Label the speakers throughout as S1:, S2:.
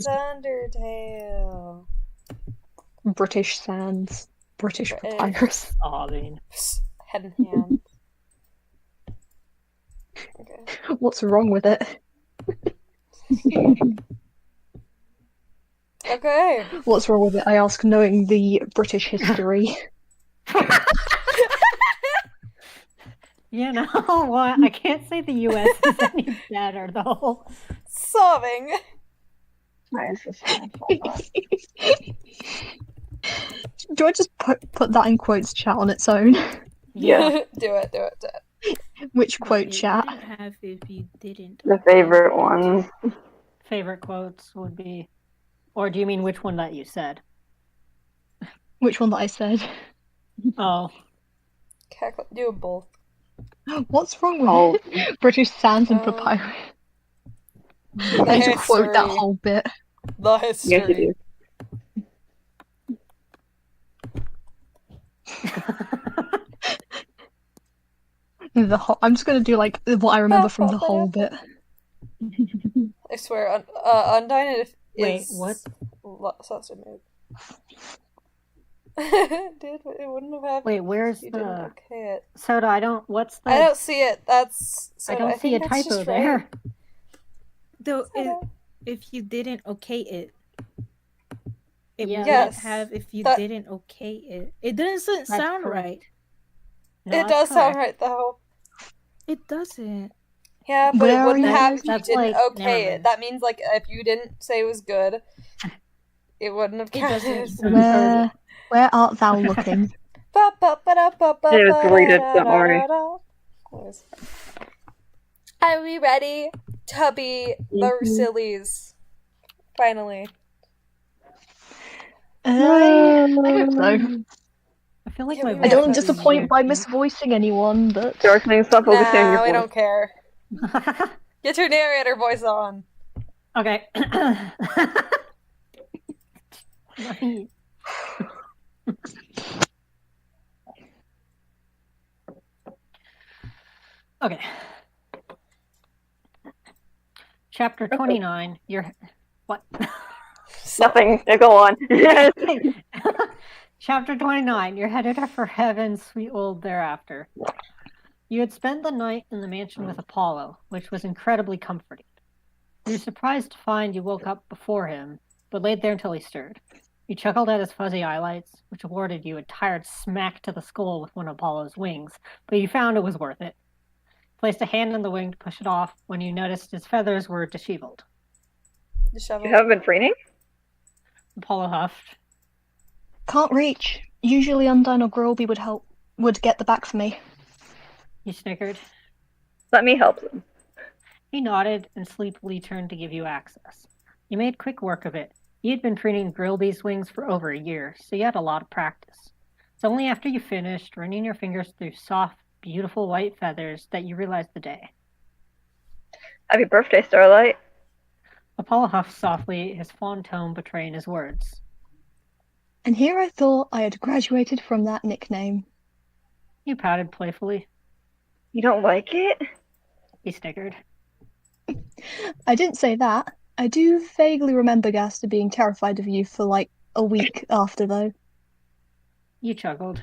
S1: Undertale.
S2: British Sands. British
S1: British.
S2: Papyrus.
S3: Sobbing.
S1: Head and hand. Okay.
S2: What's wrong with it?
S1: Okay.
S2: What's wrong with it? I ask, knowing the British history.
S3: You know what? I can't say the U.S. is any better, though.
S1: Sobbing.
S4: Nice.
S2: Do I just put that in quotes chat on its own?
S3: Yeah.
S1: Do it.
S2: Which quote
S5: Wait,
S2: chat?
S5: I didn't have if you didn't.
S4: The favorite ones.
S3: Favorite quotes would be, or do you mean which one that you said?
S2: Which one that I said?
S3: Oh,
S1: Do them both.
S2: What's wrong with it? British Sands and Papyrus. I need to quote that whole bit.
S1: The history.
S4: Yes, you
S2: I'm just gonna do like what I remember from the whole bit.
S1: I swear, Undyne is.
S3: Wait, what?
S1: Such a mood. Dude, it wouldn't have happened.
S3: Wait, where's
S1: You
S3: the
S1: didn't okay it.
S3: Soda? I don't. What's the?
S1: I don't see it. That's.
S3: I don't see a typo there.
S1: Right.
S5: Though, if you didn't okay it, it
S3: Yeah,
S5: would
S1: Yes,
S5: have if you
S1: that-
S5: didn't okay it. It doesn't sound
S3: correct.
S5: right.
S3: No,
S1: It does sound right though.
S5: It doesn't.
S1: Yeah, but
S2: Where
S1: it wouldn't
S2: are you?
S1: have if you
S3: That's
S1: didn't
S3: like-
S1: okay
S3: never
S1: it.
S3: mind.
S1: That means like if you didn't say it was good, it wouldn't have
S5: It
S1: counted.
S5: doesn't.
S2: Where art thou looking?
S4: It was deleted, don't worry.
S1: Anyways. Are we ready to be the sillies? Finally.
S2: I hope so.
S3: I feel like
S1: Yeah,
S3: my
S1: we
S2: I
S3: voice
S2: don't want
S3: is
S2: to disappoint
S3: weird
S2: by
S3: too.
S2: misvoicing anyone, but
S4: Darkening, stop focusing on your
S1: Nah, we
S4: voice.
S1: don't care. Get your narrator voice on.
S3: Okay. Okay. Chapter 29. What?
S4: Nothing. Yeah, go on.
S3: Chapter 29. You're headed for heaven's sweet old thereafter. You had spent the night in the mansion with Apollo, which was incredibly comforting. You were surprised to find you woke up before him, but laid there until he stirred. You chuckled at his fuzzy eyelights, which awarded you a tired smack to the skull with one of Apollo's wings, but you found it was worth it. Placed a hand on the wing to push it off when you noticed his feathers were disheveled.
S1: The shovel.
S4: You haven't been training?
S3: Apollo huffed.
S2: can't reach. Usually Undyne or Grilby would get the back for me.
S3: You snickered.
S4: Let me help them.
S3: He nodded and sleepily turned to give you access. You made quick work of it. You had been training Grilby's wings for over a year, so you had a lot of practice. It's only after you finished running your fingers through soft, beautiful white feathers that you realized the day.
S4: Happy birthday, Starlight.
S3: Apollo huffed softly, his fond tone betraying his words.
S2: And here I thought I had graduated from that nickname.
S3: You pouted playfully.
S4: You don't like it?
S3: He snickered.
S2: I didn't say that. I do vaguely remember Gaster being terrified of you for like a week after, though.
S3: You chuckled.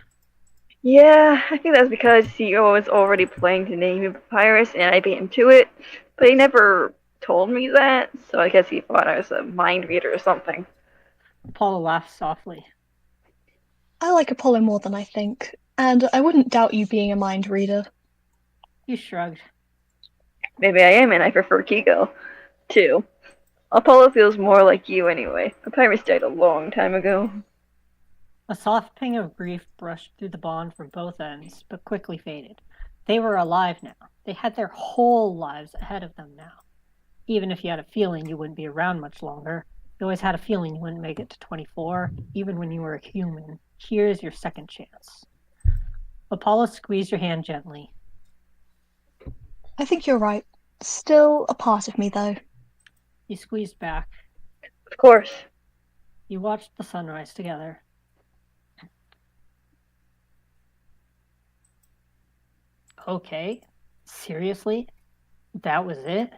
S4: Yeah, I think that's because CEO was already playing to name Papyrus, and I beat him to it. But he never told me that, so I guess he thought I was a mind reader or something.
S3: Apollo laughed softly.
S2: I like Apollo more than I think, and I wouldn't doubt you being a mind reader.
S3: You shrugged.
S4: Maybe I am, and I prefer Kiko, too. Apollo feels more like you anyway. Papyrus died a long time ago.
S3: A soft ping of grief brushed through the bond from both ends, but quickly faded. They were alive now. They had their whole lives ahead of them now. Even if you had a feeling you wouldn't be around much longer, you always had a feeling you wouldn't make it to 24, even when you were a human. Here's your second chance. Apollo squeezed your hand gently.
S2: I think you're right. Still a part of me, though.
S3: You squeezed back.
S4: Of course.
S3: You watched the sunrise together. Okay, seriously? That was it?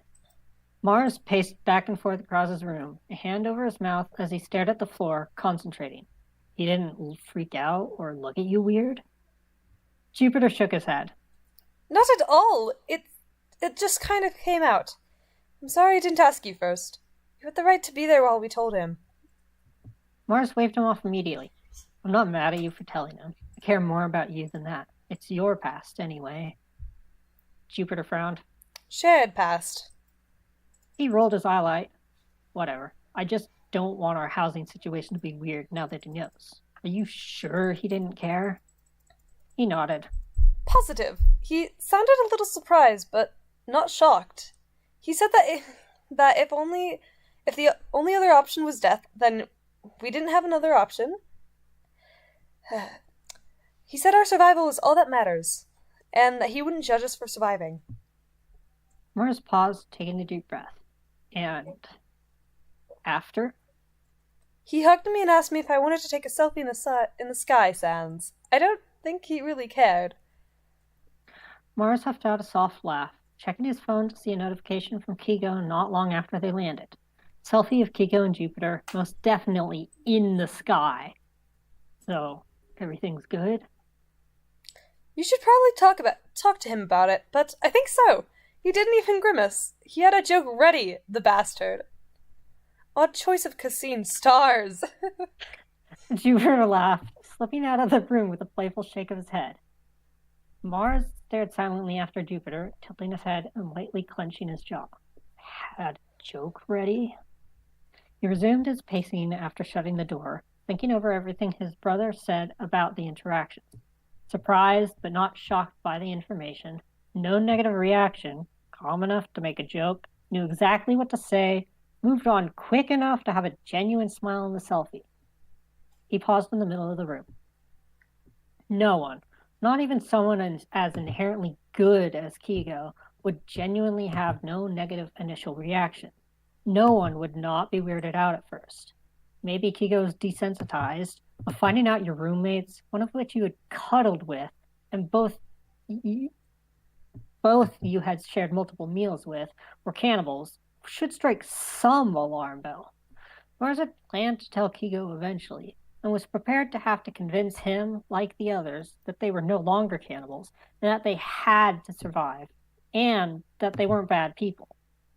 S3: Mars paced back and forth across his room, a hand over his mouth as he stared at the floor, concentrating. He didn't freak out or look at you weird. Jupiter shook his head.
S1: Not at all. It just kind of came out. I'm sorry I didn't ask you first. You had the right to be there while we told him.
S3: Mars waved him off immediately. I'm not mad at you for telling him. I care more about you than that. It's your past, anyway. Jupiter frowned.
S1: Shared past.
S3: He rolled his eyelight. Whatever. I just don't want our housing situation to be weird now that he knows. Are you sure he didn't care? He nodded.
S1: Positive. He sounded a little surprised, but not shocked. He said that if the only other option was death, then we didn't have another option. He said our survival was all that matters, and that he wouldn't judge us for surviving.
S3: Mars paused, taking a deep breath. And after?
S1: He hugged me and asked me if I wanted to take a selfie in the sky, Sans. I don't think he really cared.
S3: Mars huffed out a soft laugh, checking his phone to see a notification from Kigo not long after they landed. Selfie of Kigo and Jupiter, most definitely in the sky. So, everything's good?
S1: You should probably talk to him about it, but I think so. He didn't even grimace. He had a joke ready, the bastard. Odd choice of Cassine stars.
S3: Jupiter laughed, slipping out of the room with a playful shake of his head. Mars stared silently after Jupiter, tilting his head and lightly clenching his jaw. Had a joke ready? He resumed his pacing after shutting the door, thinking over everything his brother said about the interaction. Surprised but not shocked by the information, no negative reaction, calm enough to make a joke, knew exactly what to say, moved on quick enough to have a genuine smile in the selfie. He paused in the middle of the room. No one, not even someone as inherently good as Kigo, would genuinely have no negative initial reaction. No one would not be weirded out at first. Maybe Kigo's desensitized, but finding out your roommates, one of which you had cuddled with, and both you had shared multiple meals with, were cannibals, should strike some alarm bell. Mars had planned to tell Kigo eventually, and was prepared to have to convince him, like the others, that they were no longer cannibals, and that they had to survive, and that they weren't bad people.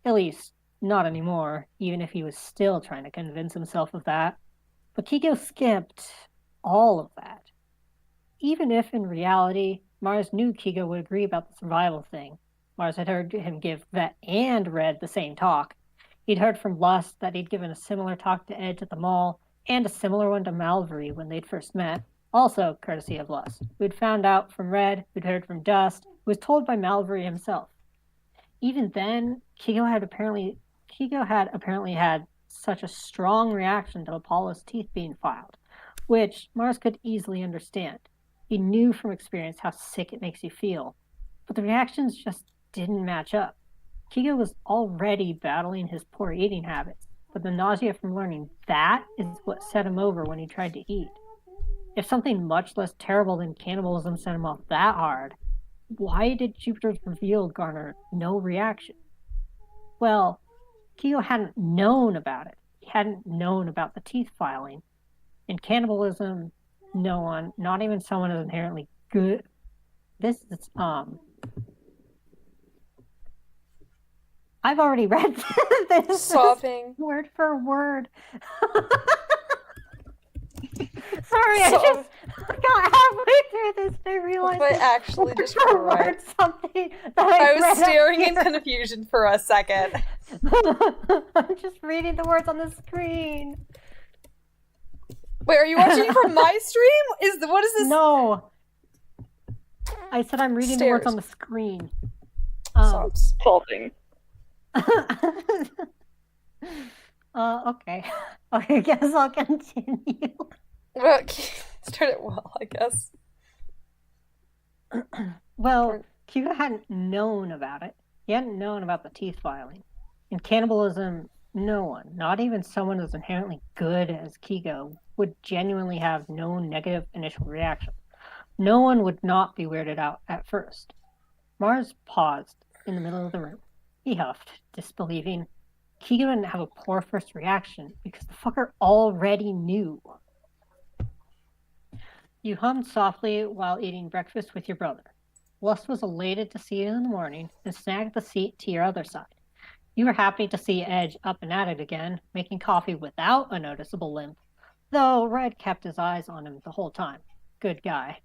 S3: At least, not anymore, even if he was still trying to convince himself of that. But Kigo skipped all of that. Even if, in reality, Mars knew Kigo would agree about the survival thing. Mars had heard him give Vet and Red the same talk. He'd heard from Lust that he'd given a similar talk to Edge at the mall, and a similar one to Malvery when they'd first met, also courtesy of Lust, who'd found out from Red, who'd heard from Dust, who was told by Malvery himself. Even then, Kigo had apparently had such a strong reaction to Apollo's teeth being filed, which Mars could easily understand. He knew from experience how sick it makes you feel, but the reactions just didn't match up. Kigo was already battling his poor eating habits, but the nausea from learning that is what set him over when he tried to eat. If something much less terrible than cannibalism sent him off that hard, why did Jupiter's reveal garner no reaction? Well, Kigo hadn't known about it. He hadn't known about the teeth filing. In cannibalism, no one, not even someone as inherently good. This is, I've already read this
S1: Sobbing.
S3: word for word. Sorry, I just got halfway through this and I realized
S1: I actually
S3: word
S1: just
S3: for
S1: read.
S3: word something that
S1: I was
S3: read up
S1: staring in
S3: here.
S1: confusion for a second.
S3: I'm just reading the words on the screen.
S1: Wait, are you watching from my stream? What is this?
S3: No. I said I'm reading the words
S1: Stairs.
S3: on the screen.
S1: Sobs.
S4: Faulting.
S3: Okay. Okay, I guess I'll continue.
S1: Well, start it well, I guess.
S3: Well, Kigo hadn't known about it. He hadn't known about the teeth filing. In cannibalism, no one, not even someone as inherently good as Kigo, would genuinely have no negative initial reaction. No one would not be weirded out at first. Mars paused in the middle of the room. He huffed, disbelieving. Keegan didn't have a poor first reaction because the fucker already knew. You hummed softly while eating breakfast with your brother. Wes was elated to see you in the morning and snagged the seat to your other side. You were happy to see Edge up and at it again, making coffee without a noticeable limp, though Red kept his eyes on him the whole time. Good guy.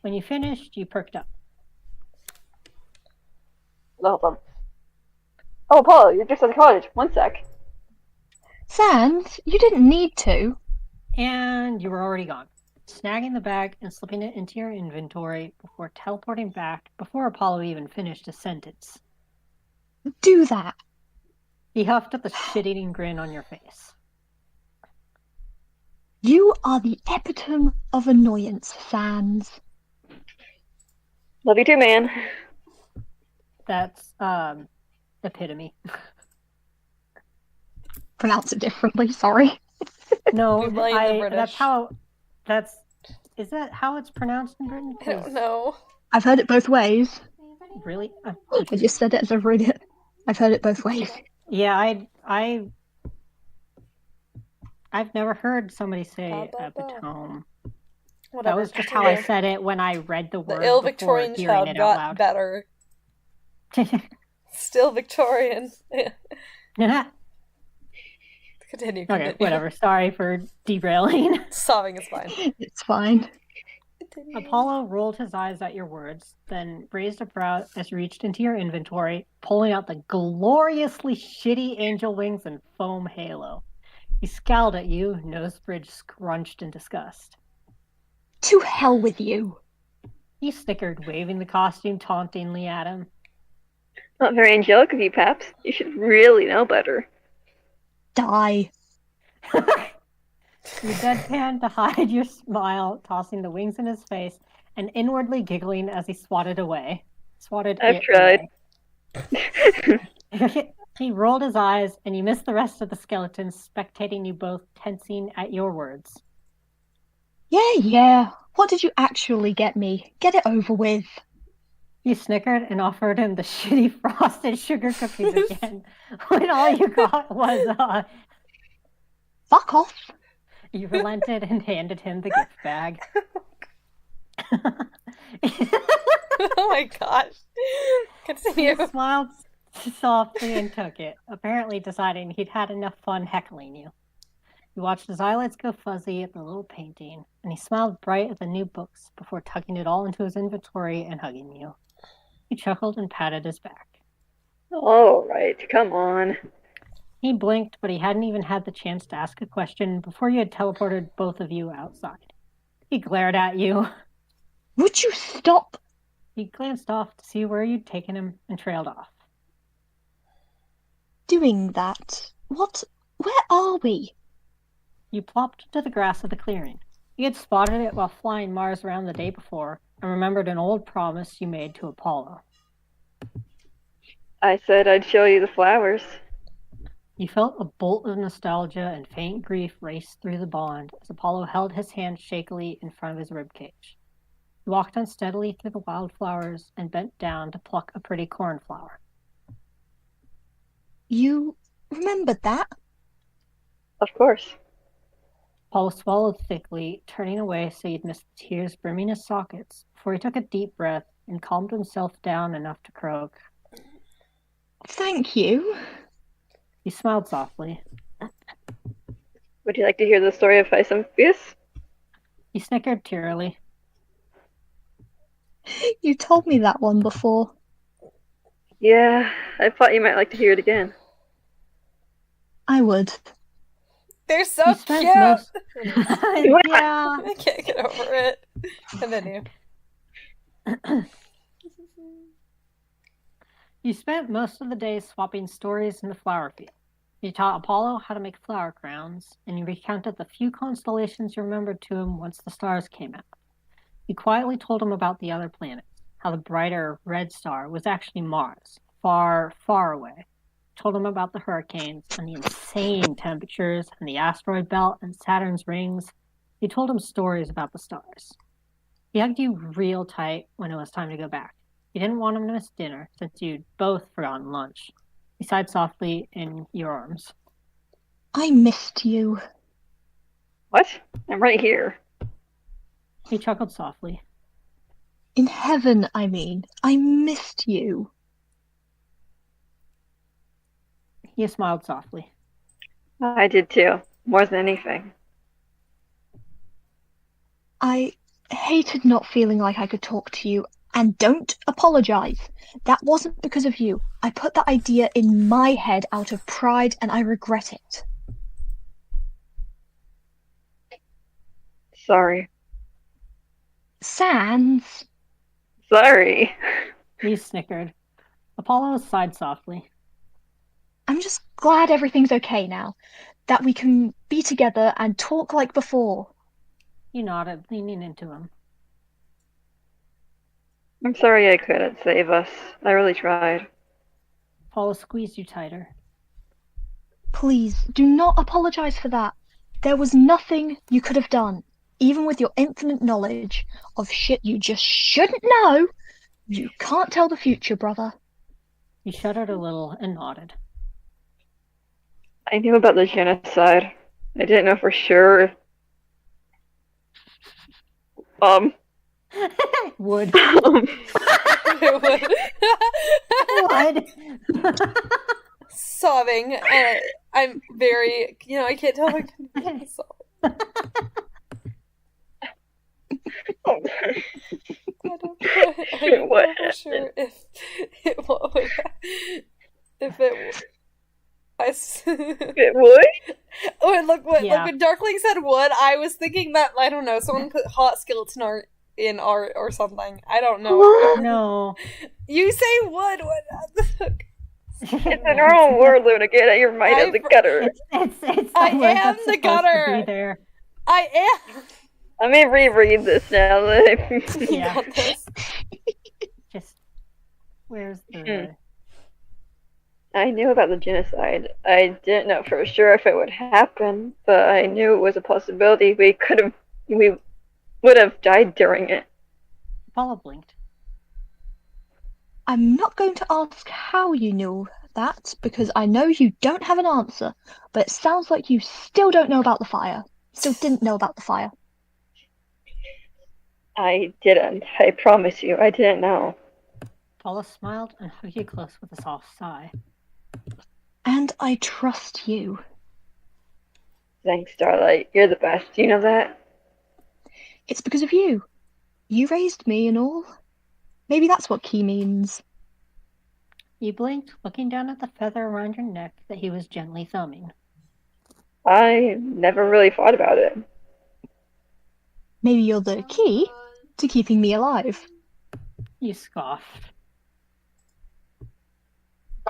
S3: When you finished, you perked up.
S4: Hold on. Oh, Apollo, you're just at the cottage. One sec.
S2: Sans, you didn't need to.
S3: And you were already gone, snagging the bag and slipping it into your inventory before teleporting back before Apollo even finished his sentence.
S2: Do that.
S3: He huffed at the shit-eating grin on your face.
S2: You are the epitome of annoyance, Sans.
S4: Love you too, man.
S3: That's, epitome.
S2: Pronounce it differently, sorry.
S3: No,
S1: We blame the British.
S3: is that how it's pronounced in Britain?
S1: I don't know.
S2: I've heard it both ways.
S3: Really?
S2: I just said it as I've read it. I've heard it both ways.
S3: Yeah, I've never heard somebody say epitome.
S1: Whatever.
S3: That was just how I said it when I read the word
S1: The ill
S3: before
S1: Victorian
S3: hearing
S1: child
S3: it
S1: got
S3: out
S1: better.
S3: loud.
S1: Still Victorian. Continue.
S3: Okay, whatever. Sorry for derailing.
S1: Sobbing is fine.
S2: It's fine.
S3: Apollo rolled his eyes at your words, then raised a brow as he reached into your inventory, pulling out the gloriously shitty angel wings and foam halo. He scowled at you, nose bridge scrunched in disgust.
S2: To hell with you.
S3: He snickered, waving the costume tauntingly at him.
S4: Not very angelic of you, Paps. You should really know better.
S2: Die.
S3: You deadpanned to hide your smile, tossing the wings in his face and inwardly giggling as he swatted away.
S4: I've tried.
S3: Away. He rolled his eyes, and you missed the rest of the skeletons, spectating you both tensing at your words.
S2: Yeah. What did you actually get me? Get it over with.
S3: You snickered and offered him the shitty frosted sugar cookies again, when all you got was,
S2: Fuck off.
S3: You relented and handed him the gift bag.
S1: Oh my gosh. Continue.
S3: He smiled softly and took it, apparently deciding he'd had enough fun heckling you. You watched his eyelids go fuzzy at the little painting, and he smiled bright at the new books before tucking it all into his inventory and hugging you. He chuckled and patted his back.
S4: All right, come on.
S3: He blinked, but he hadn't even had the chance to ask a question before you had teleported both of you outside. He glared at you.
S2: Would you stop?
S3: He glanced off to see where you'd taken him and trailed off.
S2: Doing that? What? Where are we?
S3: You plopped to the grass of the clearing. You had spotted it while flying Mars around the day before and remembered an old promise you made to Apollo.
S4: I said I'd show you the flowers.
S3: You felt a bolt of nostalgia and faint grief race through the bond as Apollo held his hand shakily in front of his ribcage. He walked unsteadily through the wildflowers and bent down to pluck a pretty cornflower.
S2: You remembered that?
S4: Of course.
S3: Apollo swallowed thickly, turning away so you'd miss the tears brimming his sockets before he took a deep breath and calmed himself down enough to croak.
S2: Thank you.
S3: He smiled softly.
S4: Would you like to hear the story of Hyacinthus?
S3: He snickered tearily.
S2: You told me that one before.
S4: Yeah, I thought you might like to hear it again.
S2: I would.
S1: They're so
S3: You
S1: cute.
S3: spent most... Yeah.
S1: I can't get over it. Continue.
S3: You spent most of the day swapping stories in the flower field. You taught Apollo how to make flower crowns, and you recounted the few constellations you remembered to him once the stars came out. You quietly told him about the other planets, how the brighter red star was actually Mars, far, far away. Told him about the hurricanes and the insane temperatures and the asteroid belt and Saturn's rings. You told him stories about the stars. He hugged you real tight when it was time to go back. You didn't want him to miss dinner since you'd both forgotten lunch. He sighed softly in your arms.
S2: I missed you.
S4: What? I'm right here.
S3: He chuckled softly.
S2: In heaven, I mean. I missed you.
S3: He smiled softly.
S4: I did too, more than anything.
S2: I hated not feeling like I could talk to you. And don't apologize. That wasn't because of you. I put that idea in my head out of pride, and I regret it.
S4: Sorry.
S2: Sans.
S4: Sorry.
S3: He snickered. Apollo sighed softly.
S2: I'm just glad everything's okay now. That we can be together and talk like before.
S3: He nodded, leaning into him.
S4: I'm sorry I couldn't save us. I really tried.
S3: Apollo squeezed you tighter.
S2: Please, do not apologize for that. There was nothing you could have done. Even with your infinite knowledge of shit you just shouldn't know, you can't tell the future, brother.
S3: He shuddered a little and nodded.
S4: I knew about the genocide. I didn't know for sure.
S3: Would.
S1: Would.
S3: Would.
S1: Sobbing, and I'm very, I can't tell if I can sob. I don't
S4: What
S1: know for sure if it would. If it
S4: It would?
S1: Oh, look
S3: Yeah.
S1: when Darkling said would, I was thinking that, I don't know, someone put hot skeleton art in art or something. I don't know.
S3: No.
S1: You say would. What?
S4: It's a normal word, Luna. Get out your mind of the gutter.
S3: It's the
S1: I
S3: word
S1: am
S3: that's
S1: the
S3: supposed
S1: gutter.
S3: to be there.
S1: I am.
S4: Let me reread this now.
S3: Yeah.
S1: Got this.
S3: Just where's the
S4: I knew about the genocide. I didn't know for sure if it would happen, but I knew it was a possibility. We would have died during it.
S3: Apollo blinked.
S2: I'm not going to ask how you knew that, because I know you don't have an answer, but it sounds like you still don't know about the fire. Still didn't know about the fire.
S4: I didn't. I promise you, I didn't know.
S3: Apollo smiled and hugged you close with a soft sigh.
S2: And I trust you.
S4: Thanks, Starlight. You're the best. Do you know that?
S2: It's because of you. You raised me and all. Maybe that's what key means.
S3: You blinked, looking down at the feather around your neck that he was gently thumbing.
S4: I never really thought about it.
S2: Maybe you're the key to keeping me alive.
S3: You scoffed.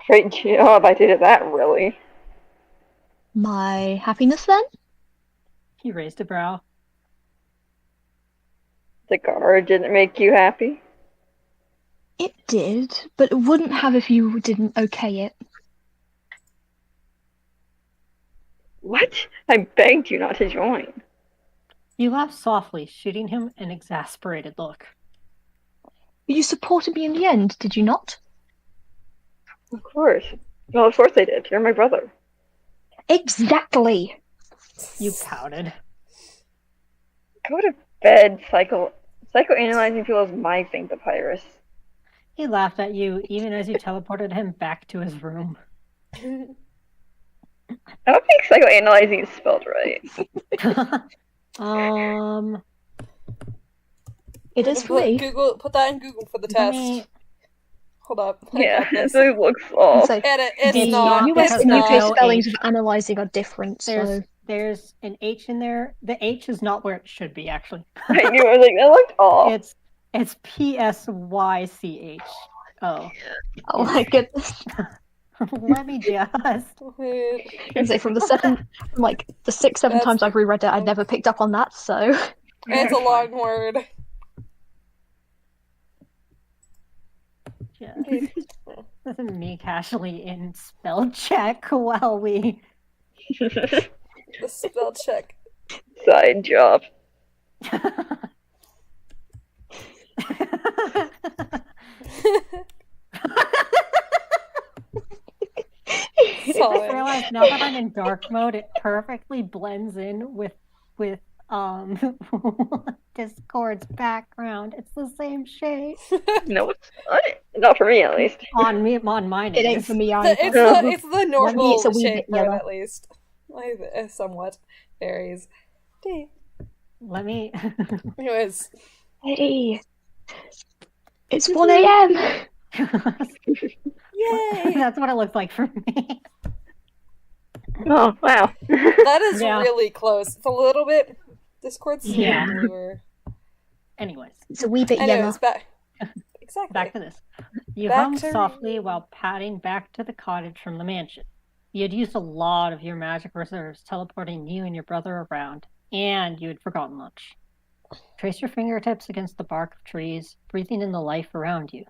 S4: Great job. I did that, really.
S2: My happiness then?
S3: He raised a brow.
S4: The guard didn't make you happy?
S2: It did, but it wouldn't have if you didn't okay it.
S4: What? I begged you not to join.
S3: You laughed softly, shooting him an exasperated look.
S2: But you supported me in the end, did you not?
S4: Of course. Well, of course I did. You're my brother.
S2: Exactly.
S3: You pouted.
S4: Go to bed, psychoanalyzing people is my thing, Papyrus.
S3: He laughed at you even as you teleported him back to his room.
S4: I don't think psychoanalyzing is spelled right.
S2: It is for me.
S1: Google, put that in Google for the
S3: Let
S1: test.
S3: me-
S1: Hold up. I
S4: Yeah,
S1: got this.
S4: it looks off.
S2: So
S1: Edit. It's
S3: The
S1: not.
S2: US
S1: It's
S2: and UK
S1: not.
S2: spellings of analysing are different, so...
S3: There's an H in there. The H is not where it should be, actually.
S4: I knew, I was like, that looked off.
S3: It's PSYCH. Oh.
S2: Oh my goodness.
S3: Let me just.
S1: Wait.
S2: I say from the the 6-7 times I've reread it, I'd never picked up on that, so...
S1: It's a long word.
S3: Yeah. This is me casually in spell check while we.
S1: The spell check.
S4: Side job.
S3: just
S1: Solid.
S3: realized now that I'm in dark mode, it perfectly blends in with Discord's background. It's the same shade.
S4: No, it's not for me at least.
S3: On mine
S2: It ain't
S3: is.
S2: for me either.
S1: It's the normal
S2: it's a wee
S1: shade
S2: bit
S1: for it
S2: yellow.
S1: at least. It somewhat varies.
S3: Let me.
S1: Anyways,
S2: Hey, it's 1 a.m.
S1: yay!
S3: That's what it looks like for me.
S4: Oh, wow.
S1: That is
S3: Yeah.
S1: really close. It's a little bit. Discord's
S3: Yeah.
S1: bluer.
S3: Anyways,
S2: It's a wee bit yellow.
S1: Anyways, back. Exactly.
S3: back to this. You
S1: Back
S3: hummed
S1: to
S3: softly
S1: reading.
S3: while padding back to the cottage from the mansion. You had used a lot of your magic reserves, teleporting you and your brother around, and you had forgotten lunch. Trace your fingertips against the bark of trees, breathing in the life around you.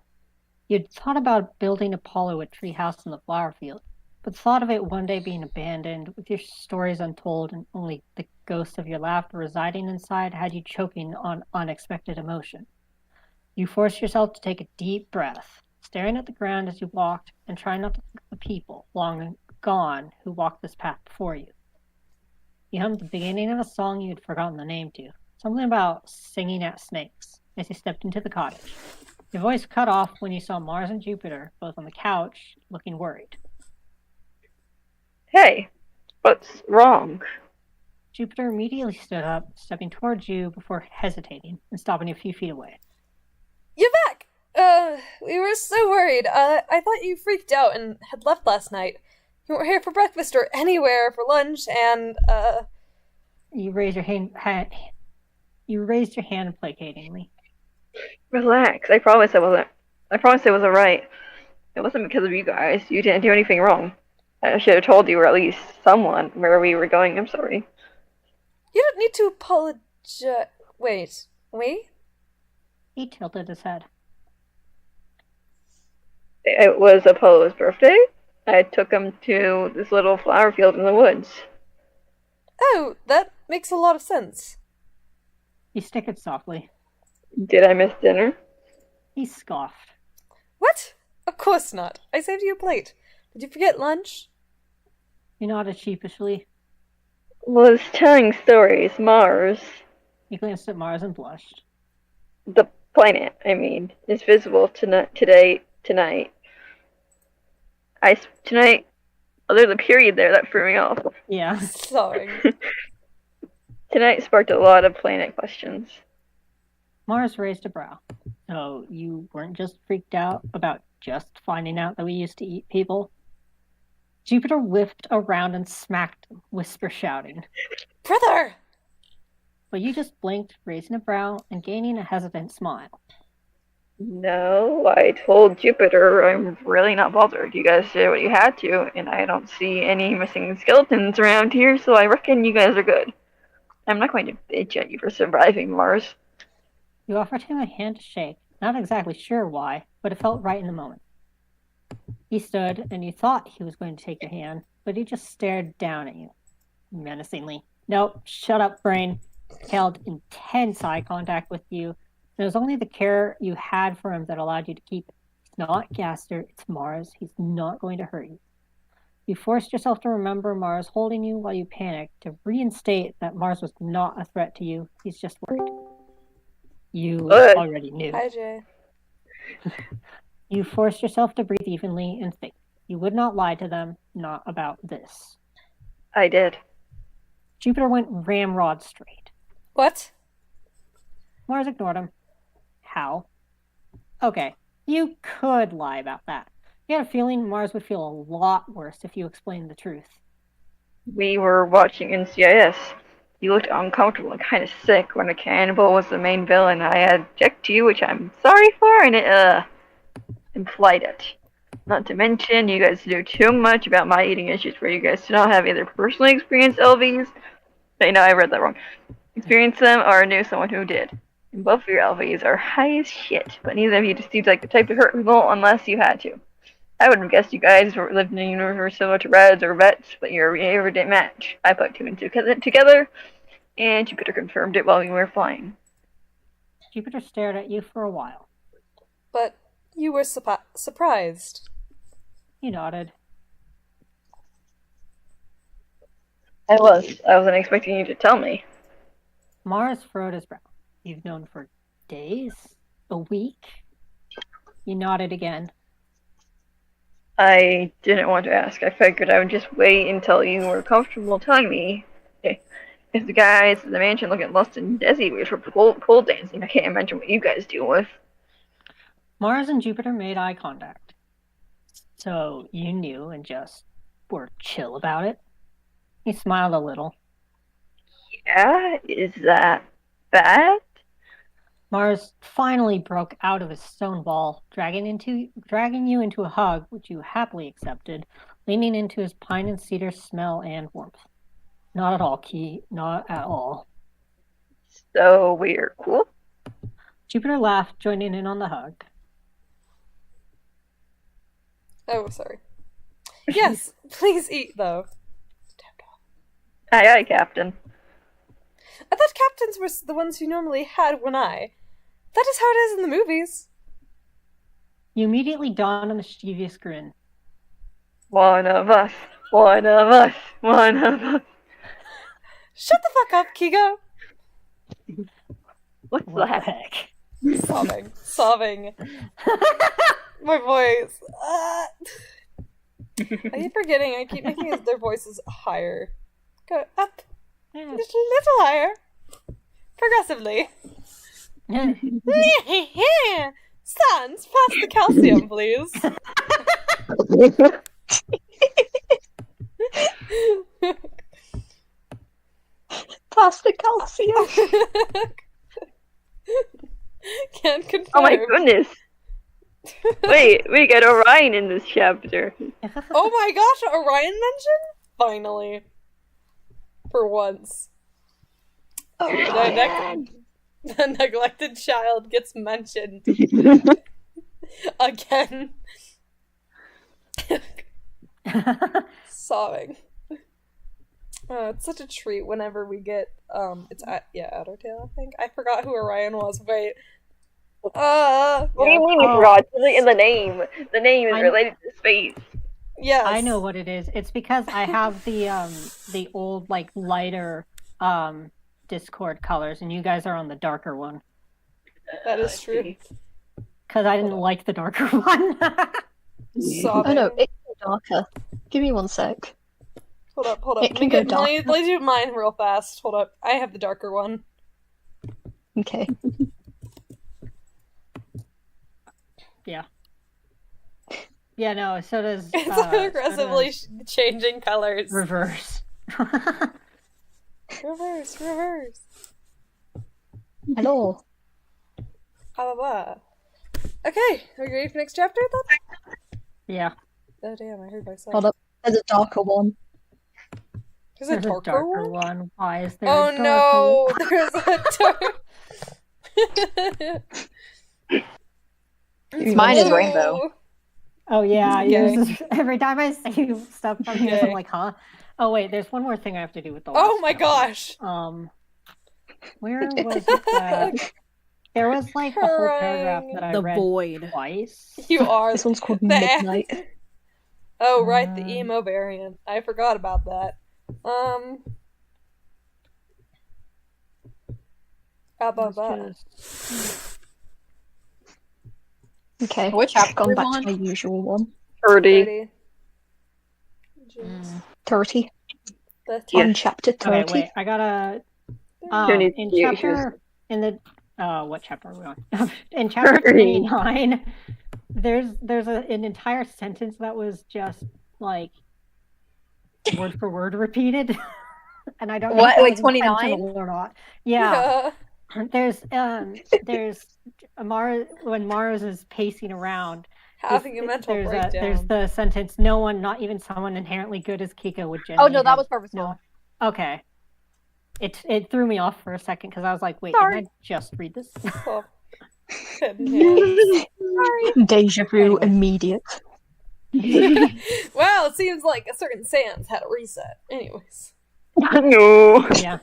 S3: You'd thought about building Apollo a treehouse in the flower field, but thought of it one day being abandoned, with your stories untold and only the ghost of your laughter residing inside had you choking on unexpected emotion. You forced yourself to take a deep breath, staring at the ground as you walked and trying not to think of the people long gone who walked this path before you. You hummed the beginning of a song you had forgotten the name to, something about singing at snakes, as you stepped into the cottage. Your voice cut off when you saw Mars and Jupiter, both on the couch, looking worried.
S4: Hey, what's wrong?
S3: Jupiter immediately stood up, stepping towards you before hesitating and stopping a few feet away.
S1: You're back! We were so worried. I thought you freaked out and had left last night. You weren't here for breakfast or anywhere for lunch, and,
S3: You raised your hand placatingly.
S4: Relax. I promise it was alright. It wasn't because of you guys. You didn't do anything wrong. I should have told you, or at least someone, where we were going. I'm sorry.
S1: you don't need to apologize. Wait, we?
S3: He tilted his head.
S4: It was Apollo's birthday. I took him to this little flower field in the woods.
S1: Oh, that makes a lot of sense.
S3: He snickered softly.
S4: Did I miss dinner?
S3: He scoffed.
S1: What? Of course not. I saved you a plate. Did you forget lunch?
S3: He nodded sheepishly.
S4: Was telling stories. Mars,
S3: He glanced at Mars and blushed.
S4: the planet, I mean, is visible tonight. Tonight. Oh, there's a period there that threw me off.
S3: Yeah.
S1: Sorry.
S4: Tonight sparked a lot of planet questions.
S3: Mars raised a brow. So you weren't just freaked out about just finding out that we used to eat people? Jupiter whipped around and smacked him, whisper shouting.
S1: Brother!
S3: But you just blinked, raising a brow and gaining a hesitant smile.
S4: No, I told Jupiter I'm really not bothered. You guys did what you had to, and I don't see any missing skeletons around here, so I reckon you guys are good. I'm not going to bitch at you for surviving, Mars.
S3: You offered him a hand to shake, not exactly sure why, but it felt right in the moment. He stood, and you thought he was going to take your hand, but he just stared down at you, menacingly. Nope, shut up, brain. He held intense eye contact with you. It was only the care you had for him that allowed you to keep it. It's not Gaster, it's Mars. He's not going to hurt you. You forced yourself to remember Mars holding you while you panicked, to reinstate that Mars was not a threat to you. He's just worried. You
S4: Good.
S3: already knew.
S1: Hi, Jay.
S3: You forced yourself to breathe evenly and think. You would not lie to them, not about this.
S4: I did.
S3: Jupiter went ramrod straight.
S1: What?
S3: Mars ignored him. How? Okay, you could lie about that. You had a feeling Mars would feel a lot worse if you explained the truth.
S4: We were watching NCIS. You looked uncomfortable and kind of sick when a cannibal was the main villain. I had objected to you, which I'm sorry for, and it, implied it. Not to mention, you guys do too much about my eating issues for you guys to not have either personally experienced LVs. Wait, no, I read that wrong. Experienced them or knew someone who did. And both of your LVs are high as shit, but neither of you just seems like the type to hurt people unless you had to. I would have guessed you guys lived in a universe similar to Reds or Vets, but your behavior didn't match. I put two and two together, and Jupiter confirmed it while we were flying.
S3: Jupiter stared at you for a while.
S1: But you were surprised.
S3: You nodded.
S4: I wasn't expecting you to tell me.
S3: Mars furrowed his brow. You've known for days? A week? He nodded again.
S4: I didn't want to ask. I figured I would just wait until you were comfortable telling me. If the guys in the mansion look at Lust and Desi for pole dancing, I can't imagine what you guys deal with.
S3: Mars and Jupiter made eye contact. So you knew and just were chill about it? He smiled a little.
S4: Yeah? Is that bad?
S3: Mars finally broke out of his stone ball, dragging you into a hug, which you happily accepted, leaning into his pine and cedar smell and warmth. Not at all, Key. Not at all.
S4: So we're cool?
S3: Jupiter laughed, joining in on the hug.
S1: Oh, sorry. Yes, please eat, though.
S4: Aye, aye, Captain.
S1: I thought captains were the ones who normally had one eye. That is how it is in the movies.
S3: You immediately donned a mischievous grin.
S4: One of us. One of us. One of us.
S1: Shut the fuck up, Kigo.
S4: What
S3: What the
S4: the heck?
S3: heck?
S1: Sobbing. My voice. I keep forgetting. I keep making their voices higher. Go up.
S3: Yeah.
S1: Just a little higher. Progressively. Sans, pass the calcium, please.
S2: Pass the calcium.
S1: Can't confirm.
S4: Oh my goodness. Wait, we get Orion in this chapter.
S1: Oh my gosh, Orion mention? Finally. For once.
S2: Oh,
S1: The neglected child gets mentioned. Again. Sobbing. It's such a treat whenever we get, it's Outertail, I think. I forgot who Orion was. Wait.
S4: What do you mean you
S3: Oh.
S4: forgot? It's in the name. The name is related to space.
S1: Yes.
S3: I know what it is. It's because I have the old like lighter Discord colors, and you guys are on the darker one.
S1: That is true.
S3: Because I didn't like the darker one.
S1: Sobbing.
S2: oh no, it can go darker. Give me one sec.
S1: Hold up.
S2: It can go
S1: Let me do mine real fast. Hold up. I have the darker one.
S2: Okay.
S3: Yeah, no, so does
S1: It's
S3: so
S1: aggressively
S3: does
S1: changing colors.
S3: reverse.
S1: Reverse.
S2: Hello.
S1: Blah, blah, blah. Okay, are you ready for next chapter then?
S3: Yeah.
S1: Oh damn, I heard myself.
S2: Hold up. There's a darker one.
S1: There's a darker one?
S3: Why is there
S1: Oh
S3: a darker
S1: no,
S3: one?
S1: there's a dark.
S5: Mine is
S1: Blue.
S5: rainbow.
S3: Oh yeah,
S1: Okay.
S3: yours is, every time I say stuff from here,
S1: Okay.
S3: I'm like, huh? Oh wait, there's one more thing I have to do with the
S1: Oh
S3: last
S1: my
S3: chapter.
S1: gosh!
S3: Where was it that... There was like a whole paragraph that I
S5: The
S3: read
S5: void.
S3: twice.
S1: You are.
S2: This one's called
S1: The
S2: Midnight.
S1: Oh right, the emo variant. I forgot about that.
S3: It's
S1: Ba.
S3: just-
S2: Okay.
S5: What chapter
S2: I've gone
S5: we
S2: back
S5: on?
S2: to my usual one.
S4: 30.
S1: 30. Jeez.
S2: 30.
S1: The
S4: Yeah.
S2: On chapter 30.
S3: Okay, wait, I gotta...
S4: Tony,
S3: in
S4: you-
S3: chapter... In the... what chapter are we on? In chapter
S4: 30.
S3: 29, there's an entire sentence that was just, like, word for word repeated. And I don't know
S5: What,
S3: if that
S5: like
S3: was
S5: 29?
S3: intentional or not. Yeah. There's Mars, when Mars is pacing around,
S1: having a mental
S3: there's
S1: breakdown.
S3: the sentence, no one, not even someone inherently good as Kiko would
S5: Oh
S3: genuinely
S5: no, that
S3: have-
S5: was purposeful.
S3: no. Okay. It threw me off for a second because I was like, wait,
S5: Sorry.
S3: didn't I just read this?
S1: Oh. Goodness.
S2: Deja vu
S3: Anyways.
S2: immediate.
S1: Well, it seems like a certain Sans had a reset. Anyways.
S4: No.
S3: Yeah.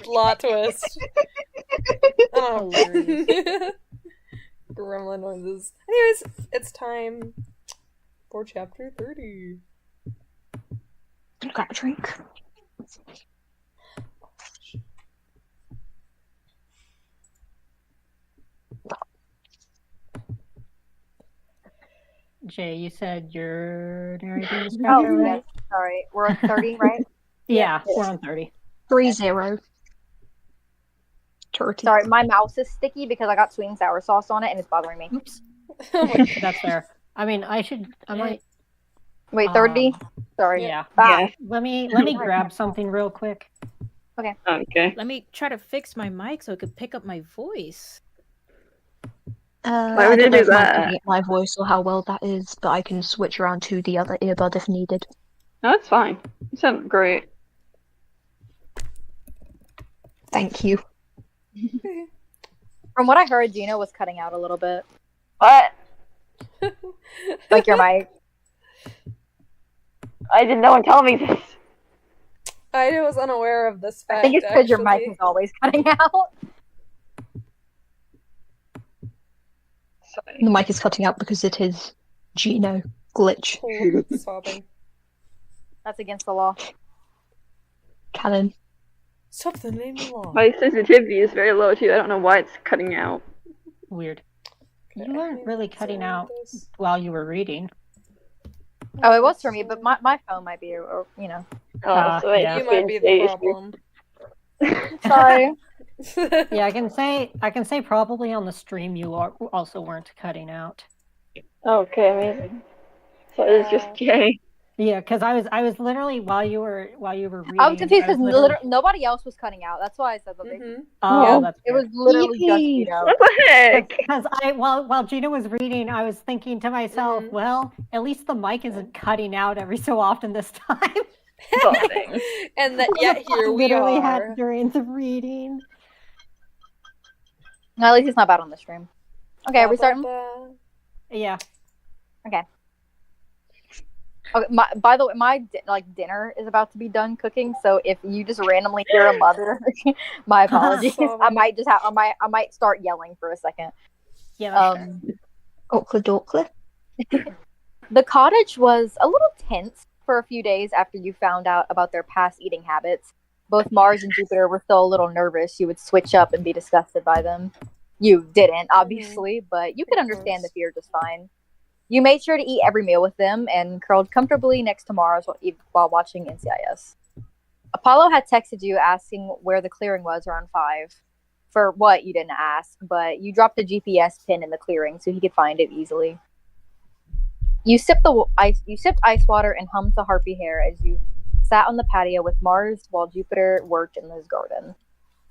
S1: Plot twist. Oh.
S5: Hilarious.
S1: Gremlin noises. Anyways, it's time for chapter 30.
S2: Grab a drink.
S3: Jay, you said you're narrating this
S6: Oh,
S3: chapter,
S6: yes.
S3: right?
S6: Sorry. We're on 30, right?
S3: Yeah, we're on 30.
S2: 3-0. Turkey.
S6: Sorry, my mouse is sticky because I got sweet and sour sauce on it and it's bothering me.
S3: Oops.
S1: Oh my
S3: That's fair. I mean, I might.
S6: Wait, 30? Sorry.
S3: Yeah.
S6: Ah,
S3: Let me grab something real quick.
S4: Okay.
S5: Let me try to fix my mic so it could pick up my voice.
S4: Why
S2: I
S4: would you
S2: don't know
S4: do
S2: if mine's
S4: that?
S2: picking up my voice or how well that is, but I can switch around to the other earbud if needed.
S4: No, that's fine. You sound great.
S2: Thank you.
S6: from what I heard, Gina was cutting out a little bit.
S4: What?
S6: Like your mic.
S4: I did no one tell me this.
S1: I was unaware of this fact.
S6: I think it's because your mic
S1: actually.
S6: is always cutting out.
S4: Sorry.
S2: The mic is cutting out because it is Gino glitch.
S1: Cool. Swapping.
S6: That's against the law.
S2: Canon.
S1: Stop the name of law.
S4: My sensitivity is very low too. I don't know why it's cutting out.
S3: Weird.
S1: Okay,
S3: You weren't really
S1: let's
S3: cutting
S1: see
S3: out
S1: this.
S3: while you were reading.
S6: Oh, it was for me, but my phone might be, or you know.
S4: So it
S3: yeah.
S1: You
S4: must
S1: might be
S4: be
S1: the
S4: issue.
S1: problem.
S6: Sorry.
S3: Yeah, I can say probably on the stream you also weren't cutting out.
S4: Okay, amazing. So it's just Jay.
S3: Yeah, because I was literally while you were reading.
S6: I was confused because
S3: literally...
S6: nobody else was cutting out. That's why I said that.
S1: Mhm.
S3: Oh,
S4: Yeah.
S3: that's
S6: It
S3: fair.
S6: was literally just
S2: Yippee!
S6: you know.
S4: What the heck?
S3: Because while Gina was reading, I was thinking to myself,
S1: Mhm.
S3: well, at least the mic isn't cutting out every so often this time.
S4: Something.
S1: And that yet here we
S3: literally
S1: are.
S3: had during the reading.
S6: No, at least it's not bad on the stream. Okay, are we starting?
S3: Yeah.
S6: Okay. By the way, my dinner is about to be done cooking. So if you just randomly hear a mother, my apologies. I might start yelling for a second.
S3: Yeah, that's fair.
S2: Oakley Dorkley.
S6: The cottage was a little tense for a few days after you found out about their past eating habits. Both Mars and Jupiter were still a little nervous you would switch up and be disgusted by them. You didn't, obviously, but you could understand the fear just fine. You made sure to eat every meal with them and curled comfortably next to Mars while watching NCIS. Apollo had texted you asking where the clearing was around 5. For what, you didn't ask, but you dropped a GPS pin in the clearing so he could find it easily. You sipped ice water and hummed to Harpy Hair as you sat on the patio with Mars while Jupiter worked in his garden.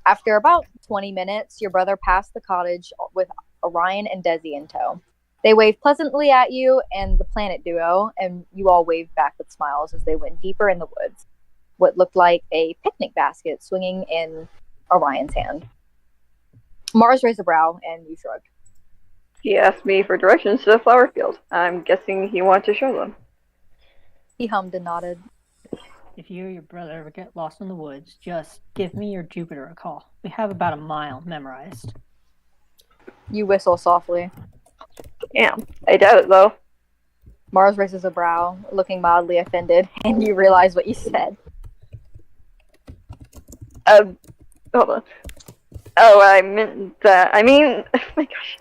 S6: After about 20 minutes, your brother passed the cottage with Orion and Desi in tow. They waved pleasantly at you and the planet duo, and you all waved back with smiles as they went deeper in the woods. What looked like a picnic basket swinging in Orion's hand. Mars raised a brow, and you shrugged.
S4: He asked me for directions to the flower field. I'm guessing he wanted to show them.
S6: He hummed and nodded.
S3: If you or your brother ever get lost in the woods, just give me or Jupiter a call. We have about a mile memorized.
S6: You whistle softly.
S4: Damn. I doubt it though.
S6: Mars raises a brow, looking mildly offended, and you realize what you said.
S4: Hold on. Oh, I meant that. I mean, oh my gosh.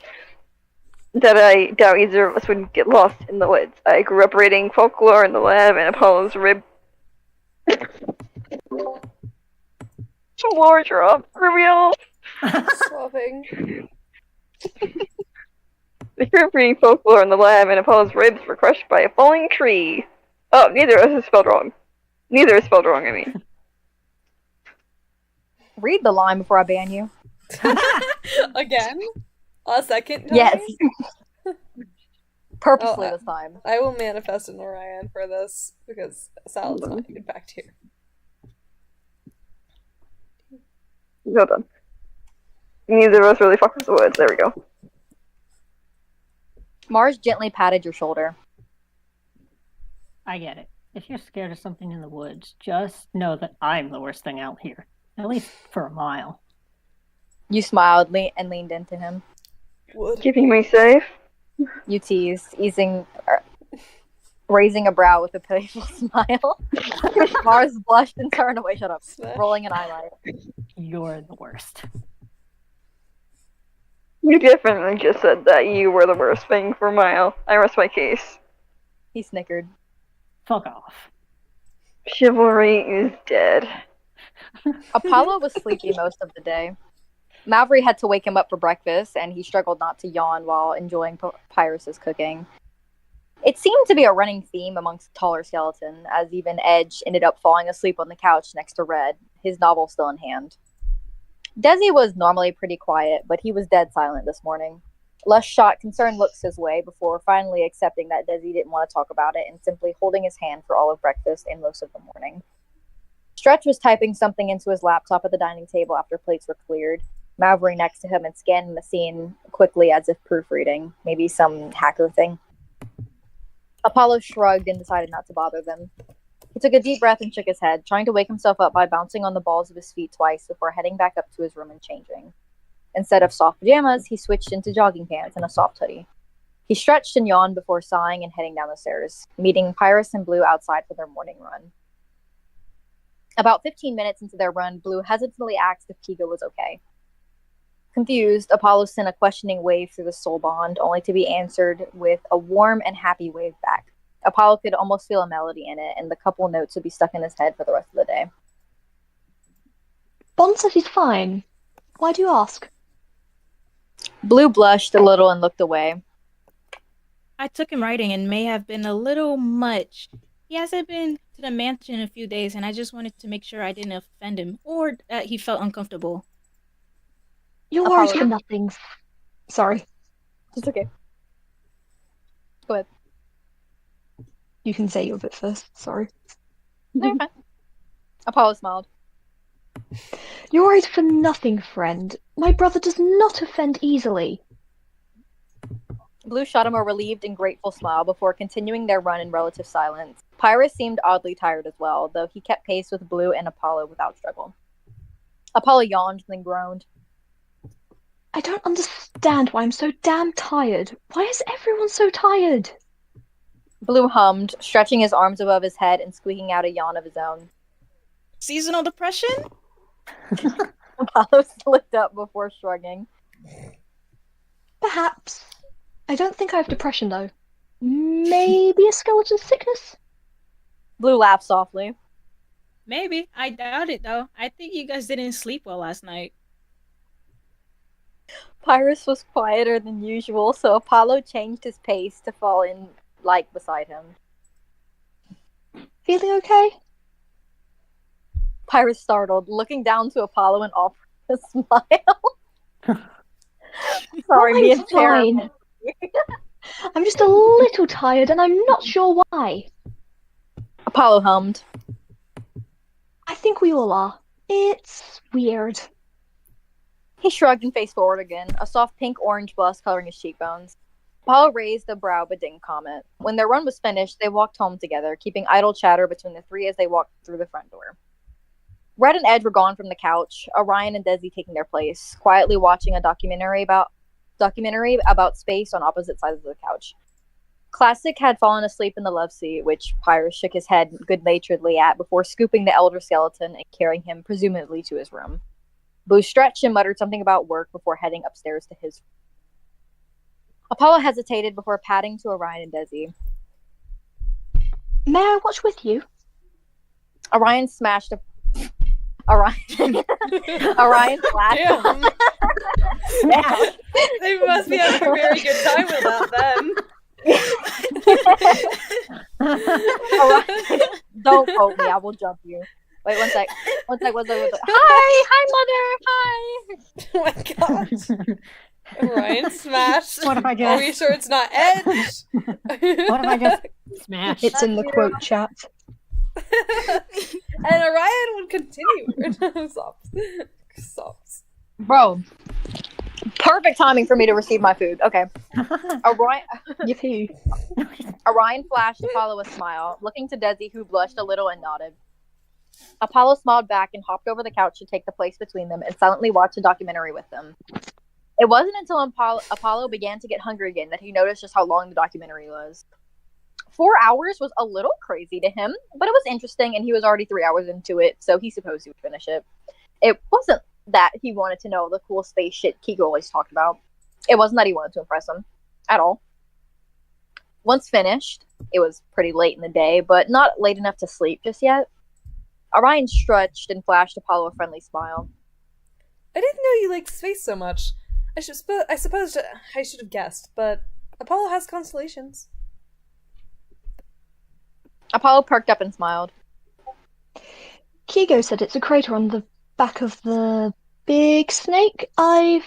S4: That I doubt either of us would get lost in the woods. I grew up reading folklore in the lab and Apollo's rib. Wardrobe reveal.
S1: Swapping.
S4: I grew up reading folklore in the lab and Apollo's ribs were crushed by a falling tree. Oh, neither of us is spelled wrong. Neither is spelled wrong, I mean.
S6: Read the line before I ban you.
S1: Again? A second time?
S6: Yes. Purposely
S1: Oh,
S6: this time.
S1: I will manifest an Orion for this because Salad's not get back to you.
S4: Hold on. Neither of us really fuck with the woods. There we go.
S6: Mars gently patted your shoulder.
S3: I get it. If you're scared of something in the woods, just know that I'm the worst thing out here. At least for a mile.
S6: You smiled and leaned into him.
S1: Wood.
S4: Keeping me safe.
S6: You teased, raising a brow with a playful smile. Mars blushed and turned away. Shut up.
S1: Smash.
S6: Rolling an eyeliner.
S3: You're the worst.
S4: You definitely just said that you were the worst thing for Mile. I rest my case.
S6: He snickered.
S3: Fuck off.
S4: Chivalry is dead.
S6: Apollo was sleepy most of the day. Mavry had to wake him up for breakfast, and he struggled not to yawn while enjoying Pyrrhus's cooking. It seemed to be a running theme amongst the taller skeleton, as even Edge ended up falling asleep on the couch next to Red, his novel still in hand. Desi was normally pretty quiet, but he was dead silent this morning. Lush shot concerned looks his way before finally accepting that Desi didn't want to talk about it and simply holding his hand for all of breakfast and most of the morning. Stretch was typing something into his laptop at the dining table after plates were cleared, Mavry next to him and scanning the scene quickly as if proofreading, maybe some hacker thing. Apollo shrugged and decided not to bother them. He took a deep breath and shook his head, trying to wake himself up by bouncing on the balls of his feet twice before heading back up to his room and changing. Instead of soft pajamas, he switched into jogging pants and a soft hoodie. He stretched and yawned before sighing and heading down the stairs, meeting Pyrrhus and Blue outside for their morning run. About 15 minutes into their run, Blue hesitantly asked if Kiga was okay. Confused, Apollo sent a questioning wave through the soul bond, only to be answered with a warm and happy wave back. Apollo could almost feel a melody in it, and the couple notes would be stuck in his head for the rest of the day.
S2: Bond says he's fine. Why do you ask?
S6: Blue blushed a little and looked away.
S5: I took him riding and may have been a little much. He hasn't been to the mansion in a few days, and I just wanted to make sure I didn't offend him or that he felt uncomfortable.
S2: You're
S6: Apollo.
S2: worried for nothing. Sorry.
S6: It's okay. Go ahead.
S2: You can say your bit first. Sorry.
S6: No, you're fine. Apollo smiled.
S2: You're worried for nothing, friend. My brother does not offend easily.
S6: Blue shot him a relieved and grateful smile before continuing their run in relative silence. Pyrrhus seemed oddly tired as well, though he kept pace with Blue and Apollo without struggle. Apollo yawned, then groaned.
S2: I don't understand why I'm so damn tired. Why is everyone so tired?
S6: Blue hummed, stretching his arms above his head and squeaking out a yawn of his own.
S5: Seasonal depression?
S6: Apollo slipped up before shrugging.
S2: Perhaps. I don't think I have depression, though. Maybe a skeleton sickness?
S6: Blue laughed softly.
S5: Maybe. I doubt it, though. I think you guys didn't sleep well last night.
S6: Pyrrhus was quieter than usual, so Apollo changed his pace to fall in light beside him.
S2: Feeling okay?
S6: Pyrrhus startled, looking down to Apollo and offered a smile. Sorry, me and
S2: fine. I'm just a little tired and I'm not sure why.
S6: Apollo hummed.
S2: I think we all are. It's weird.
S6: He shrugged and faced forward again, a soft pink-orange blush coloring his cheekbones. Apollo raised a brow but didn't comment. When their run was finished, they walked home together, keeping idle chatter between the three as they walked through the front door. Red and Edge were gone from the couch, Orion and Desi taking their place, quietly watching a documentary about space on opposite sides of the couch. Classic had fallen asleep in the love seat, which Pyrrhus shook his head good-naturedly at before scooping the elder skeleton and carrying him presumably to his room. Blue stretched and muttered something about work before heading upstairs to his room. Apollo hesitated before patting to Orion and Desi.
S2: May I watch with you?
S6: Orion smashed a... Orion flashed.
S1: Damn.
S6: Smash.
S1: They must be having a very good time with that then.
S6: Orion, don't quote me, I will jump you. Wait, one sec. Hi, mother. Hi.
S1: Oh my gosh. Ryan smashed.
S3: What if I
S1: Are
S3: just...
S1: we sure it's not Edge?
S3: What if I just smash?
S2: It's in the quote chat.
S1: And Orion would continue. Sobs.
S6: Bro, perfect timing for me to receive my food. Okay.
S2: Yippee.
S6: Orion flashed Apollo a smile, looking to Desi, who blushed a little and nodded. Apollo smiled back and hopped over the couch to take the place between them and silently watched a documentary with them. It wasn't until Apollo began to get hungry again that he noticed just how long the documentary was. 4 hours was a little crazy to him, but it was interesting, and he was already 3 hours into it, so he supposed he would finish it. It wasn't that he wanted to know the cool space shit Kigo always talked about. It wasn't that he wanted to impress him at all. Once finished, it was pretty late in the day, but not late enough to sleep just yet. Orion stretched and flashed Apollo a friendly smile.
S1: I didn't know you liked space so much. I suppose I should have guessed, but Apollo has constellations.
S6: Apollo perked up and smiled.
S2: Kigo said it's a crater on the back of the big snake. I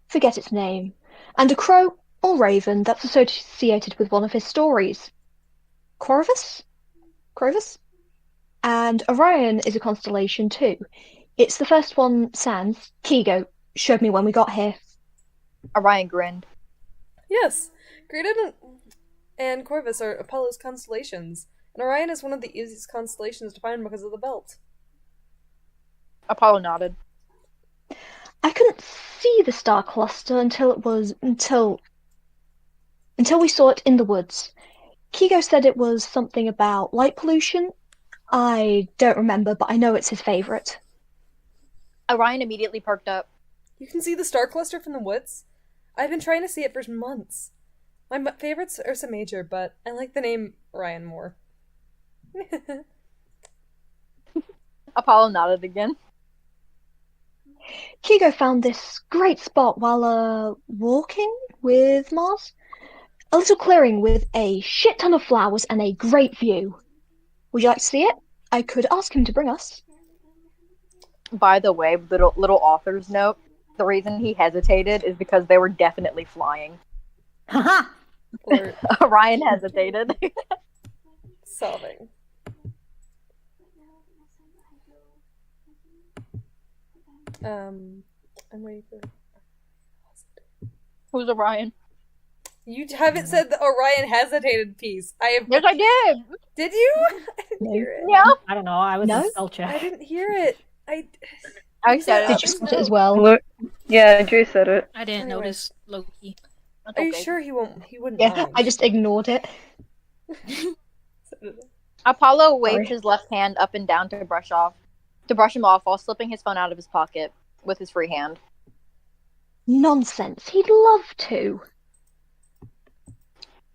S2: forget its name. And a crow or raven that's associated with one of his stories. Corvus? And Orion is a constellation too. It's the first one Sans, Kigo, showed me when we got here.
S6: Orion grinned.
S1: Yes, Graded and Corvus are Apollo's constellations, and Orion is one of the easiest constellations to find because of the belt.
S6: Apollo nodded.
S2: I couldn't see the star cluster until we saw it in the woods. Kigo said it was something about light pollution. I don't remember, but I know it's his favourite.
S6: Orion immediately perked up.
S1: You can see the star cluster from the woods? I've been trying to see it for months. My favorites are Ursa Major, but I like the name Orion more.
S6: Apollo nodded again.
S2: Kigo found this great spot while walking with Mars. A little clearing with a shit ton of flowers and a great view. Would you like to see it? I could ask him to bring us.
S6: By the way, little author's note, the reason he hesitated is because they were definitely flying.
S3: Haha!
S1: Or
S6: Orion hesitated.
S1: solving. I'm waiting for...
S6: Who's Orion?
S1: You haven't said the Orion hesitated piece. I have...
S6: Yes, I did!
S1: Did you? I didn't hear it.
S6: Yeah.
S3: I don't know. I was
S2: No?
S3: in spell
S1: I
S3: check.
S1: didn't hear it.
S6: I said
S2: Did
S6: it.
S2: you spot it as well?
S4: Look, yeah, Drew said it.
S5: I didn't
S1: Anyway.
S5: notice Loki.
S6: That's
S1: Are you
S6: okay.
S1: sure he wouldn't
S2: Yeah,
S1: mind?
S2: I just ignored it.
S6: Apollo waved
S2: Sorry.
S6: his left hand up and down to brush him off while slipping his phone out of his pocket with his free hand.
S2: Nonsense. He'd love to.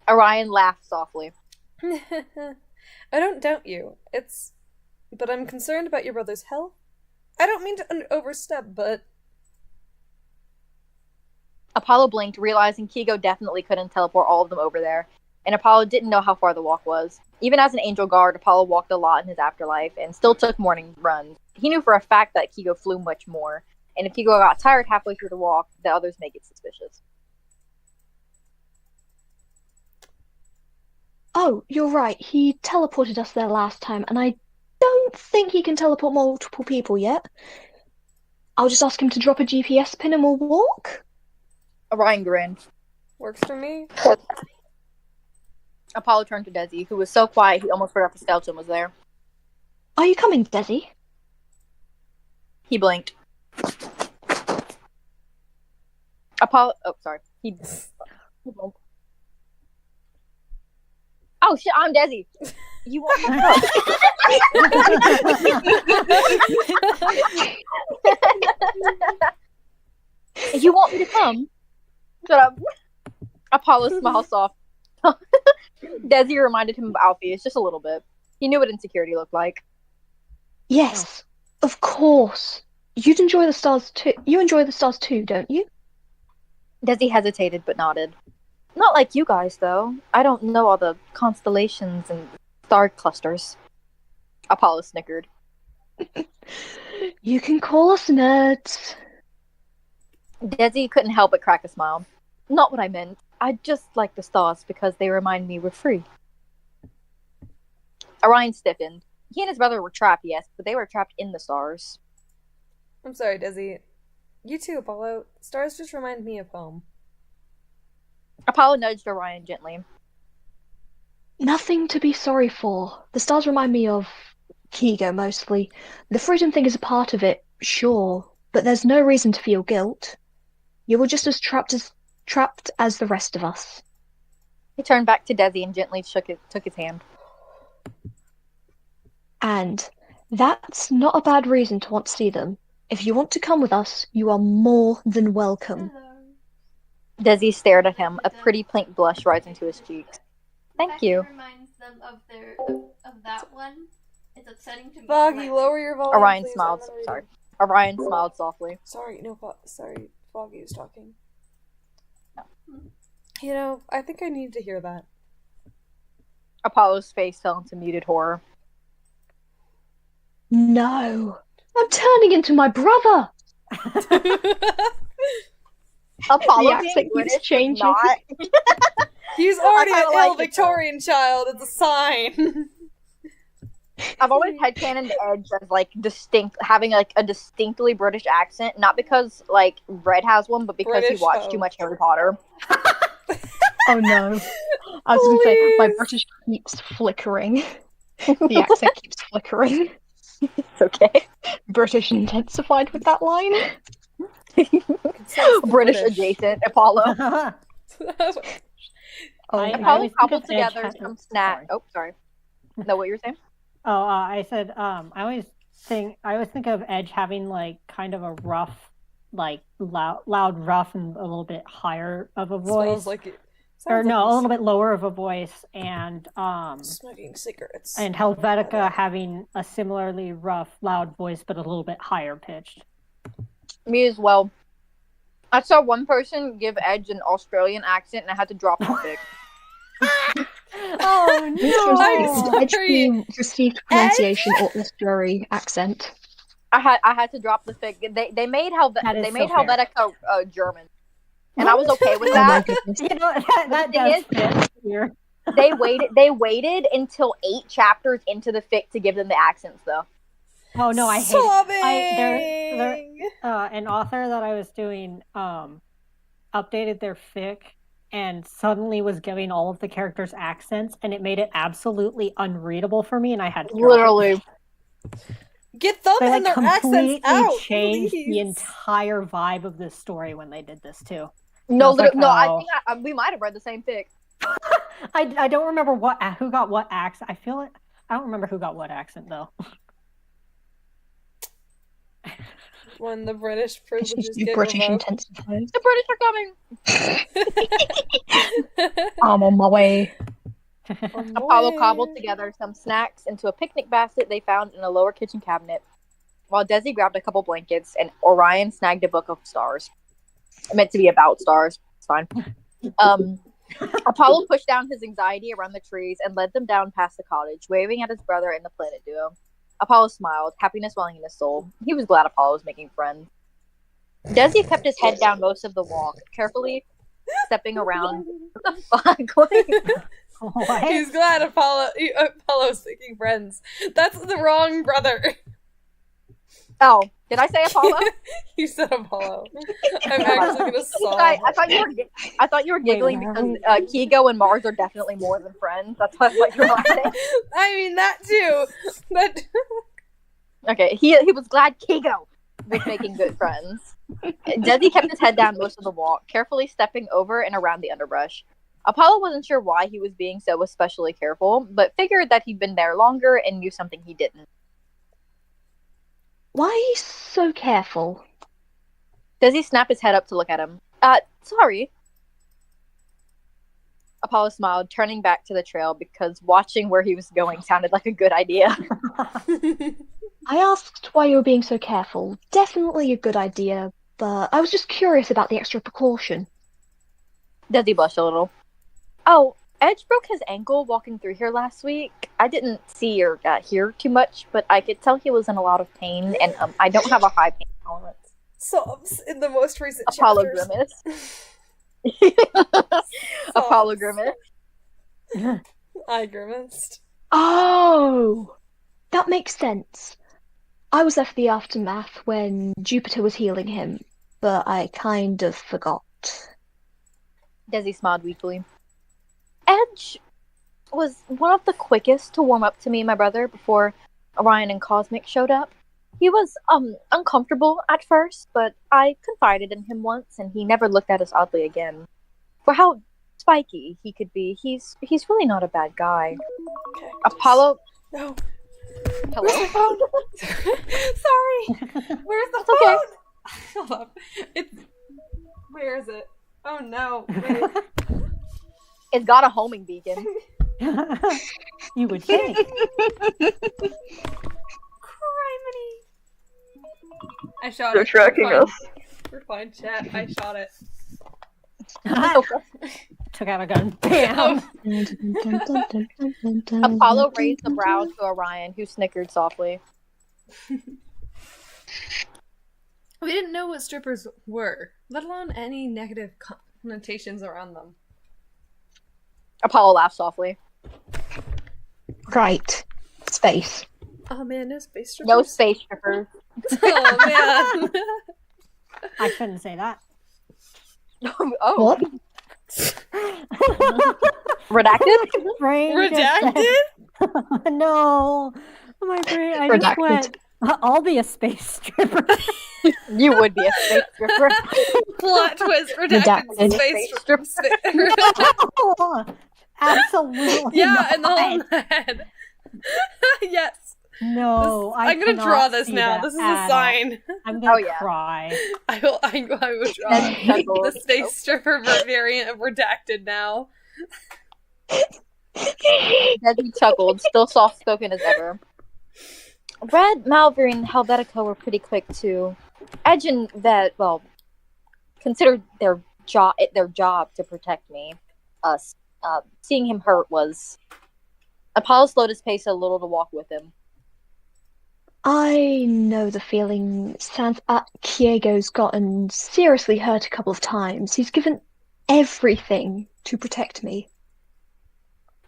S6: Orion laughed softly.
S1: I don't doubt you. But I'm concerned about your brother's health. I don't mean to overstep, but...
S6: Apollo blinked, realizing Kigo definitely couldn't teleport all of them over there, and Apollo didn't know how far the walk was. Even as an angel guard, Apollo walked a lot in his afterlife and still took morning runs. He knew for a fact that Kigo flew much more, and if Kigo got tired halfway through the walk, the others may get suspicious.
S2: Oh, you're right. He teleported us there last time, and I don't think he can teleport multiple people yet. I'll just ask him to drop a GPS pin and we'll walk.
S6: Orion grinned.
S1: Works for me.
S6: Apollo turned to Desi, who was so quiet he almost forgot the skeleton was there.
S2: Are you coming, Desi?
S6: He blinked. Apollo... Oh, sorry. He blinked. Oh, shit, I'm Desi. You want me to You want me to come? Shut up. Apollo smiled soft. Desi reminded him of Alpheus just a little bit. He knew what insecurity looked like.
S2: Yes, of course. You'd enjoy the stars too. You enjoy the stars too, don't you?
S6: Desi hesitated but nodded. Not like you guys, though. I don't know all the constellations and star clusters. Apollo snickered.
S2: You can call us nerds.
S6: Desi couldn't help but crack a smile. Not what I meant. I just like the stars because they remind me we're free. Orion stiffened. He and his brother were trapped, yes, but they were trapped in the stars.
S1: I'm sorry, Desi. You too, Apollo. Stars just remind me of home.
S6: Apollo nudged Orion gently.
S2: Nothing to be sorry for. The stars remind me of Kigo mostly. The freedom thing is a part of it, sure, but there's no reason to feel guilt. You were just as trapped as the rest of us.
S6: He turned back to Desi and gently took his hand.
S2: And that's not a bad reason to want to see them. If you want to come with us, you are more than welcome.
S6: Desi stared at him, a pretty pink blush rising to his cheeks. Thank you.
S7: Reminds them of that one. It's upsetting to me.
S1: Foggy, lower your volume.
S6: Orion
S1: please.
S6: smiled.
S1: I'm gonna read
S6: Sorry.
S1: it.
S6: Orion smiled softly.
S1: Sorry, no, sorry. Foggy was talking. You know, I think I need to hear that.
S6: Apollo's face fell into muted horror.
S2: No, I'm turning into my brother.
S6: Apollo
S2: The
S6: being
S2: accent keeps
S6: British
S2: changing.
S6: not.
S1: He's already
S6: I
S1: an
S6: kinda like
S1: ill
S6: it, though.
S1: Victorian child. It's a sign.
S6: I've always headcanoned Edge as like having like a distinctly British accent, not because like Red has one, but because
S1: British
S6: he watched
S1: hoe.
S6: too much Harry Potter.
S2: Oh no. I was going to say, my
S1: Please.
S2: British keeps flickering. The accent keeps flickering.
S6: It's okay.
S2: British intensified with that line.
S6: British adjacent Apollo.
S2: Oh,
S3: I
S6: Apollo
S3: always think
S6: cobbled
S3: of Edge
S6: together
S3: ha-
S6: some snack.
S3: sorry.
S6: Oh, sorry. No, what you were saying?
S3: Oh, I said I always think of Edge having like kind of a rough, like loud, rough, and a little bit higher of a voice.
S1: Smells like it.
S3: Or
S1: Sounds
S3: no,
S1: like
S3: a little bit lower of a voice, and
S1: smoking cigarettes.
S3: and Helvetica having a similarly rough, loud voice, but a little bit higher pitched.
S6: Me as well. I saw one person give Edge an Australian accent, and I had to drop the pic.
S3: Oh no!
S2: Edge being received pronunciation or literary accent.
S6: I had to drop the fic. They made
S3: That is
S6: they made
S3: so fair.
S6: Helvetica German, and I was okay with
S2: Oh my
S6: that.
S2: goodness.
S3: You know that
S6: thing
S3: does
S6: is-
S3: fit here.
S6: They waited until 8 chapters into the fic to give them the accents, though.
S3: Oh no, I hate
S1: Sobbing.
S3: it. An author that I was doing updated their fic and suddenly was giving all of the characters accents, and it made it absolutely unreadable for me, and I had to drop it.
S6: Literally.
S1: Get them
S3: They
S1: and
S3: like
S1: their accents
S3: completely
S1: out.
S3: changed the
S1: please.
S3: entire vibe of this story when they did this too.
S6: No,
S3: I was like,
S6: I
S3: oh.
S6: think we might have read the same fic.
S3: I don't remember who got what accent. I feel it. I don't remember who got what accent though.
S1: When the British
S2: It's
S1: privileges
S2: just you
S1: get
S2: British
S1: revoked.
S2: intensified.
S6: The British are coming.
S2: I'm on my way.
S6: Apollo cobbled together some snacks into a picnic basket they found in a lower kitchen cabinet, while Desi grabbed a couple blankets and Orion snagged a book of stars. It meant to be about stars. It's fine. Apollo pushed down his anxiety around the trees and led them down past the cottage, waving at his brother and the planet duo. Apollo smiled, happiness welling in his soul. He was glad Apollo was making friends. Desi kept his head down most of the walk, carefully stepping around. What the fuck?
S3: What?
S1: He's glad Apollo's making friends. That's the wrong brother.
S6: Oh, did I say Apollo?
S1: You said Apollo. I'm actually gonna sob.
S6: I thought you were giggling because Kigo and Mars are definitely more than friends. That's why I thought you were laughing.
S1: I mean that too. That
S6: Okay, he was glad Kigo was making good friends. Desi kept his head down most of the walk, carefully stepping over and around the underbrush. Apollo wasn't sure why he was being so especially careful, but figured that he'd been there longer and knew something he didn't.
S2: Why are you so careful?
S6: Desi snapped his head up to look at him. Sorry. Apollo smiled, turning back to the trail because watching where he was going sounded like a good idea.
S2: I asked why you were being so careful. Definitely a good idea, but I was just curious about the extra precaution.
S6: Desi blushed a little. Oh, Edge broke his ankle walking through here last week. I didn't see or hear too much, but I could tell he was in a lot of pain, and I don't have a high pain tolerance.
S1: sobs in the most recent
S6: Apollo
S1: chapters.
S6: grimace. Apollo grimace.
S1: I grimaced.
S2: Oh, that makes sense. I was there for the aftermath when Jupiter was healing him, but I kind of forgot.
S6: Desi smiled weakly. Edge was one of the quickest to warm up to me and my brother before Orion and Cosmic showed up. He was uncomfortable at first, but I confided in him once and he never looked at us oddly again. For how spiky he could be, he's really not a bad guy.
S1: Okay.
S6: Apollo.
S1: No.
S6: Hello.
S1: Where's my phone? Sorry. Where's the
S6: It's okay.
S1: phone? Hold up. Where is it? Oh no. Wait.
S6: It's got a homing beacon.
S3: You would think.
S1: Criminy. I shot
S4: They're
S1: it.
S4: tracking
S1: We're fine.
S4: us.
S1: We're fine, chat. I shot it.
S3: Took out a gun. Bam!
S6: Apollo raised a brow to Orion, who snickered softly.
S1: We didn't know what strippers were, let alone any negative connotations around them.
S6: Apollo laughed softly.
S2: Right. Space.
S1: Oh man, no space strippers.
S6: No space strippers.
S1: Oh man.
S3: I shouldn't say that.
S6: Oh.
S2: What?
S6: Redacted?
S3: Brain just
S1: Redacted?
S3: said- No. My brain. I just
S2: Redacted.
S3: went. I'll be a space stripper.
S6: You would be a space stripper.
S1: Plot twist. Redacted.
S2: Redacted.
S1: Space
S6: Strip-
S3: No, absolutely.
S1: Yeah,
S3: not.
S1: and the whole head. Yes.
S3: No,
S1: I'm gonna
S3: cannot
S1: draw this
S3: see
S1: now.
S3: that
S1: This is
S3: at
S1: a
S3: all.
S1: sign.
S3: I'm gonna
S6: Oh, yeah.
S3: cry.
S1: I will draw
S6: Chuckles.
S1: the space stripper variant of redacted now.
S6: Desi chuckled, still soft-spoken as ever. Red, Malvery, and Helvetica were pretty quick to edge and vet, well, considered their job to protect me. Seeing him hurt was... Apollo slowed his pace a little to walk with him.
S2: I know the feeling. Kiego's gotten seriously hurt a couple of times. He's given everything to protect me.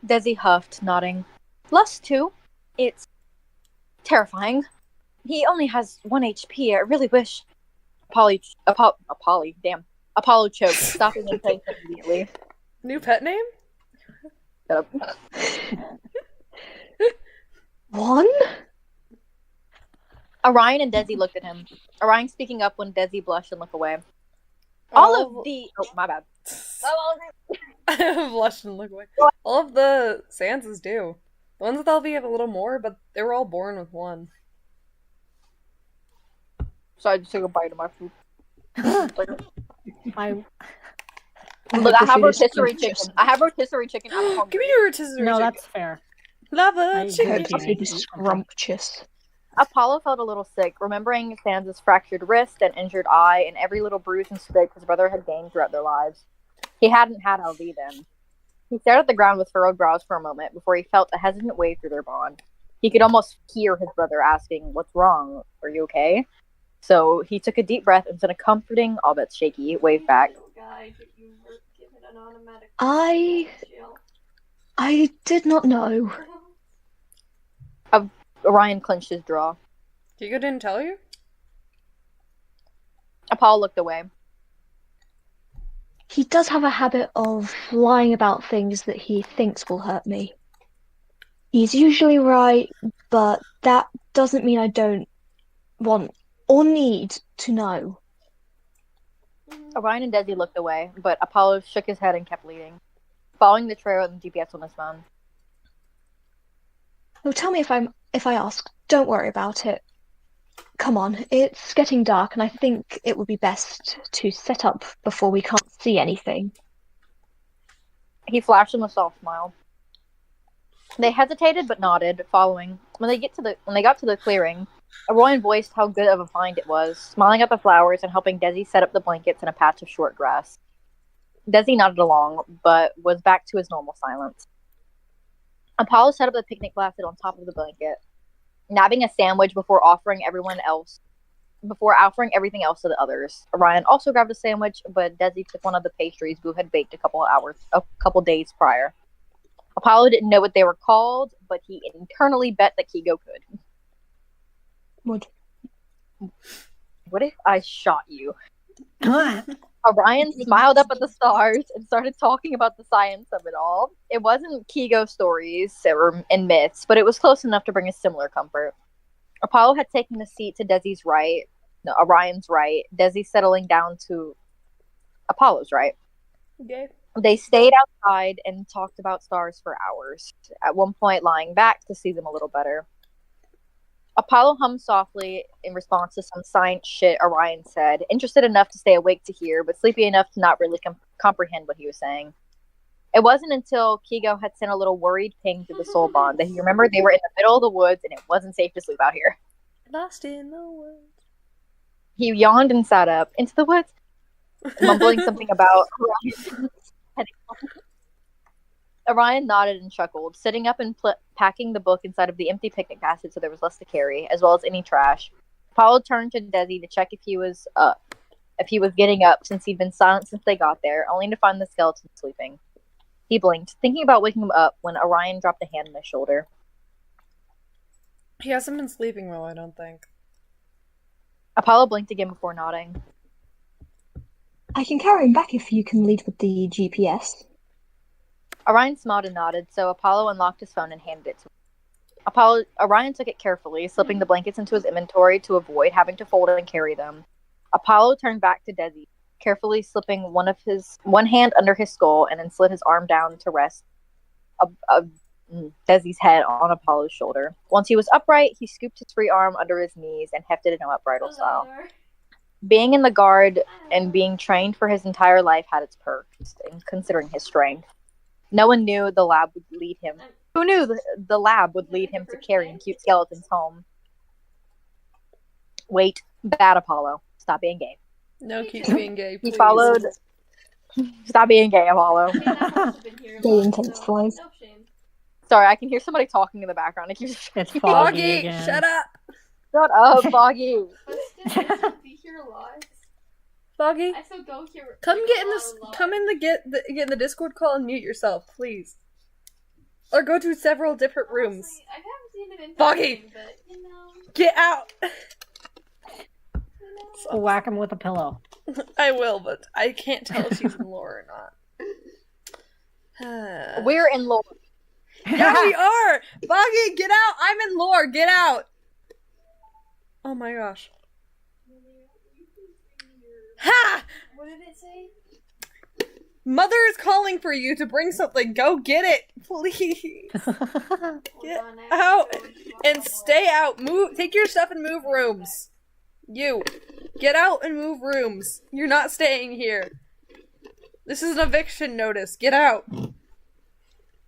S6: Desi huffed, nodding. Lust, too. It's terrifying. He only has 1 HP. I really wish... Apollo choked, stopping in place immediately.
S1: New pet name?
S6: Shut up.
S2: One?
S6: Orion and Desi looked at him. Orion speaking up when Desi blushed and looked away. All of the... Oh, my bad.
S1: Blush and look away. All of the Sanses do. The ones with LV have a little more, but they were all born with one.
S6: So I just took a bite of my food.
S3: I
S6: Look, I
S2: hope
S6: have
S2: the food is
S6: rotisserie
S2: scrumptious.
S6: chicken. I have rotisserie chicken. I'm
S1: Give
S6: hungry.
S1: me your rotisserie
S3: no,
S1: chicken.
S3: that's fair.
S1: Lava
S3: I
S2: I
S1: chicken.
S2: hope the food is scrumptious.
S6: Apollo felt a little sick, remembering Sans' fractured wrist and injured eye and every little bruise and scrape his brother had gained throughout their lives. He hadn't had LV then. He stared at the ground with furrowed brows for a moment before he felt a hesitant wave through their bond. He could almost hear his brother asking, "What's wrong? Are you okay?" So he took a deep breath and sent a comforting, albeit shaky, wave back.
S2: I did not know.
S6: Orion clenched his jaw.
S1: Hugo didn't tell you?
S6: Apollo looked away.
S2: He does have a habit of lying about things that he thinks will hurt me. He's usually right, but that doesn't mean I don't want or need to know.
S6: Orion and Desi looked away, but Apollo shook his head and kept leading, following the trail and the GPS on his phone.
S2: Oh, tell me if I ask. Don't worry about it. Come on, it's getting dark, and I think it would be best to set up before we can't see anything.
S6: He flashed him a soft smile. They hesitated but nodded, following. When they got to the clearing, Orion voiced how good of a find it was, smiling at the flowers and helping Desi set up the blankets in a patch of short grass. Desi nodded along, but was back to his normal silence. Apollo set up the picnic basket on top of the blanket, nabbing a sandwich before offering everything else to the others. Orion also grabbed a sandwich, but Desi took one of the pastries Boo had baked a couple days prior. Apollo didn't know what they were called, but he internally bet that Kigo could. What if I shot you? Orion smiled up at the stars and started talking about the science of it all. It wasn't Kigo stories and myths, but it was close enough to bring a similar comfort. Apollo had taken the seat to Orion's right, Desi settling down to Apollo's right.
S1: Okay.
S6: They stayed outside and talked about stars for hours, at one point lying back to see them a little better. Apollo hummed softly in response to some science shit Orion said, interested enough to stay awake to hear, but sleepy enough to not really comprehend what he was saying. It wasn't until Kigo had sent a little worried ping to the soul bond that he remembered they were in the middle of the woods and it wasn't safe to sleep out here.
S1: Lost in the woods.
S6: He yawned and sat up. Into the woods? Mumbling something about Orion nodded and chuckled, sitting up and packing the book inside of the empty picnic basket so there was less to carry, as well as any trash. Apollo turned to Desi to check if he was getting up, since he'd been silent since they got there, only to find the skeleton sleeping. He blinked, thinking about waking him up when Orion dropped a hand on his shoulder.
S1: He hasn't been sleeping well, I don't think.
S6: Apollo blinked again before nodding.
S2: I can carry him back if you can lead with the GPS.
S6: Orion smiled and nodded, so Apollo unlocked his phone and handed it to him. Orion took it carefully, slipping the blankets into his inventory to avoid having to fold and carry them. Apollo turned back to Desi, carefully slipping one hand under his skull and then slid his arm down to rest Desi's head on Apollo's shoulder. Once he was upright, he scooped his free arm under his knees and hefted it in upright style. Being in the guard and being trained for his entire life had its perks, considering his strength. No one knew the lab would lead him. Who knew the lab would lead him to carrying cute skeletons home? Wait, bad Apollo. Stop being gay.
S1: No, keep being gay, please.
S6: He followed... Stop being gay, Apollo.
S2: Gay intensifies.
S6: Sorry, I can hear somebody talking in the background.
S3: It's
S1: Foggy,
S3: Foggy again.
S1: shut up!
S6: Shut up, Foggy.
S1: Foggy,
S7: I still go here.
S1: come get in this. Come in get in the Discord call and mute yourself, please. Or go to several different rooms.
S7: I haven't seen it in
S1: Foggy!
S7: person, but, you know,
S1: Get out!
S3: Whack him with a pillow.
S1: I will, but I can't tell if she's in lore or not.
S6: We're in lore.
S1: Yeah, we are! Foggy, get out! I'm in lore, get out! Oh my gosh. Ha!
S7: what did it say?
S1: Mother is calling for you to bring something. Go get it, please. Get
S7: on, I have
S1: out
S7: to go
S1: and stay out. Move. Take your stuff and move rooms. You. Get out and move rooms. You're not staying here. This is an eviction notice. Get out.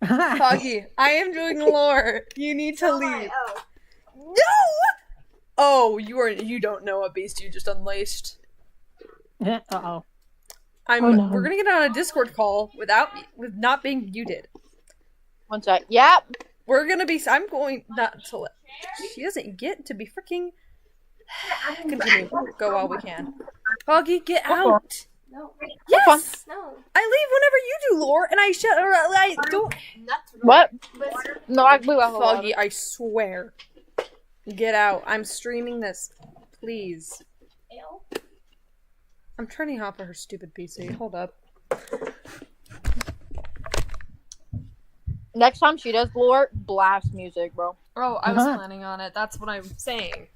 S1: Foggy, I am doing lore. You need to leave. No! Oh, you don't know what beast you just unleashed.
S3: Uh-oh.
S2: Oh, no.
S1: We're gonna get on a Discord call with not being muted.
S6: One sec. Yep.
S1: I'm going not to let. She doesn't get to be freaking. Continue. Go while we can. Foggy, get out.
S7: No.
S1: Yes.
S7: No.
S1: I leave whenever you do lore, and I don't.
S6: What? No,
S1: Foggy, I swear. Get out. I'm streaming this. Please. I'm turning off of her stupid PC. Hold up.
S6: Next time she does lore, blast music, bro.
S1: Oh, I was planning on it. That's what I'm saying.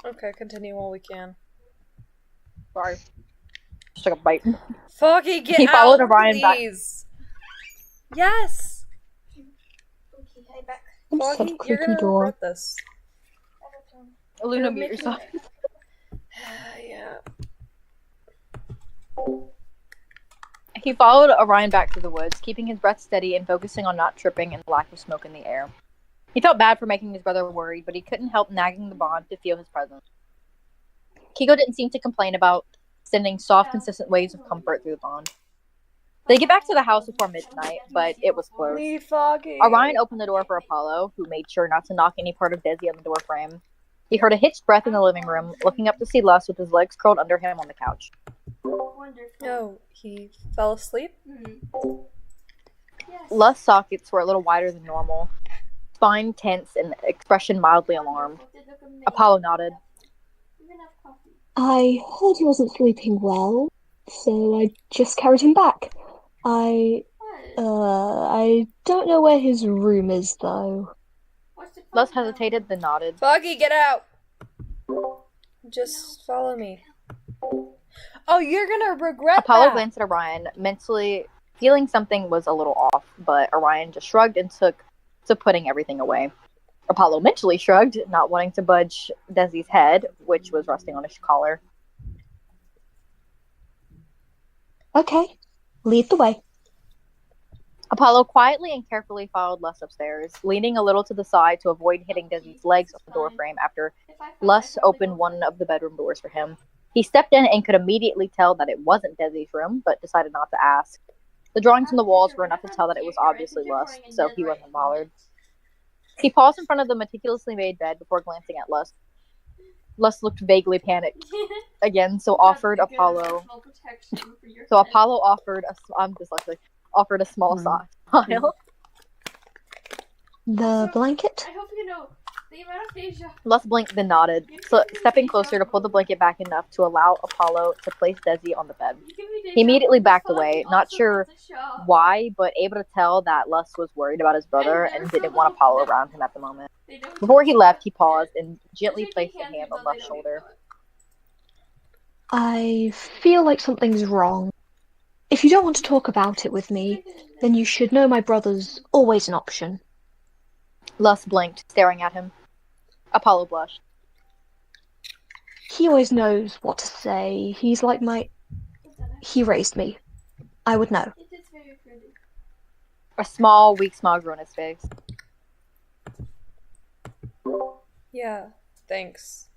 S1: Okay, continue while we can.
S6: Sorry. Just took a bite.
S1: Foggy, get
S6: He
S1: out,
S6: followed Orion back.
S1: please. Yes.
S7: Okay, hey, back.
S2: Such
S1: Foggy,
S2: a
S1: you're
S2: creaky
S1: gonna
S2: door.
S1: regret this.
S6: Luna,
S1: You're
S6: mute
S1: making-
S6: yourself.
S1: Yeah.
S6: He followed Orion back through the woods, keeping his breath steady and focusing on not tripping and the lack of smoke in the air. He felt bad for making his brother worried, but he couldn't help nagging the bond to feel his presence. Kigo didn't seem to complain about sending soft, consistent waves of comfort through the bond. They get back to the house before midnight, but it was closed.
S1: Leave Foggy.
S6: Orion opened the door for Apollo, who made sure not to knock any part of Desi on the door frame. He heard a hitched breath in the living room, looking up to see Lus with his legs curled under him on the couch.
S7: Wonderful.
S1: No, he fell asleep.
S7: Yes.
S6: Lus' sockets were a little wider than normal, spine tense and expression mildly alarmed.
S7: They look amazing.
S6: Apollo nodded.
S7: We're gonna have coffee.
S2: I heard he wasn't sleeping well, so I just carried him back. I don't know where his room is, though.
S7: What's the
S6: Lus
S7: problem?
S6: hesitated, then nodded.
S1: Foggy, get out. Just follow me. Oh, you're gonna regret
S6: Apollo
S1: that.
S6: glanced at Orion, mentally feeling something was a little off, but Orion just shrugged and took to putting everything away. Apollo mentally shrugged, not wanting to budge Desi's head, which was resting on his collar.
S2: Okay, lead the way.
S6: Apollo quietly and carefully followed Lus upstairs, leaning a little to the side to avoid hitting Desi's legs on the doorframe after Lus opened one of the bedroom doors for him. He stepped in and could immediately tell that it wasn't Desi's room, but decided not to ask. The drawings on the walls were enough to tell that it was obviously Lus, so he wasn't bothered. He paused in front of the meticulously made bed before glancing at Lus. Lus looked vaguely panicked again, so offered Apollo. So Apollo offered offered a small smile.
S2: The blanket?
S7: I hope you know the amount of deja.
S6: Lus blinked, then nodded, stepping closer to pull the blanket back enough to allow Apollo to place Desi on the bed. He immediately backed away, not sure why, but able to tell that Lus was worried about his brother and didn't want Apollo around him at the moment. Before he left, he paused and gently placed a hand on Lus' shoulder.
S2: I feel like something's wrong. If you don't want to talk about it with me, then you should know my brother's always an option.
S6: Lus blinked, staring at him. Apollo blushed.
S2: He always knows what to say. He's like He raised me. I would know.
S7: It is very pretty.
S6: A small, weak smile grew on his face.
S1: Yeah, thanks.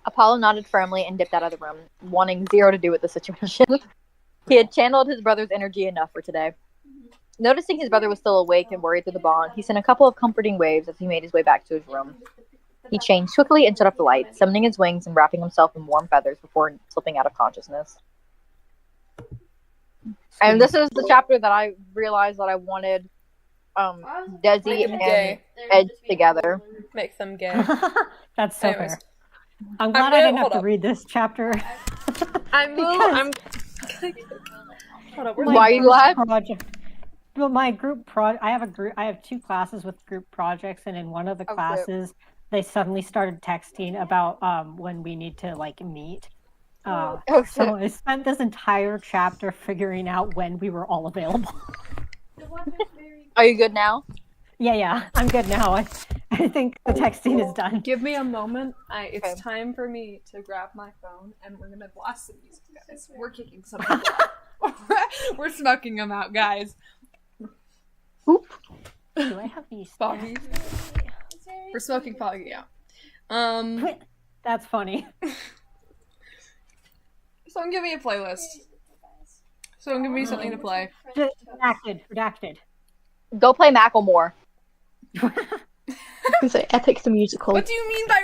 S6: Apollo nodded firmly and dipped out of the room, wanting zero to do with the situation. He had channeled his brother's energy enough for today. Noticing his brother was still awake and worried through the bond, he sent a couple of comforting waves as he made his way back to his room. He changed quickly and shut off the light, summoning his wings and wrapping himself in warm feathers before slipping out of consciousness. And this is the chapter that I realized that I wanted Desi and
S1: gay.
S6: Edge together.
S1: Make them gay.
S3: That's so
S1: Anyways.
S3: fair. I'm glad I
S1: gonna-
S3: didn't have
S1: hold
S3: to
S1: up.
S3: read this chapter.
S1: I'm Hold up, where's
S6: Why are you glad?
S3: Project. Well, my group I have two classes with group projects, and in one of the
S6: Oh,
S3: classes, they suddenly started texting about when we need to meet. So I spent this entire chapter figuring out when we were all available.
S6: Are you good now?
S3: Yeah, I'm good now. I think the texting is done.
S8: Give me a moment. It's
S6: Okay.
S8: time for me to grab my phone, and we're gonna blast some music, guys. We're kicking some people out. We're smoking them out, guys.
S3: Do I have these?
S8: Foggy. We're smoking Foggy out.
S3: That's funny.
S8: Someone give me a playlist. Someone give me something to play.
S3: Redacted.
S6: Go play Macklemore.
S2: It's like Epic the Musical.
S8: What do you mean by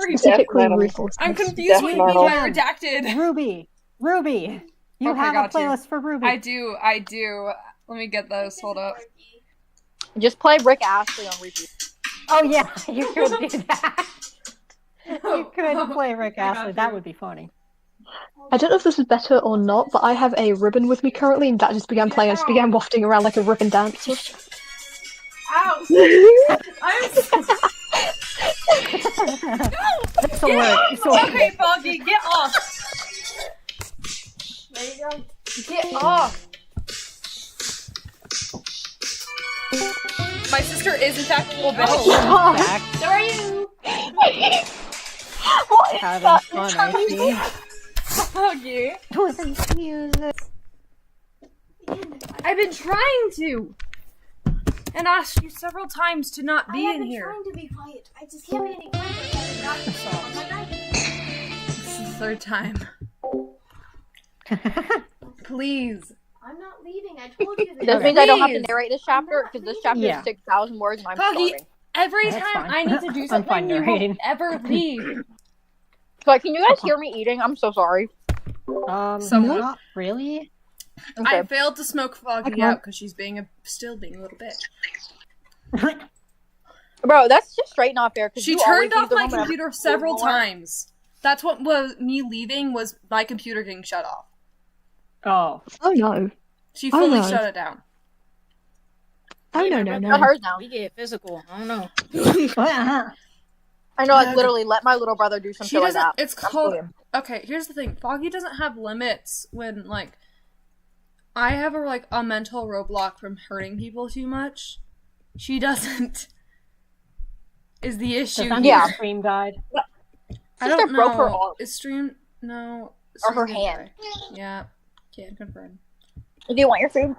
S2: Specifically
S4: Death metal.
S2: Ruthless.
S8: I'm confused what you mean
S4: metal.
S8: by redacted.
S3: Ruby. You
S8: Okay,
S3: have a
S8: got you.
S3: playlist for Ruby.
S8: I do. Let me get those. Hold up.
S6: Just play Rick Astley on repeat.
S3: Oh yeah, you could do that. You could play Rick
S8: I got
S3: Astley.
S8: you.
S3: That would be funny.
S2: I don't know if this is better or not, but I have a ribbon with me currently, and that just began playing. I just began wafting around like a ribbon dance.
S8: Ow! I'm so...
S3: This'll work.
S8: Okay, Foggy, get off! There you go. Get off! My sister is in fact a little bitch.
S3: Back,
S7: So are you?
S2: What is
S3: having
S2: that?
S3: fun, I see.
S8: Foggy.
S2: With music.
S8: I've been trying to! And asked you several times to not be in here.
S7: trying to be quiet. I just can't be any quieter.
S8: This is the third time. Please.
S7: I'm not leaving. I told you
S6: This
S7: that.
S6: means I don't have to
S8: Please.
S6: narrate this chapter, because this chapter
S3: Yeah.
S6: is 6,000 words and I'm
S8: Foggy,
S6: starving.
S8: every
S3: That's
S8: time
S3: fine.
S8: I need to do
S3: I'm
S8: something,
S3: fine
S8: you
S3: narrating.
S8: won't ever leave.
S6: So, can you guys hear me eating? I'm so sorry.
S8: Somewhat.
S3: Not really.
S6: Okay.
S8: I failed to smoke Foggy
S3: Okay.
S8: out because she's still being a little bitch.
S6: Bro, that's just straight not fair. 'cause
S8: She
S6: you always
S8: turned off
S6: leave the
S8: my
S6: room whenever
S8: computer
S6: you
S8: several
S6: want.
S8: times. That's what was me leaving was my computer getting shut off.
S3: Oh.
S2: Oh no.
S8: She
S2: Oh,
S8: fully
S2: no.
S8: shut it down.
S2: Oh
S5: Hey,
S2: no
S5: my
S2: no
S5: brother-
S6: Not
S2: no.
S6: hers now.
S5: We get physical. I don't know.
S6: I know, like, literally, let my little brother do some
S1: She
S6: shit like
S1: doesn't.
S6: that.
S1: It's called. Okay, here's the thing. Foggy doesn't have limits when like. I have a mental roadblock from hurting people too much. She doesn't. Is the issue?
S3: Yeah. Stream died.
S1: I don't
S6: broke her
S1: know.
S6: arm.
S1: Is stream no?
S6: Or her
S1: Stream didn't
S6: hand.
S1: die. Yeah, can't confirm.
S6: Do you want your food?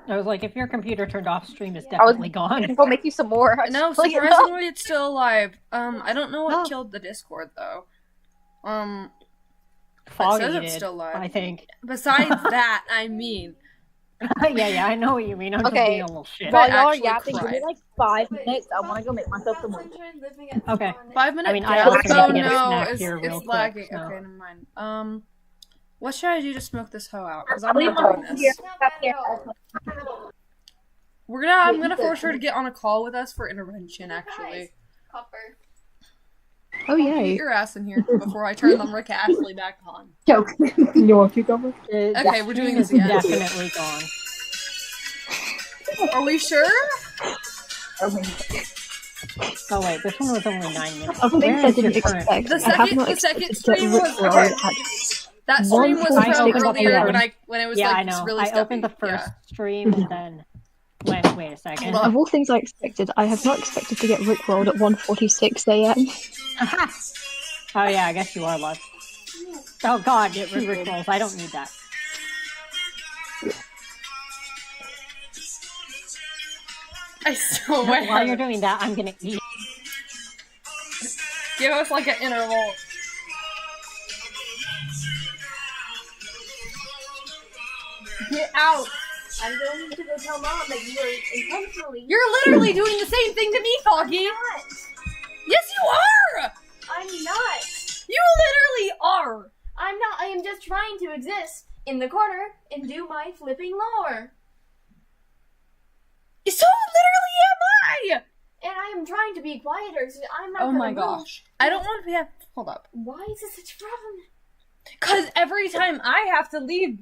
S3: I was like, if your computer turned off, stream is definitely gone.
S6: Go make you some more.
S1: No, surprisingly, it's still alive. I don't know what killed the Discord though.
S3: Foggy
S1: it says it's
S3: did,
S1: still alive.
S3: I think.
S1: Besides that, I mean.
S3: yeah, I know what you mean. I'm just being a little shit.
S6: While y'all are yapping, give me like 5 minutes. I want to go make myself some more.
S3: Okay.
S1: 5 minutes.
S3: I mean, I also
S1: oh
S3: need to get a
S1: no,
S3: snack
S1: it's,
S3: here real
S1: it's
S3: quick,
S1: lagging.
S3: so.
S1: Okay, never mind. What should I do to smoke this hoe out? Because I'm not doing this. I'm gonna force her to get on a call with us for intervention. Actually.
S7: Copper.
S2: Oh,
S1: Get
S2: yay.
S1: your ass in here before I turn the Rick Astley back on.
S2: Joke. You want cucumber?
S1: Okay, we're doing this
S3: Stream
S1: again.
S3: is definitely gone.
S1: Are we sure?
S3: Oh wait, this one was only 9 minutes.
S2: Of things
S3: Where
S2: I
S3: is your
S2: didn't
S3: current?
S2: expect.
S1: The
S2: I have
S1: second,
S2: not
S1: the second
S2: expected to
S1: stream
S2: get
S1: was
S2: Rickrolled
S1: that stream was
S3: I
S1: from
S3: opened up
S1: earlier
S3: the-
S1: when it was
S3: Yeah,
S1: like
S3: I know.
S1: really
S3: I
S1: stuffy.
S3: opened the first stream and then wait a second.
S2: Of all things I expected, I have not expected to get Rickrolled at 1:46 a.m.
S3: Oh yeah, I guess you are lucky. Oh god, get Rick rolls. I don't need that.
S1: I swear.
S3: While you're doing that, I'm gonna eat.
S1: Give us like an interval. Get out!
S7: I'm going to go tell Mom that you were intentionally.
S1: You're literally doing the same thing to me, Foggy!
S7: I'm not.
S1: Yes, you are!
S7: I'm not.
S1: You literally are!
S7: I'm not. I am just trying to exist in the corner and do my flipping lore.
S1: So literally am I!
S7: And I am trying to be quieter, so I'm not
S1: Oh
S7: gonna
S1: my
S7: move.
S1: gosh. I don't want to be hold up.
S7: Why is this such a problem?
S1: Cause every time I have to leave.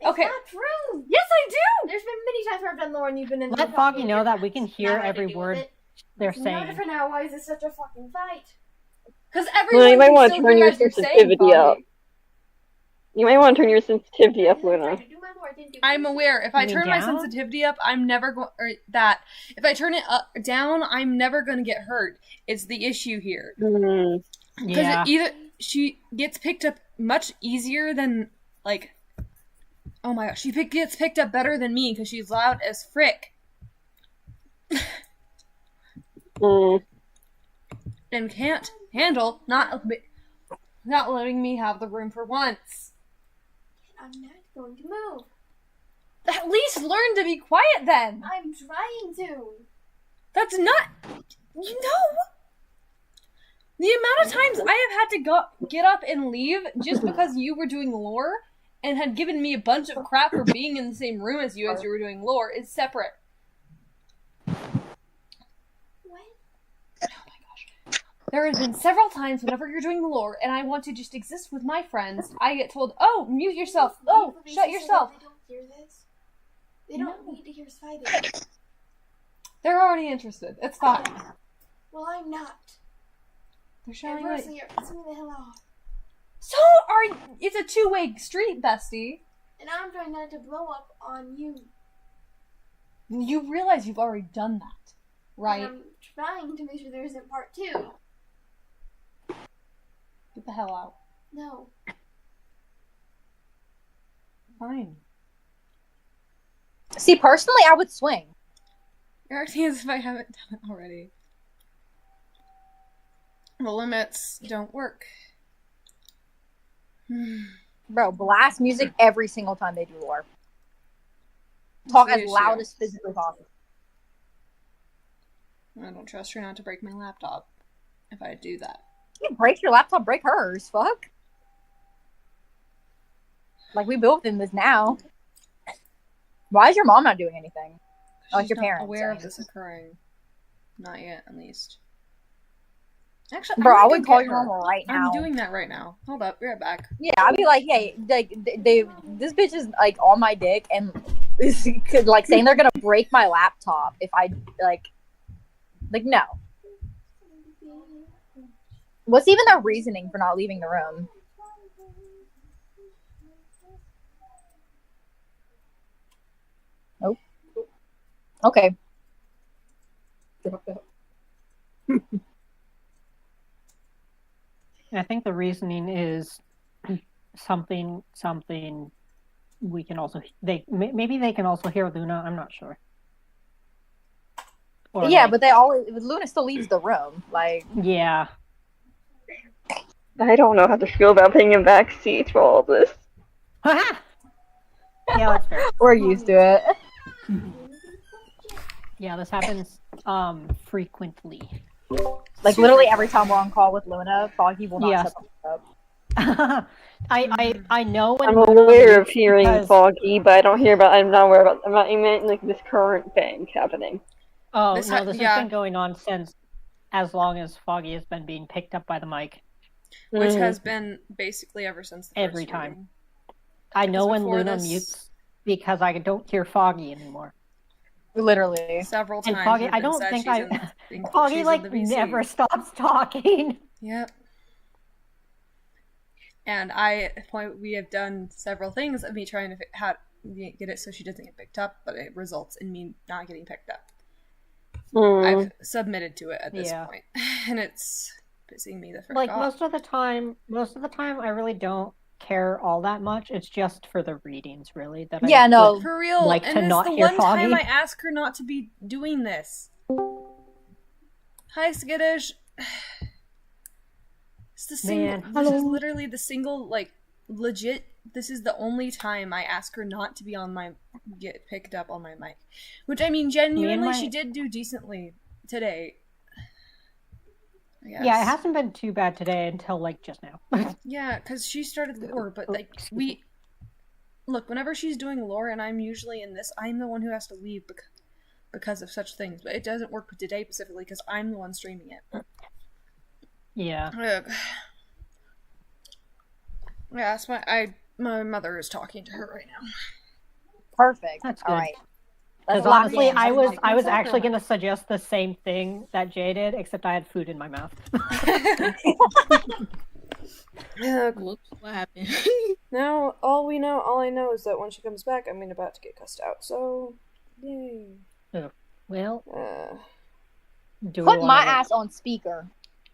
S7: It's
S1: Okay.
S7: not true.
S1: Yes, I do!
S7: There's been many times where I've done lore and you've been in the
S3: Let Foggy know that we can hear
S7: Now I
S3: every
S7: deal
S3: word
S7: with it.
S3: they're
S7: It's no
S3: saying.
S7: different now. Why is this such a fucking fight?
S1: Cause everyone
S4: you might
S1: can
S4: want
S1: still
S4: to turn
S1: hear
S4: your
S1: as you're saying,
S4: sensitivity up.
S1: Foggy.
S4: You might want to turn your sensitivity up, Luna.
S7: I tried to do my lore, I didn't do
S1: I'm
S7: it.
S1: aware. If I
S3: You mean
S1: turn my
S3: down?
S1: sensitivity up, I'm never going. Or that. If I turn it up down, I'm never going to get hurt. It's the issue here.
S4: Mm.
S1: Because
S3: Yeah.
S1: either she gets picked up much easier than like. Oh my gosh, she gets picked up better than me because she's loud as frick
S4: Mm.
S1: and can't handle not letting me have the room for once.
S7: I'm not going to move.
S1: At least learn to be quiet then.
S7: I'm trying to.
S1: That's not. You know. The amount of times I have had to get up and leave just because you were doing lore and had given me a bunch of crap for being in the same room as you were doing lore is separate.
S7: What?
S1: Oh my gosh. There have been several times whenever you're doing lore and I want to just exist with my friends, I get told, oh, mute yourself. Oh, shut yourself.
S7: They don't hear this. They don't need to hear us fighting.
S1: They're already interested. It's fine.
S7: Well, I'm not.
S1: They're
S7: And
S1: showing like...
S7: personally, you're pissing me the hell off.
S1: So it's a two-way street, bestie.
S7: And I'm trying not to blow up on you.
S1: You realize you've already done that, right?
S7: And I'm trying to make sure there isn't part 2.
S1: Get the hell out.
S7: No.
S1: Fine.
S6: See, personally, I would swing.
S1: You're acting as if I haven't done it already. The limits don't work.
S6: Bro, blast music every single time they do lore. Talk
S1: That's
S6: as
S1: the
S6: loud
S1: issue.
S6: as physically possible.
S1: I don't trust her not to break my laptop if I do that.
S6: You break your laptop, break hers. Fuck. Like, we both in this now. Why is your mom not doing anything? Like
S1: She's
S6: your
S1: not
S6: parents.
S1: aware
S6: I
S1: of
S6: mean.
S1: this occurring. Not yet, at least. Actually,
S6: Bro,
S1: I'm
S6: I
S1: gonna
S6: would
S1: go
S6: call
S1: get
S6: your
S1: her.
S6: mom right now.
S1: I'm doing that right now. Hold up, be right back.
S6: Yeah, I'd be like, hey, like, this bitch is like on my dick and could like saying they're gonna break my laptop if I like no. What's even their reasoning for not leaving the room? Nope. Okay.
S3: I think the reasoning is something we can also maybe they can also hear Luna. I'm not sure. Or
S6: Yeah, but they always Luna still leaves the room. Like,
S3: yeah.
S4: I don't know how to feel about being in backseat for all this.
S3: Yeah, that's fair.
S6: we're used to it.
S3: Yeah, this happens frequently.
S6: Like literally every time we're on call with Luna, Foggy will not
S3: Yes.
S6: shut the fuck up.
S3: I know when
S4: I'm
S3: Luna
S4: aware
S3: leaves
S4: of hearing
S3: because-
S4: Foggy, but I don't hear about. I'm not aware about. I'm not even like this current thing happening.
S3: Oh
S1: This
S3: no,
S1: ha-
S3: this
S1: yeah.
S3: has been going on since as long as Foggy has been being picked up by the mic.
S1: Which has been basically ever since the
S3: Every
S1: first
S3: time.
S1: reading.
S3: I know when
S1: before
S3: Luna
S1: this-
S3: mutes because I don't hear Foggy anymore.
S6: Literally.
S1: Several
S3: And
S1: times.
S3: Foggy,
S1: it's
S3: I
S1: been
S3: don't
S1: said
S3: think
S1: she's in
S3: Foggy
S1: she's
S3: like
S1: in the VC.
S3: never stops talking.
S1: Yep. And we have done several things of me trying to get it so she doesn't get picked up, but it results in me not getting picked up. I've submitted to it at this point, and it's pissing me the frick
S3: Like
S1: off.
S3: most of the time I really don't care all that much. It's just for the readings, really. That
S6: Yeah,
S3: I
S6: no.
S3: would
S1: For real,
S3: like
S1: and
S3: to
S1: it's
S3: not
S1: the
S3: hear
S1: one
S3: Foggy.
S1: time I ask her not to be doing this. Hi, Skittish. It's the single.
S3: Man,
S1: This is literally the single, like, legit. This is the only time I ask her not to be get picked up on my mic. Which, I mean, genuinely, she did do decently today. I guess.
S3: Yeah, it hasn't been too bad today until like just now.
S1: Yeah, because she started lore, but like look, whenever she's doing lore and I'm usually in this, I'm the one who has to leave because of such things. But it doesn't work with today specifically because I'm the one streaming it.
S3: Yeah.
S1: Ugh. Yeah, that's my mother is talking to her right now.
S6: Perfect.
S3: That's good.
S6: All right.
S3: Because
S6: lock
S3: honestly,
S6: in.
S3: I was actually gonna suggest the same thing that Jay did, except I had food in my mouth.
S5: Whoops, what happened?
S1: Now, all I know is that when she comes back, I'm about to get cussed out. So, yay.
S3: Oh, well,
S6: Put my ass on speaker.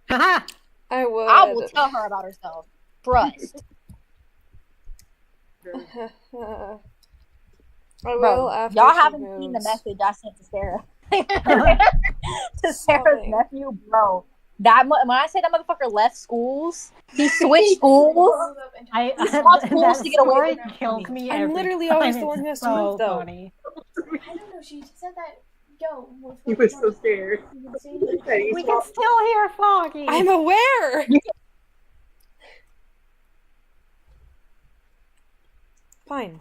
S3: Haha!
S1: I would.
S6: I will tell her about herself. Trust.
S1: I will
S6: Bro,
S1: after
S6: y'all
S1: she
S6: haven't
S1: moves.
S6: seen the message I sent to Sarah. To Sarah's nephew, bro. When I say that motherfucker left schools, he switched schools. He swapped schools
S3: That
S6: to get away
S3: story
S6: with
S3: kills me
S1: I'm
S3: every
S1: literally
S3: time.
S1: always the one
S3: It's
S1: who has to
S3: so
S1: move, though.
S3: funny.
S7: I don't know. She said that. Yo,
S9: He was so scared.
S3: We can still hear Foggy.
S1: I'm aware. Fine.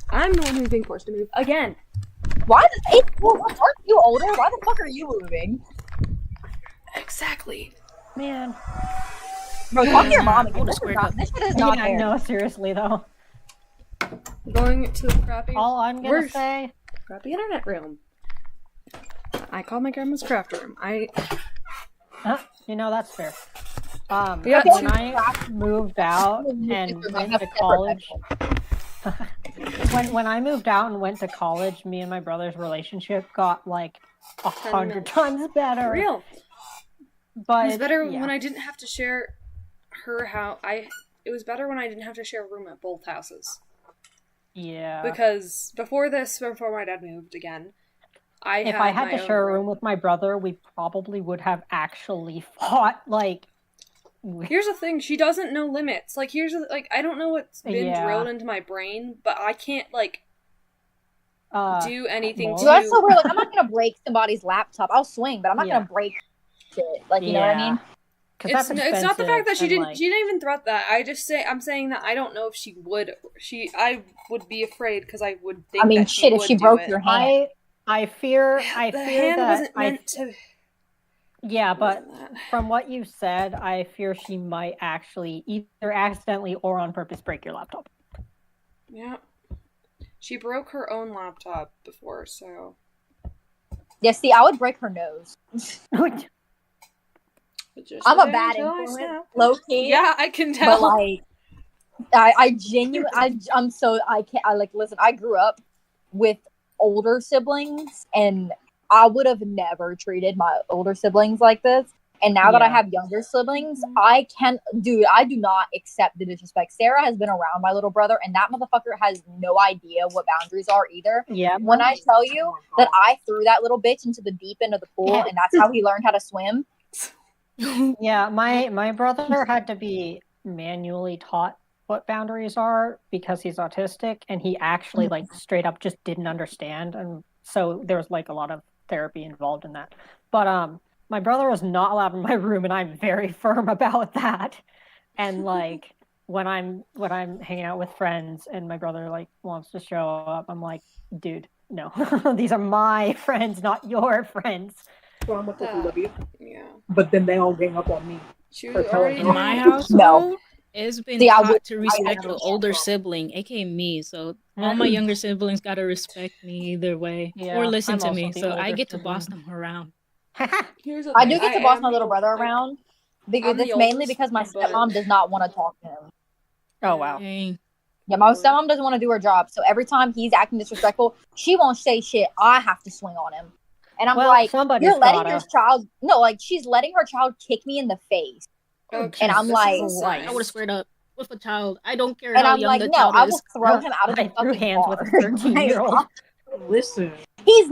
S1: I'm the one who's being forced to move again.
S6: Why aren't you older? Why the fuck are you moving?
S1: Exactly.
S3: Man.
S6: Bro, talk to your mom
S5: Hold
S6: again.
S5: the
S6: This
S5: square up.
S6: shit is not
S3: Yeah,
S6: fair.
S3: no, seriously though.
S1: Going to the crappy.
S3: All I'm gonna say,
S1: crappy internet room. I call my grandma's craft room.
S3: you know, that's fair.
S1: Yeah,
S3: when I moved out and went to college, when I moved out and went to college, me and my brother's relationship got like 100 times better.
S1: For real.
S3: But
S1: It was better
S3: yeah.
S1: when I didn't have to share It was better when I didn't have to share a room at both houses.
S3: Yeah.
S1: Because before my dad moved again,
S3: if I had to share a room with my brother, we probably would have actually fought. Like,
S1: here's the thing: she doesn't know limits. Like, I don't know what's been drilled into my brain, but I can't do anything to.
S6: That's so weird. Like, I'm not gonna break somebody's laptop. I'll swing, but I'm not
S3: Yeah.
S6: gonna break shit. Like, you know what I mean?
S1: It's not the fact that she didn't even threat that. I'm saying that I don't know if she would. I would be afraid because I would think.
S6: I mean,
S1: that
S6: shit, if
S1: would
S6: she
S1: do
S6: broke
S1: it.
S6: your hand.
S3: I fear
S1: The
S3: that
S1: hand wasn't meant to.
S3: Yeah, but from what you said, I fear she might actually either accidentally or on purpose break your laptop.
S1: Yeah. She broke her own laptop before, so.
S6: Yeah, see, I would break her nose. I'm a bad influence, low key.
S1: Yeah, I can tell.
S6: But like, I genuinely, I'm so I can't. I like listen. I grew up with older siblings, and I would have never treated my older siblings like this. And now that I have younger siblings, I do not accept the disrespect. Sarah has been around my little brother, and that motherfucker has no idea what boundaries are either.
S3: Yeah.
S6: When I tell you that I threw that little bitch into the deep end of the pool, and that's how he learned how to swim.
S3: Yeah, my brother had to be manually taught what boundaries are because he's autistic, and he actually like straight up just didn't understand, and so there was like a lot of therapy involved in that. But my brother was not allowed in my room, and I'm very firm about that. And like when I'm hanging out with friends and my brother like wants to show up, I'm like, dude, no. These are my friends, not your friends.
S9: Well, I'm with Olivia.
S1: Yeah.
S9: But then they all gang up on me.
S5: In my household, it's been taught to respect the older sibling, aka me. So all my younger siblings gotta respect me either way, or listen to me. So I get to boss them around.
S6: I do get to boss my little brother around. Because it's mainly because my stepmom does not want to talk to him.
S3: Oh wow.
S6: Yeah, my stepmom doesn't want to do her job. So every time he's acting disrespectful, she won't say shit. I have to swing on him. And I'm like, you're letting your child she's letting her child kick me in the face.
S1: Okay.
S6: And I'm like,
S5: I would have squared up with a child. I don't care
S6: and
S5: how
S6: I'm
S5: young
S6: like,
S5: the
S6: no,
S5: child
S6: I
S5: is.
S6: will throw him out of the fucking
S3: hands
S6: car.
S3: with a 13-year-old.
S9: Listen.
S6: He's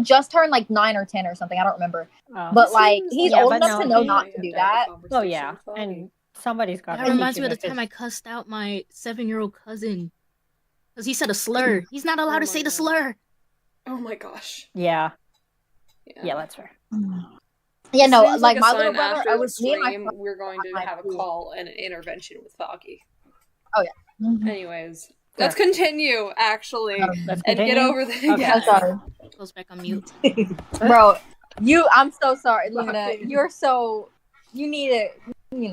S6: just turned like 9 or 10 or something. I don't remember. But like, he's old enough to know not to do that.
S3: Oh yeah, and somebody's got.
S5: That reminds me of the time I cussed out my 7-year-old cousin because he said a slur. He's not allowed to say the slur.
S1: Oh my gosh.
S3: Yeah, that's fair.
S6: Yeah, no,
S1: Seems
S6: like
S1: a
S6: my
S1: sign
S6: little brother.
S1: after
S6: I
S1: the
S6: was me and my
S1: stream, we're going to have a call and an intervention with Foggy.
S6: Oh yeah.
S1: Anyways, let's continue actually,
S3: Let's
S1: and get over the.
S3: Okay.
S6: I'm sorry.
S5: Goes back on mute.
S6: Bro, I'm so sorry, Luna. You're so. You need to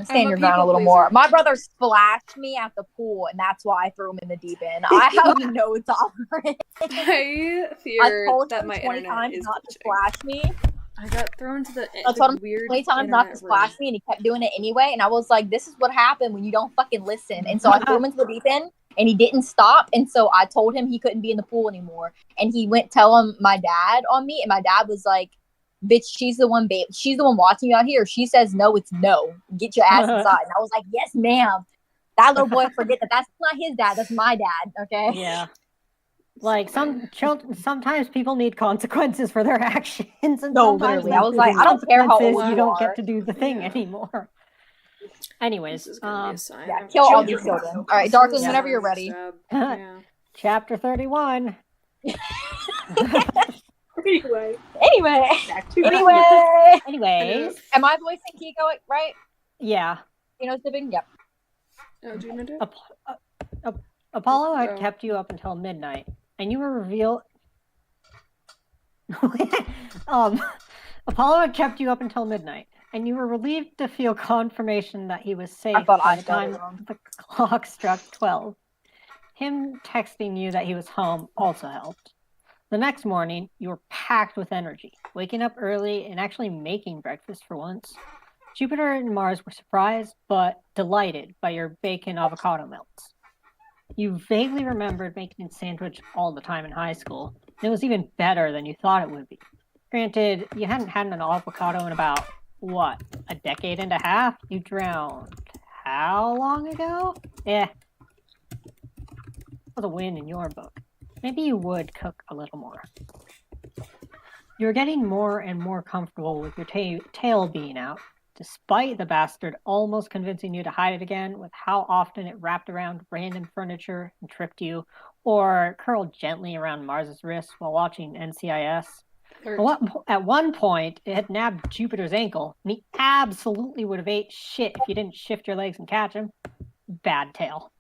S6: stand your ground a little more. My brother splashed me at the pool, and that's why I threw him in the deep end. I have no tolerance.
S1: I fear
S6: I told
S1: that
S6: him
S1: my
S6: 20
S1: internet
S6: times
S1: is
S6: not to
S1: glitching.
S6: splash me.
S1: I got thrown to the
S6: I told him
S1: weird
S6: 20 times not to splash me, and he kept doing it anyway. And I was like, "This is what happened when you don't fucking listen." And so I threw him into the deep end, and he didn't stop. And so I told him he couldn't be in the pool anymore. And he went telling my dad on me, and my dad was like, "Bitch, she's the one watching you out here. She says no, it's no. Get your ass inside." And I was like, "Yes, ma'am." That little boy forget that that's not his dad. That's my dad. Okay.
S3: Yeah. Like sometimes people need consequences for their actions, and
S6: no,
S3: sometimes
S6: literally, I was like, I don't care how old
S3: you don't get to do the thing anymore. Anyways,
S6: kill all these children. All right, Darkling, whenever you're ready.
S3: Chapter 31.
S6: Anyways. Am I voicing Kiko right?
S3: Yeah.
S6: Kino's dipping? Yep.
S1: Oh, do you want to do it?
S3: Apollo had kept you up until midnight, and you were revealed. Apollo had kept you up until midnight, and you were relieved to feel confirmation that he was safe by the time the clock struck 12. Him texting you that he was home also helped. The next morning, you were packed with energy, waking up early and actually making breakfast for once. Jupiter and Mars were surprised, but delighted by your bacon avocado melts. You vaguely remembered making a sandwich all the time in high school. And it was even better than you thought it would be. Granted, you hadn't had an avocado in about, a decade and a half? You drowned how long ago? It was a win in your book. Maybe you would cook a little more. You were getting more and more comfortable with your tail being out, despite the bastard almost convincing you to hide it again with how often it wrapped around random furniture and tripped you, or curled gently around Mars's wrist while watching NCIS. At one point, it had nabbed Jupiter's ankle, and he absolutely would have ate shit if you didn't shift your legs and catch him. Bad tail.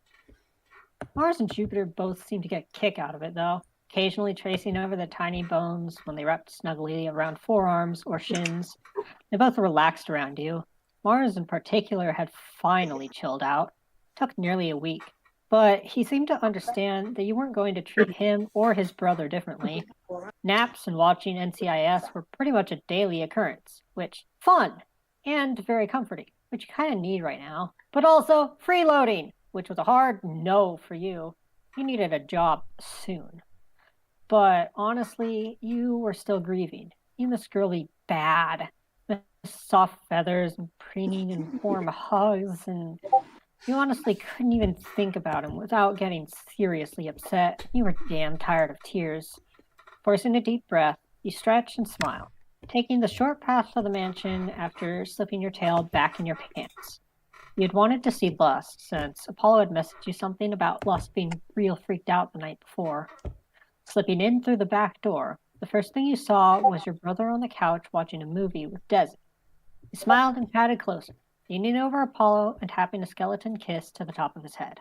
S3: Mars and Jupiter both seemed to get a kick out of it, though, occasionally tracing over the tiny bones when they wrapped snugly around forearms or shins. They both relaxed around you. Mars in particular had finally chilled out. It took nearly a week. But he seemed to understand that you weren't going to treat him or his brother differently. Naps and watching NCIS were pretty much a daily occurrence, which fun and very comforting, which you kind of need right now. But also freeloading, which was a hard no for you. You needed a job soon. But honestly, you were still grieving. You miss Girly bad. Miss soft feathers and preening and warm hugs, and you honestly couldn't even think about him without getting seriously upset. You were damn tired of tears. Forcing a deep breath, you stretch and smile, taking the short path to the mansion after slipping your tail back in your pants. You'd wanted to see Lust, since Apollo had messaged you something about Lust being real freaked out the night before. Slipping in through the back door, the first thing you saw was your brother on the couch watching a movie with Desi. He smiled and patted closer, leaning over Apollo and tapping a skeleton kiss to the top of his head.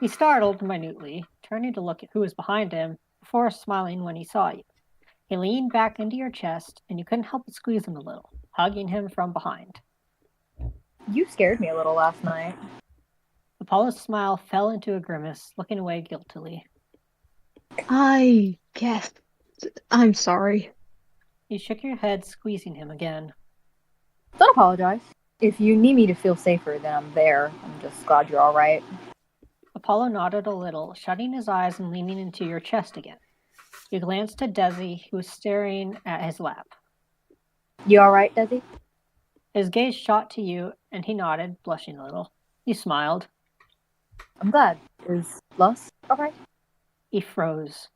S3: He startled minutely, turning to look at who was behind him, before smiling when he saw you. He leaned back into your chest, and you couldn't help but squeeze him a little, hugging him from behind.
S6: You scared me a little last night.
S3: Apollo's smile fell into a grimace, looking away guiltily.
S2: I guess I'm sorry.
S3: You shook your head, squeezing him again.
S6: Don't apologize. If you need me to feel safer, then I'm there. I'm just glad you're all right.
S3: Apollo nodded a little, shutting his eyes and leaning into your chest again. You glanced at Desi, who was staring at his lap.
S6: You all right, Desi?
S3: His gaze shot to you, and he nodded, blushing a little. You smiled.
S6: I'm glad. Is Lust all right?
S3: He froze.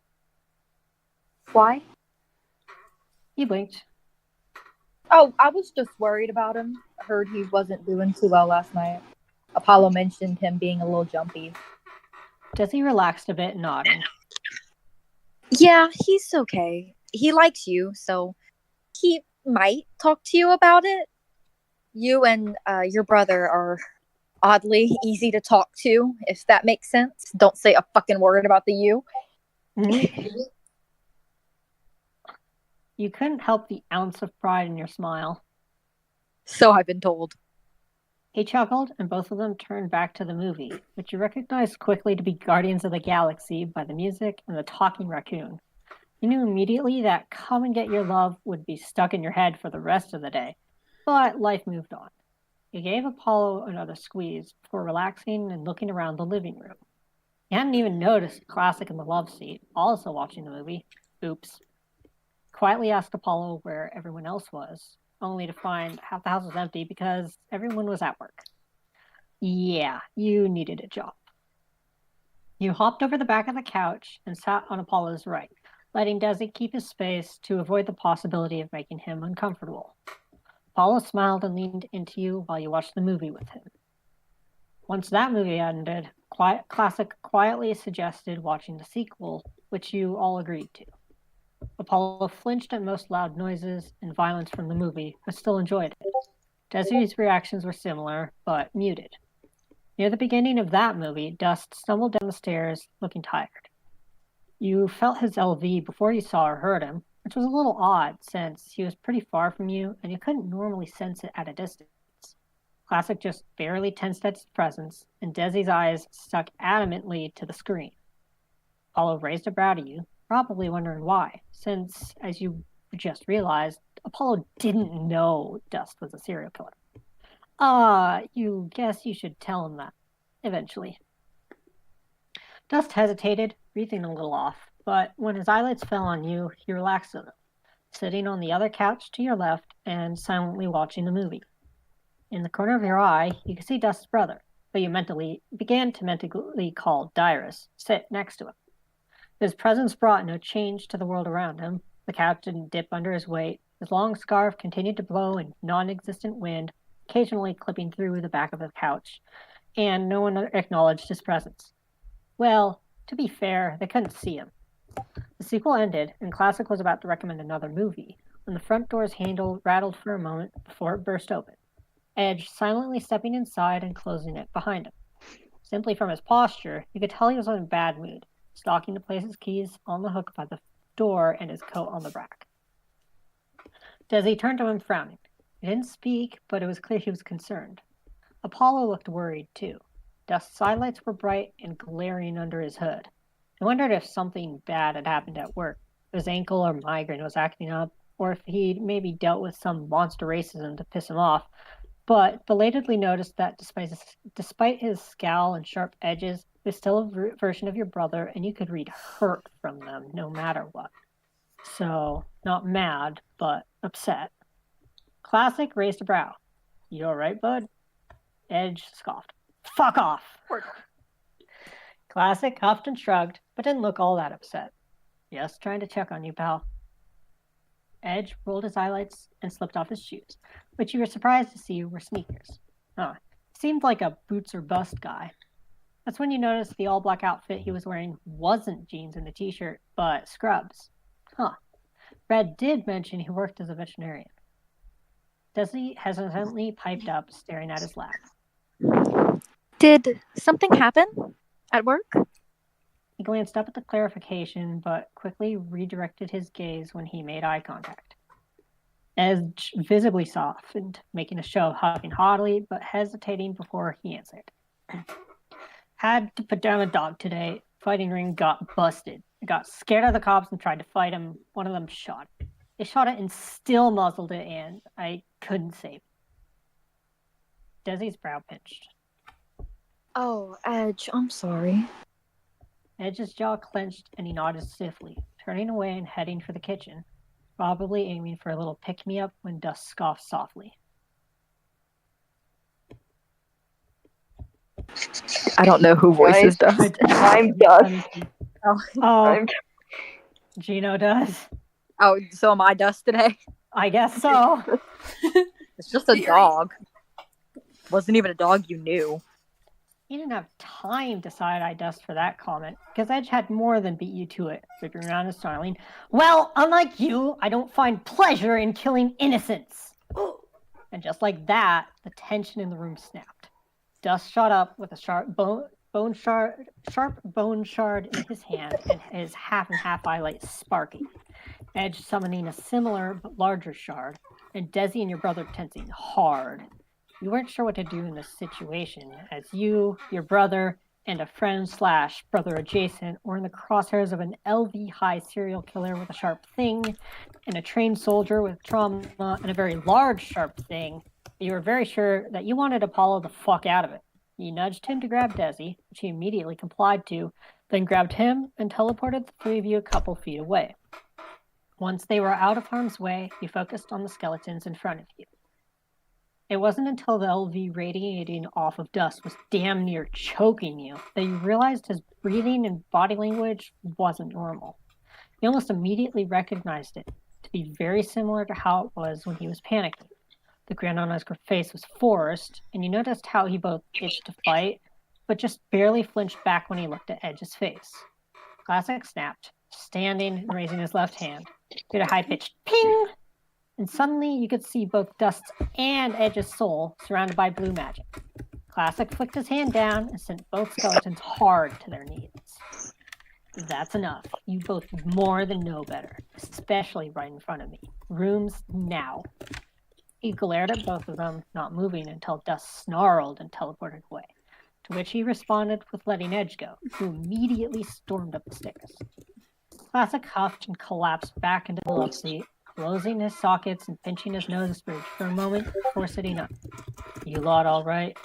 S6: Why?
S3: You blinked.
S6: Oh, I was just worried about him. I heard he wasn't doing too well last night. Apollo mentioned him being a little jumpy.
S3: Desi relaxed a bit, nodding.
S6: Yeah, he's okay. He likes you, so he might talk to you about it. You and your brother are oddly easy to talk to, if that makes sense. Don't say a fucking word about the you.
S3: Mm-hmm. You couldn't help the ounce of pride in your smile.
S6: So I've been told.
S3: He chuckled, and both of them turned back to the movie, which you recognized quickly to be Guardians of the Galaxy by the music and the talking raccoon. You knew immediately that Come and Get Your Love would be stuck in your head for the rest of the day, but life moved on. You gave Apollo another squeeze before relaxing and looking around the living room. You hadn't even noticed Classic in the love seat, also watching the movie. Oops. Quietly asked Apollo where everyone else was, only to find half the house was empty because everyone was at work. Yeah, you needed a job. You hopped over the back of the couch and sat on Apollo's right, letting Desi keep his space to avoid the possibility of making him uncomfortable. Apollo smiled and leaned into you while you watched the movie with him. Once that movie ended, Classic quietly suggested watching the sequel, which you all agreed to. Apollo flinched at most loud noises and violence from the movie, but still enjoyed it. Desi's reactions were similar, but muted. Near the beginning of that movie, Dust stumbled down the stairs, looking tired. You felt his LV before you saw or heard him, which was a little odd since he was pretty far from you and you couldn't normally sense it at a distance. Classic just barely tensed at his presence, and Desi's eyes stuck adamantly to the screen. Apollo raised a brow to you, probably wondering why, since, as you just realized, Apollo didn't know Dust was a serial killer. You guess you should tell him that, eventually. Dust hesitated, breathing a little off, but when his eyelids fell on you, he relaxed a little, sitting on the other couch to your left and silently watching the movie. In the corner of your eye, you could see Dust's brother, but you began to mentally call Dyrus sit next to him. His presence brought no change to the world around him. The couch didn't dip under his weight. His long scarf continued to blow in non-existent wind, occasionally clipping through the back of the couch, and no one acknowledged his presence. Well, to be fair, they couldn't see him. The sequel ended, and Classic was about to recommend another movie, when the front door's handle rattled for a moment before it burst open, Edge silently stepping inside and closing it behind him. Simply from his posture, you could tell he was in a bad mood, stalking to place his keys on the hook by the door and his coat on the rack. Desi turned to him, frowning. He didn't speak, but it was clear he was concerned. Apollo looked worried, too. Dust's highlights were bright and glaring under his hood. I wondered if something bad had happened at work. His ankle or migraine was acting up, or if he'd maybe dealt with some monster racism to piss him off. But belatedly noticed that despite his scowl and sharp edges, he was still a version of your brother, and you could read hurt from them no matter what. So, not mad, but upset. Classic raised a brow. You alright, bud? Edge scoffed. Fuck off! Classic huffed and shrugged, but didn't look all that upset. Just trying to check on you, pal. Edge rolled his highlights and slipped off his shoes, which you were surprised to see were sneakers. Seemed like a boots or bust guy. That's when you noticed the all-black outfit he was wearing wasn't jeans and a t-shirt, but scrubs. Red did mention he worked as a veterinarian. Desi hesitantly piped up, staring at his lap.
S6: Did something happen at work?
S3: He glanced up at the clarification, but quickly redirected his gaze when he made eye contact. Edge visibly softened, making a show of huffing haughtily, but hesitating before he answered. Had to put down a dog today. Fighting ring got busted. I got scared of the cops and tried to fight him. One of them shot it. They shot it and still muzzled it, and I couldn't save it. Desi's brow pinched.
S6: Oh, Edge, I'm sorry.
S3: Edge's jaw clenched and he nodded stiffly, turning away and heading for the kitchen, probably aiming for a little pick-me-up when Dust scoffed softly.
S6: I don't know who voices Dust.
S4: I'm Dust.
S3: Oh, Gino does.
S6: Oh, so am I Dust today?
S3: I guess so.
S6: It's just a dog. Wasn't even a dog you knew.
S3: He didn't have time to side-eye Dust for that comment, because Edge had more than beat you to it, flipping around and snarling, "Well, unlike you, I don't find pleasure in killing innocents." And just like that, the tension in the room snapped. Dust shot up with a sharp bone shard in his hand, and his half and half highlight sparking. Edge summoning a similar but larger shard, and Desi and your brother tensing hard. You weren't sure what to do in this situation, as you, your brother, and a friend/brother adjacent were in the crosshairs of an LV high serial killer with a sharp thing, and a trained soldier with trauma and a very large sharp thing. You were very sure that you wanted Apollo the fuck out of it. You nudged him to grab Desi, which he immediately complied to, then grabbed him and teleported the three of you a couple feet away. Once they were out of harm's way, you focused on the skeletons in front of you. It wasn't until the LV radiating off of Dust was damn near choking you that you realized his breathing and body language wasn't normal. You almost immediately recognized it to be very similar to how it was when he was panicking. The grin on his face was forced, and you noticed how he both itched to fight, but just barely flinched back when he looked at Edge's face. Classic snapped, standing and raising his left hand. Did a high-pitched ping! And suddenly you could see both Dust's and Edge's soul surrounded by blue magic. Classic flicked his hand down and sent both skeletons hard to their knees. That's enough. You both more than know better, especially right in front of me. Rooms now. He glared at both of them, not moving until Dust snarled and teleported away, to which he responded with letting Edge go, who immediately stormed up the stairs. Classic huffed and collapsed back into the love seat, closing his sockets and pinching his nose bridge for a moment before sitting up. "You lot all right?"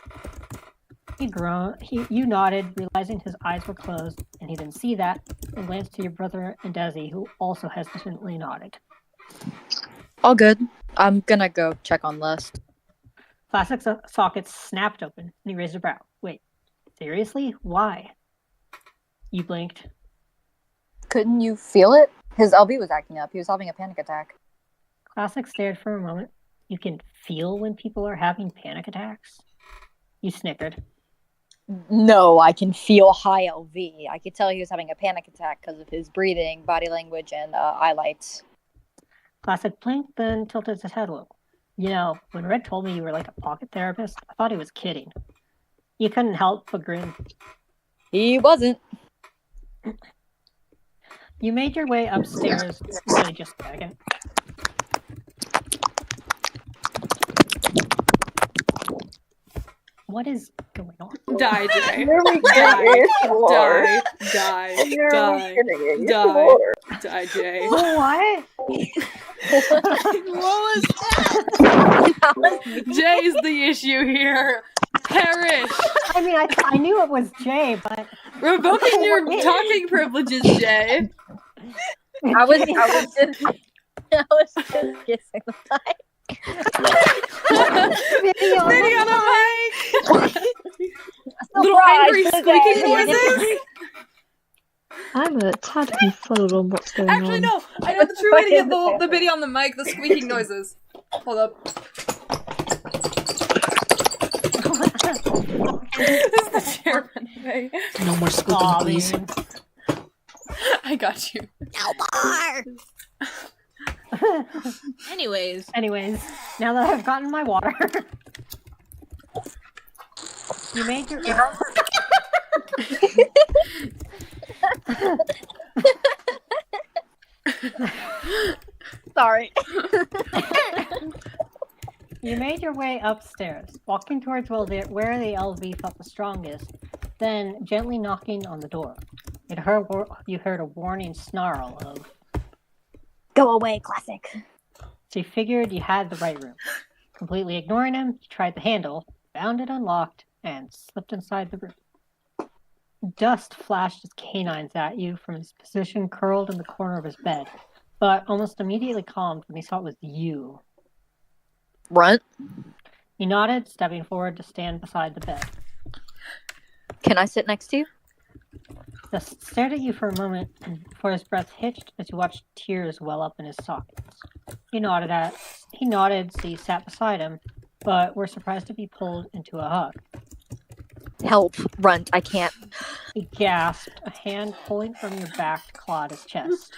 S3: He groaned. You nodded, realizing his eyes were closed, and he didn't see that, and glanced to your brother and Desi, who also hesitantly nodded.
S6: All good. I'm gonna go check on Lust.
S3: Classic's sockets snapped open, and he raised a brow. "Wait, seriously? Why?" You blinked.
S6: Couldn't you feel it? His LV was acting up. He was having a panic attack.
S3: Classic stared for a moment. "You can feel when people are having panic attacks?" You snickered.
S6: No, I can feel high LV. I could tell he was having a panic attack because of his breathing, body language, and highlights.
S3: Classic blinked, then tilted his head a little. "You know, when Red told me you were like a pocket therapist, I thought he was kidding." You couldn't help but grin.
S6: He wasn't.
S3: You made your way upstairs, really just a second. What is going on?
S1: Die, Jay.
S4: Really good
S1: Die.
S4: ASMR.
S1: Die.
S4: You're
S1: Die.
S4: getting
S1: Die.
S4: ASMR.
S1: Die, Jay.
S3: What?
S5: What was that?
S1: Jay's the issue here. Perish.
S3: I mean, I knew it was Jay, but
S1: Revoking your talking privileges, Jay.
S6: I was just kissing the mic.
S3: Spitting
S1: on a mic. Little
S6: Surprise
S1: angry
S6: today.
S1: squeaking noises.
S2: I'm a tad confuzzled on what's going
S1: Actually,
S2: on.
S1: no. I know the true way to get the video on the mic. The squeaking noises. Hold up. This is the chairman way.
S5: No more squeaking, please.
S1: I got you.
S5: Anyways,
S3: now that I've gotten my water, you made your.
S6: Sorry.
S3: You made your way upstairs, walking towards where the LV felt the strongest, then gently knocking on the door. You heard a warning snarl of,
S6: Go away, classic.
S3: so you figured you had the right room. Completely ignoring him, you tried the handle, found it unlocked, and slipped inside the room. Dust flashed his canines at you from his position curled in the corner of his bed, but almost immediately calmed when he saw it was you.
S6: Runt.
S3: He nodded, stepping forward to stand beside the bed.
S6: Can I sit next to you?
S3: Dust stared at you for a moment before his breath hitched as you watched tears well up in his sockets. He nodded, so you sat beside him, but were surprised to be pulled into a hug.
S6: Help, Runt, I can't.
S3: He gasped, a hand pulling from your back to claw at his chest.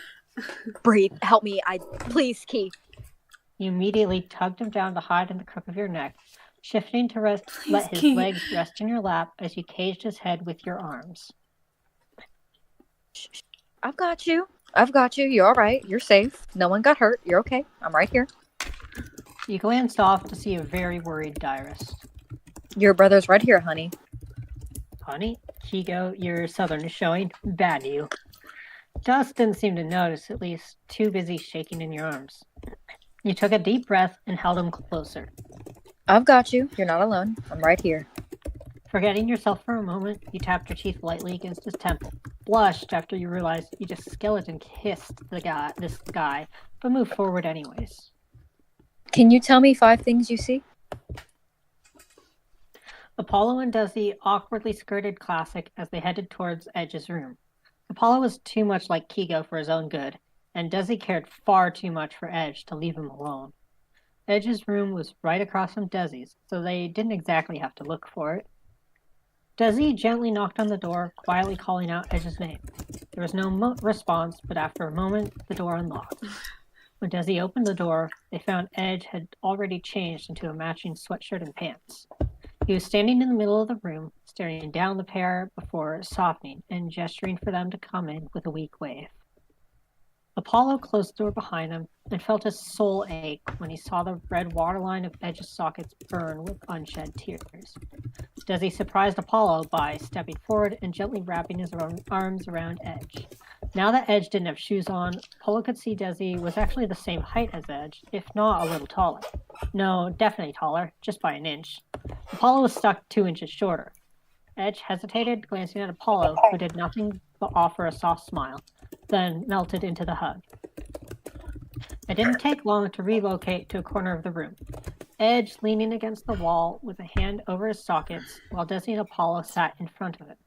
S6: Breathe, help me, please, Key.
S3: You immediately tugged him down to hide in the crook of your neck, shifting to let his legs rest in your lap as you caged his head with your arms.
S6: I've got you. You're all right. You're safe. No one got hurt. You're okay. I'm right here.
S3: You glanced off to see a very worried Dyrus.
S6: Your brother's right here, honey.
S3: Honey? Kigo, your southern is showing. Bad you. Dust didn't seem to notice, at least too busy shaking in your arms. You took a deep breath and held him closer.
S6: I've got you. You're not alone. I'm right here.
S3: Forgetting yourself for a moment, you tapped your teeth lightly against his temple, blushed after you realized you just skeleton kissed this guy, but moved forward anyways.
S6: Can you tell me 5 things you see?
S3: Apollo and Desi awkwardly skirted Classic as they headed towards Edge's room. Apollo was too much like Kigo for his own good, and Desi cared far too much for Edge to leave him alone. Edge's room was right across from Desi's, so they didn't exactly have to look for it. Desi gently knocked on the door, quietly calling out Edge's name. There was no response, but after a moment, the door unlocked. When Desi opened the door, they found Edge had already changed into a matching sweatshirt and pants. He was standing in the middle of the room, staring down the pair before softening and gesturing for them to come in with a weak wave. Apollo closed the door behind him and felt his soul ache when he saw the red waterline of Edge's sockets burn with unshed tears. Desi surprised Apollo by stepping forward and gently wrapping his arms around Edge. Now that Edge didn't have shoes on, Apollo could see Desi was actually the same height as Edge, if not a little taller. No, definitely taller, just by an inch. Apollo was stuck 2 inches shorter. Edge hesitated, glancing at Apollo, who did nothing but offer a soft smile, then melted into the hug. It didn't take long to relocate to a corner of the room. Edge leaning against the wall with a hand over his sockets, while Desi and Apollo sat in front of it.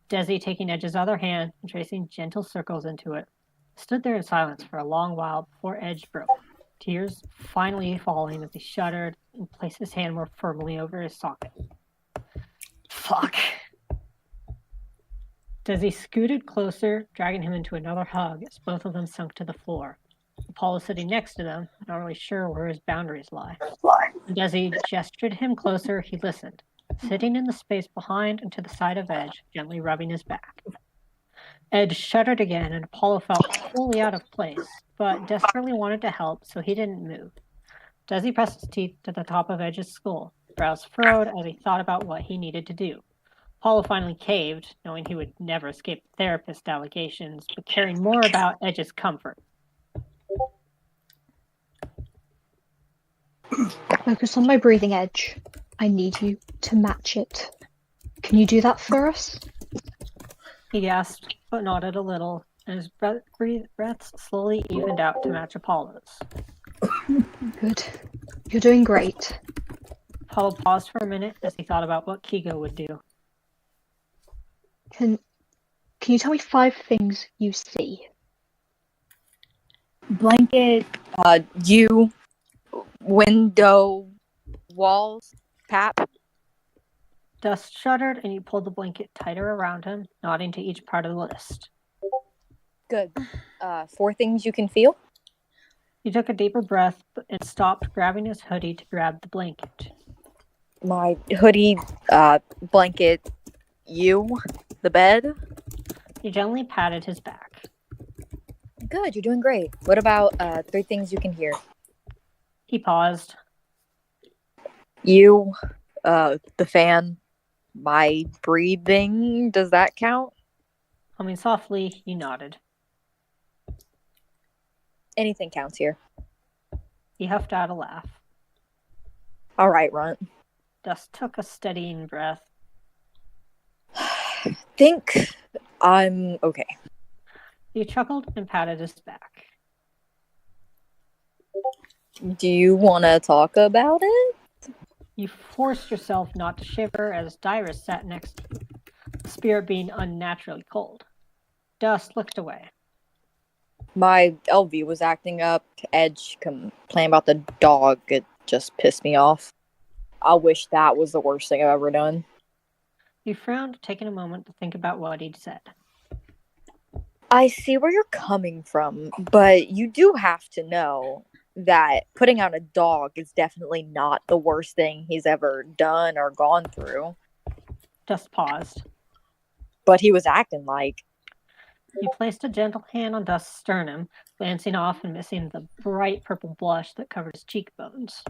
S3: Desi, taking Edge's other hand and tracing gentle circles into it, stood there in silence for a long while before Edge broke, tears finally falling as he shuddered and placed his hand more firmly over his socket. Fuck. Desi scooted closer, dragging him into another hug as both of them sunk to the floor. Apollo sitting next to them, not really sure where his boundaries lie. When Desi gestured him closer, he listened, sitting in the space behind and to the side of Edge, gently rubbing his back. Edge shuddered again, and Apollo felt wholly out of place, but desperately wanted to help, so he didn't move. Desi pressed his teeth to the top of Edge's skull, brows furrowed as he thought about what he needed to do. Apollo finally caved, knowing he would never escape therapist allegations, but caring more about Edge's comfort.
S2: Focus on my breathing, Edge. I need you to match it. Can you do that for us?
S3: He gasped, but nodded a little, and his breaths slowly evened out to match Apollo's.
S2: Good. You're doing great.
S3: Apollo paused for a minute as he thought about what Kigo would do.
S2: Can you tell me 5 things you see?
S6: Blanket, you, window, walls, Pap.
S3: Dust shuddered, and he pulled the blanket tighter around him, nodding to each part of the list.
S6: Good. 4 things you can feel?
S3: He took a deeper breath and stopped, grabbing his hoodie to grab the blanket.
S6: My hoodie, blanket, you, the bed.
S3: He gently patted his back.
S6: Good, you're doing great. What about 3 things you can hear?
S3: He paused.
S6: You, the fan, my breathing, does that count?
S3: Humming softly, he nodded.
S6: Anything counts here.
S3: He huffed out a laugh.
S6: All right, Runt.
S3: Dust took a steadying breath.
S6: Think I'm okay.
S3: He chuckled and patted his back.
S6: Do you want to talk about it?
S3: You forced yourself not to shiver as Dyrus sat next to you, the spirit being unnaturally cold. Dust looked away.
S6: My LV was acting up. Edge complaining about the dog. It just pissed me off. I wish that was the worst thing I've ever done.
S3: He frowned, taking a moment to think about what he'd said.
S6: I see where you're coming from, but you do have to know that putting out a dog is definitely not the worst thing he's ever done or gone through.
S3: Dust paused.
S6: But he was acting like...
S3: He placed a gentle hand on Dust's sternum, glancing off and missing the bright purple blush that covered his cheekbones.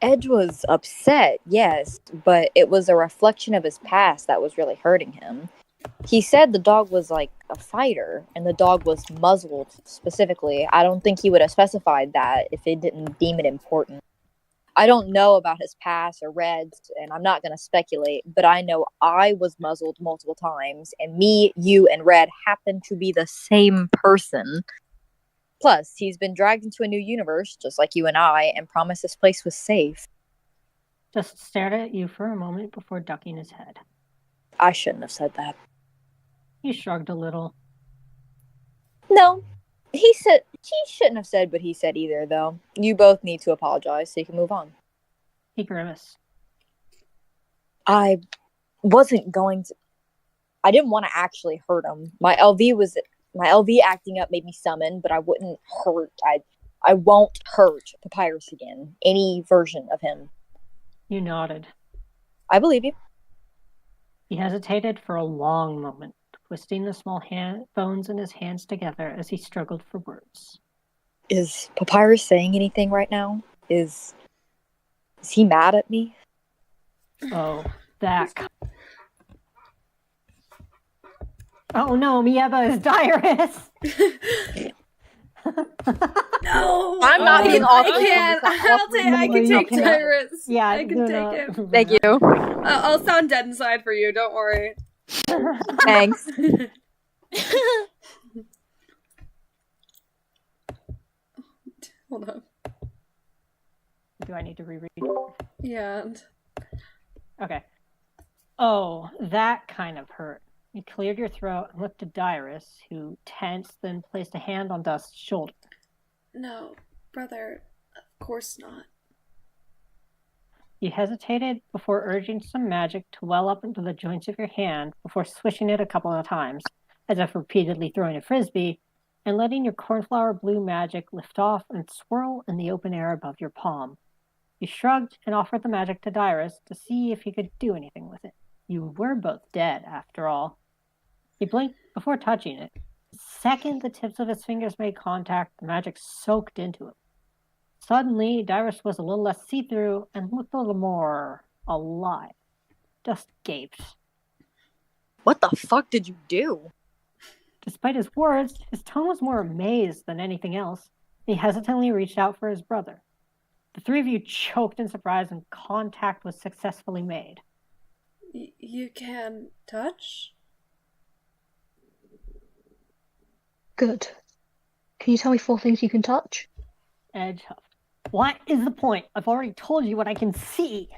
S6: Edge was upset, yes, but it was a reflection of his past that was really hurting him. He said the dog was like a fighter, and the dog was muzzled specifically. I don't think he would have specified that if he didn't deem it important. I don't know about his past or Red's, and I'm not going to speculate, but I know I was muzzled multiple times, and me, you, and Red happen to be the same person. Plus, he's been dragged into a new universe, just like you and I, and promised this place was safe.
S3: Just stared at you for a moment before ducking his head.
S6: I shouldn't have said that.
S3: He shrugged a little.
S6: No, he shouldn't have said what he said either, though. You both need to apologize so you can move on.
S3: He grimaced.
S6: I wasn't going to... I didn't want to actually hurt him. My LV acting up made me summon, but I wouldn't hurt. I won't hurt Papyrus again. Any version of him.
S3: You nodded.
S6: I believe you.
S3: He hesitated for a long moment, twisting the small bones in his hands together as he struggled for words.
S6: Is Papyrus saying anything right now? Is he mad at me?
S3: Oh, that... Oh no, Mieva is Dyrus!
S1: No!
S6: I'm not being awkward.
S1: I can take Dyrus.
S3: Yeah,
S1: I can take him.
S6: Thank you.
S1: I'll sound dead inside for you, don't worry.
S6: Thanks.
S1: Hold on.
S3: Do I need to reread?
S1: Yeah.
S3: Okay. Oh, that kind of hurt. You cleared your throat and looked at Dyrus, who tensed, then placed a hand on Dust's shoulder.
S1: No, brother, of course not.
S3: You hesitated before urging some magic to well up into the joints of your hand before swishing it a couple of times, as if repeatedly throwing a frisbee, and letting your cornflower blue magic lift off and swirl in the open air above your palm. You shrugged and offered the magic to Dyrus to see if he could do anything with it. You were both dead, after all. He blinked before touching it. The second the tips of his fingers made contact, the magic soaked into him. Suddenly, Dyrus was a little less see-through and looked a little more alive. Dust gaped.
S6: What the fuck did you do?
S3: Despite his words, his tone was more amazed than anything else. He hesitantly reached out for his brother. The three of you choked in surprise and contact was successfully made.
S1: You can touch?
S2: Good. Can you tell me 4 things you can touch?
S3: Edge huffed. What is the point? I've already told you what I can see.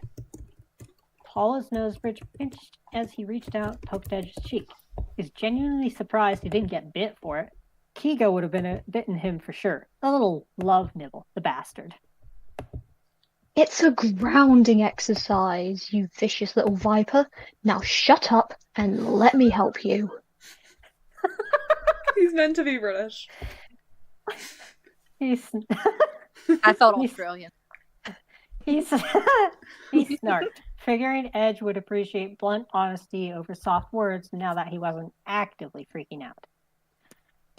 S3: Paula's nose bridge pinched as he reached out and poked Edge's cheek. He's genuinely surprised he didn't get bit for it. Kigo would have bitten him for sure. A little love nibble, the bastard.
S2: It's a grounding exercise, you vicious little viper. Now shut up and let me help you.
S1: He's meant to be British.
S6: I felt Australian.
S3: He snarked, figuring Edge would appreciate blunt honesty over soft words now that he wasn't actively freaking out.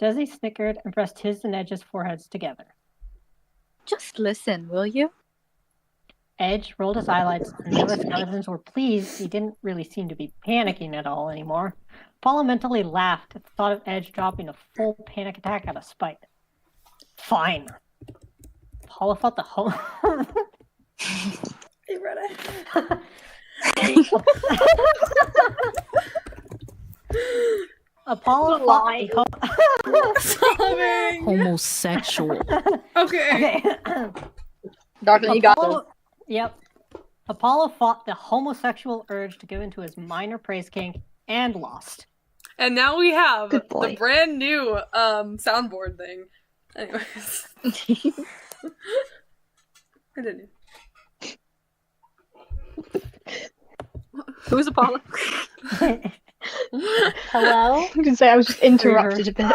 S3: Desi snickered and pressed his and Edge's foreheads together.
S6: Just listen, will you?
S3: Edge rolled his eyelids, and though the skeletons were pleased, he didn't really seem to be panicking at all anymore. Paula mentally laughed at the thought of Edge dropping a full panic attack out of spite. Fine. Paula felt the whole...
S1: Hey, Reddit.
S3: Apollo
S6: lie.
S5: Homosexual.
S1: Okay.
S6: Darker, you got this.
S3: Yep. Apollo fought the homosexual urge to give into his minor praise kink and lost.
S1: And now we have
S2: Good boy.
S1: the brand new soundboard thing. Anyways. Continue.
S6: Who's Apollo?
S2: Hello? I can say I was just interrupted a bit.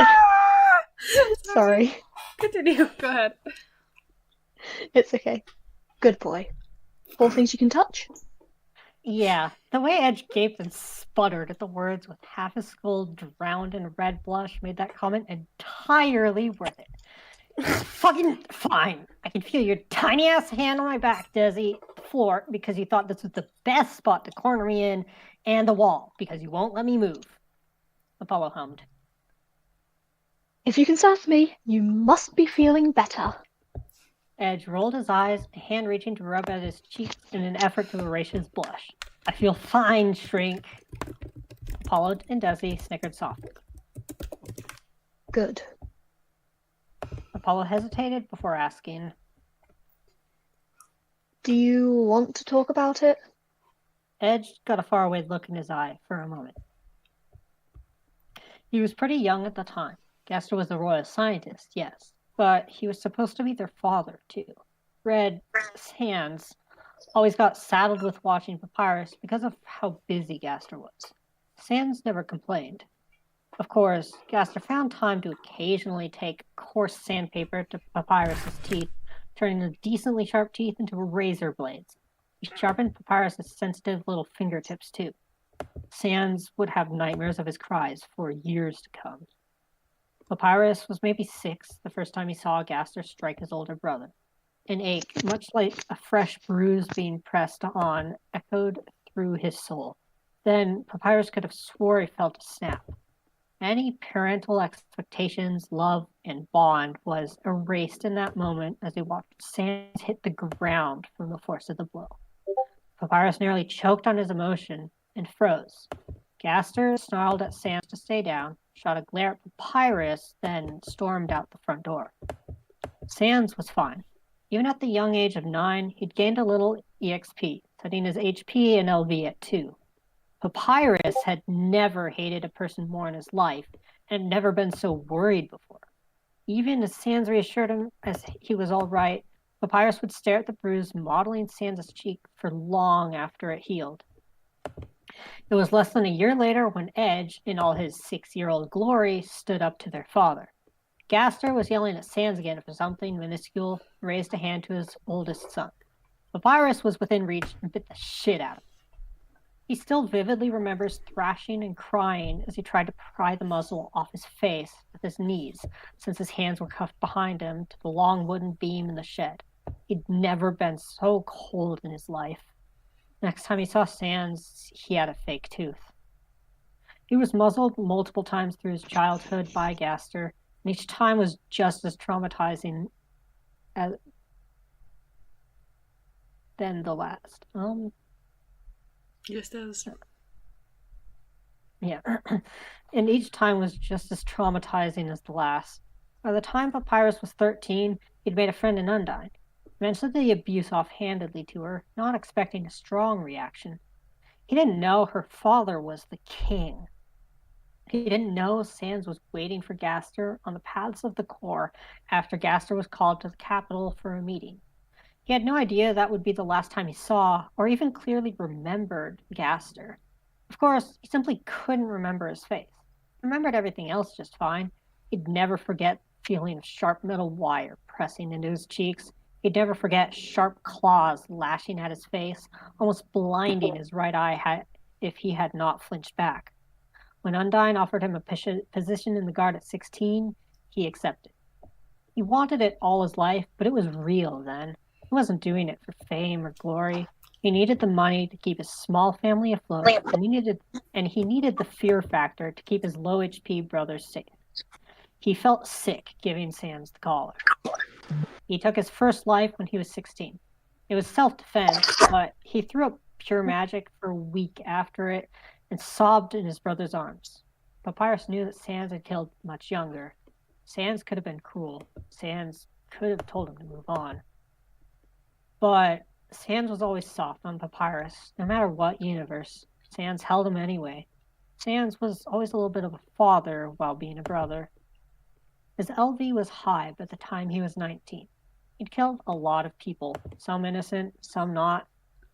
S2: Sorry.
S1: Continue. Go ahead.
S2: It's okay. Good boy. 4 things you can touch?
S3: Yeah, the way Edge gaped and sputtered at the words with half his skull drowned in red blush made that comment entirely worth it. Fucking fine. I can feel your tiny ass hand on my back, Desi, the floor, because you thought this was the best spot to corner me in, and the wall, because you won't let me move. Apollo hummed.
S2: If you can serve me, you must be feeling better.
S3: Edge rolled his eyes, a hand reaching to rub at his cheek in an effort to erase his blush. I feel fine, shrink. Apollo and Desi snickered softly.
S2: Good.
S3: Apollo hesitated before asking,
S2: Do you want to talk about it?
S3: Edge got a faraway look in his eye for a moment. He was pretty young at the time. Gaster was the royal scientist, yes, but he was supposed to be their father, too. Red Sands always got saddled with watching Papyrus because of how busy Gaster was. Sands never complained. Of course, Gaster found time to occasionally take coarse sandpaper to Papyrus's teeth, turning the decently sharp teeth into razor blades. He sharpened Papyrus's sensitive little fingertips, too. Sands would have nightmares of his cries for years to come. Papyrus was maybe 6 the first time he saw Gaster strike his older brother. An ache, much like a fresh bruise being pressed on, echoed through his soul. Then Papyrus could have swore he felt a snap. Any parental expectations, love, and bond was erased in that moment as he watched Sands hit the ground from the force of the blow. Papyrus nearly choked on his emotion and froze. Gaster snarled at Sands to stay down, shot a glare at Papyrus, then stormed out the front door. Sands was fine. Even at the young age of 9, he'd gained a little EXP, setting his HP and LV at 2. Papyrus had never hated a person more in his life, and had never been so worried before. Even as Sands reassured him as he was all right, Papyrus would stare at the bruise modeling Sands' cheek for long after it healed. It was less than a year later when Edge, in all his 6-year-old glory, stood up to their father. Gaster was yelling at Sands again for something minuscule and raised a hand to his oldest son. Papyrus was within reach and bit the shit out of him. He still vividly remembers thrashing and crying as he tried to pry the muzzle off his face with his knees, since his hands were cuffed behind him to the long wooden beam in the shed. He'd never been so cold in his life. Next time he saw Sans, he had a fake tooth. He was muzzled multiple times through his childhood by Gaster, and each time was just as traumatizing as than the last.
S8: Just as.
S3: Yeah. And each time was just as traumatizing as the last. By the time Papyrus was 13, he'd made a friend in Undine. He mentioned the abuse offhandedly to her, not expecting a strong reaction. He didn't know her father was the king. He didn't know Sans was waiting for Gaster on the paths of the core after Gaster was called to the capital for a meeting. He had no idea that would be the last time he saw, or even clearly remembered, Gaster. Of course, he simply couldn't remember his face. He remembered everything else just fine. He'd never forget the feeling of sharp metal wire pressing into his cheeks. He'd never forget sharp claws lashing at his face, almost blinding his right eye if he had not flinched back. When Undine offered him a position in the guard at 16, he accepted. He wanted it all his life, but it was real then. He wasn't doing it for fame or glory. He needed the money to keep his small family afloat, and he needed the fear factor to keep his low HP brothers safe. He felt sick giving Sans the collar. He took his first life when he was 16. It was self-defense, but he threw up pure magic for a week after it and sobbed in his brother's arms. Papyrus knew that Sans had killed much younger. Sans could have been cruel. Sans could have told him to move on. But Sans was always soft on Papyrus, no matter what universe. Sans held him anyway. Sans was always a little bit of a father while being a brother. His LV was high by the time he was 19. He'd killed a lot of people, some innocent, some not.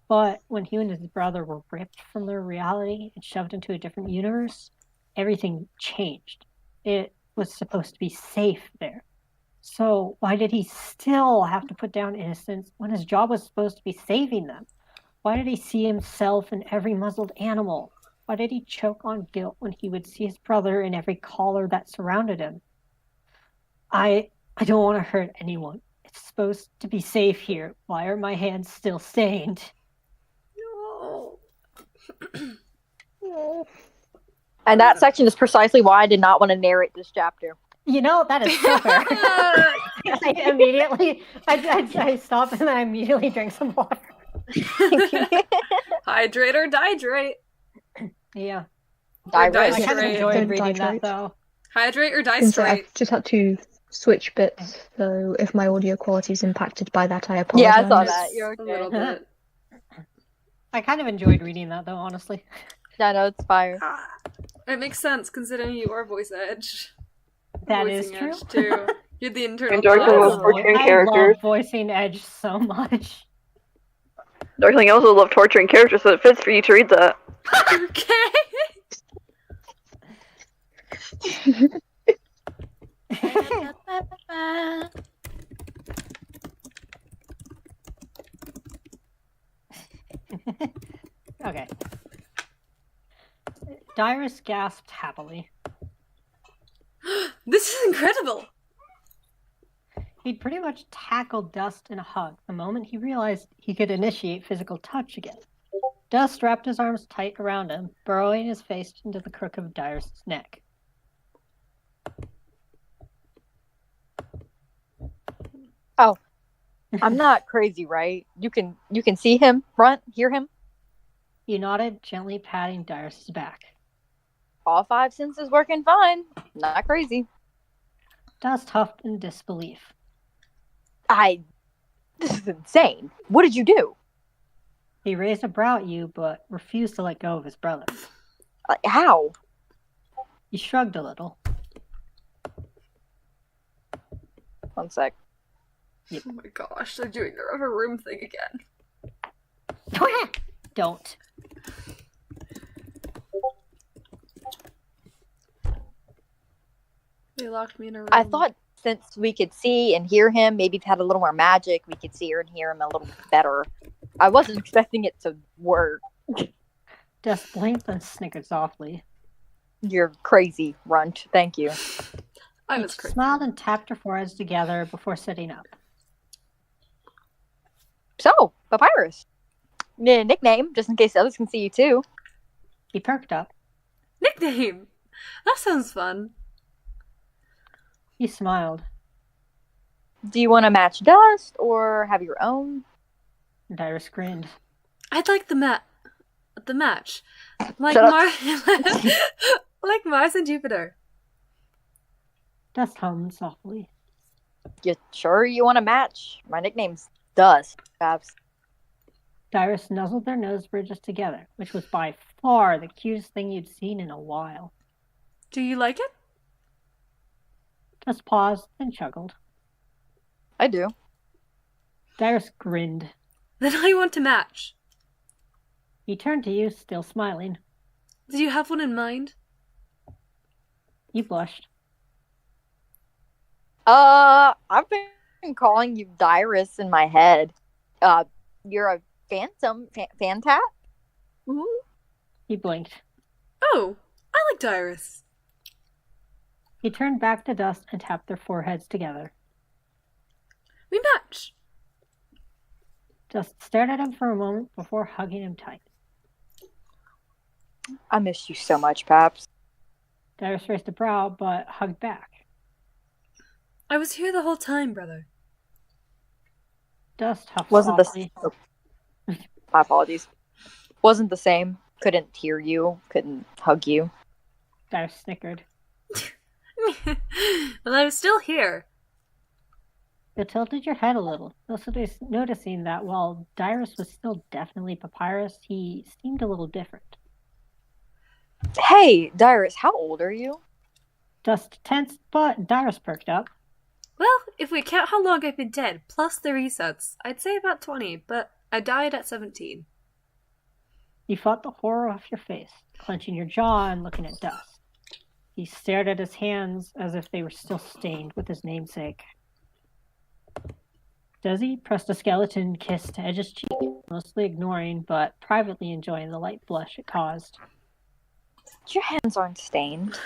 S3: But when he and his brother were ripped from their reality and shoved into a different universe, everything changed. It was supposed to be safe there. So why did he still have to put down innocence when his job was supposed to be saving them? Why did he see himself in every muzzled animal? Why did he choke on guilt when he would see his brother in every collar that surrounded him? I don't want to hurt anyone. It's supposed to be safe here. Why are my hands still stained?
S6: And that section is precisely why I did not want to narrate this chapter.
S3: You know, that is so fair. I stopped and I immediately drank some water.
S8: Hydrate or dihydrate.
S3: Yeah.
S6: I
S3: kind of enjoyed reading that, though.
S8: Hydrate or dihydrate.
S2: I've just had to switch bits, so if my audio quality is impacted by that, I apologize.
S6: Yeah, I saw that. You're okay.
S8: A little bit.
S3: I kind of enjoyed reading that, though, honestly.
S6: Yeah, no, it's fire.
S8: It makes sense, considering you are voice edge.
S3: That is true.
S8: Edge, too. You're the internal.
S4: And Darkling loves torturing characters.
S3: I love voicing Edge so much.
S4: Darkling also loves torturing characters, so it fits for you to read that.
S8: Okay.
S3: Okay. Dyrus gasped happily.
S8: This is incredible!
S3: He'd pretty much tackled Dust in a hug the moment he realized he could initiate physical touch again. Dust wrapped his arms tight around him, burrowing his face into the crook of Dyrus' neck.
S6: Oh, I'm not crazy, right? You can see him, Runt, hear him?
S3: He nodded, gently patting Dyrus' back.
S6: All 5 senses working fine. Not crazy.
S3: Dust huffed in disbelief.
S6: This is insane. What did you do?
S3: He raised a brow at you, but refused to let go of his brother.
S6: How?
S3: He shrugged a little.
S6: One sec.
S8: Yep. Oh my gosh, they're doing their other room thing again.
S3: Don't.
S8: They locked me in a room.
S6: I thought since we could see and hear him, maybe if he had a little more magic, we could see and hear him a little better. I wasn't expecting it to work.
S3: Dust blinked and snickered softly.
S6: You're crazy, Runt. Thank you.
S8: I was crazy.
S3: Smiled and tapped her foreheads together before sitting up.
S6: So, Papyrus. Nickname, just in case others can see you too.
S3: He perked up.
S1: Nickname! That sounds fun.
S3: He smiled.
S6: Do you want to match Dust or have your own?
S3: Dyrus grinned.
S1: I'd like the match. Like like Mars and Jupiter.
S3: Dust hummed softly.
S6: You sure you want to match? My nickname's Dust, Babs.
S3: Dyrus nuzzled their nose bridges together, which was by far the cutest thing you'd seen in a while.
S1: Do you like it?
S3: Dust paused and chuckled.
S6: I do.
S3: Dyrus grinned.
S1: Then I want to match.
S3: He turned to you, still smiling.
S1: Did you have one in mind?
S3: You blushed.
S6: I've been calling you Dyrus in my head. You're a phantom, Fantat? Ooh.
S3: He blinked.
S1: Oh, I like Dyrus.
S3: He turned back to Dust and tapped their foreheads together.
S1: We match.
S3: Dust stared at him for a moment before hugging him tight.
S6: I miss you so much, Paps.
S3: Dyrus raised a brow, but hugged back.
S1: I was here the whole time, brother.
S3: Dust huffed
S6: Wasn't
S3: softly.
S6: My apologies. Wasn't the same. Couldn't hear you. Couldn't hug you.
S3: Dyrus snickered.
S1: Well, I was still here.
S3: You tilted your head a little, also noticing that while Dyrus was still definitely Papyrus, he seemed a little different.
S6: Hey, Dyrus, how old are you?
S3: Dust tensed, but Dyrus perked up.
S1: Well, if we count how long I've been dead, plus the resets, I'd say about 20, but I died at 17.
S3: You fought the horror off your face, clenching your jaw and looking at Dust. He stared at his hands as if they were still stained with his namesake. Desi pressed a skeleton kiss to Edge's cheek, mostly ignoring, but privately enjoying the light blush it caused.
S6: Your hands aren't stained.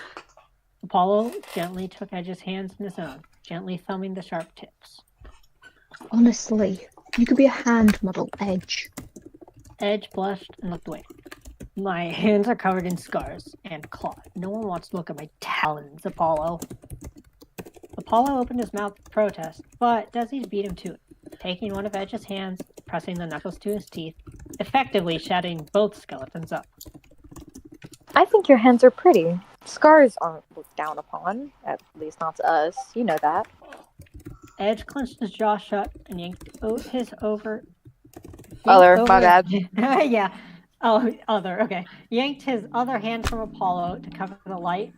S3: Apollo gently took Edge's hands in his own, gently thumbing the sharp tips.
S2: Honestly, you could be a hand model, Edge.
S3: Edge blushed and looked away. My hands are covered in scars and claws. No one wants to look at my talons, Apollo. Apollo opened his mouth to protest, but Desi beat him to it, taking one of Edge's hands, pressing the knuckles to his teeth, effectively shutting both skeletons up.
S6: I think your hands are pretty. Scars aren't looked down upon, at least not to us. You know that.
S3: Edge clenched his jaw shut and yanked his over.
S6: My bad.
S3: Yeah. Oh, other. Okay. Yanked his other hand from Apollo to cover the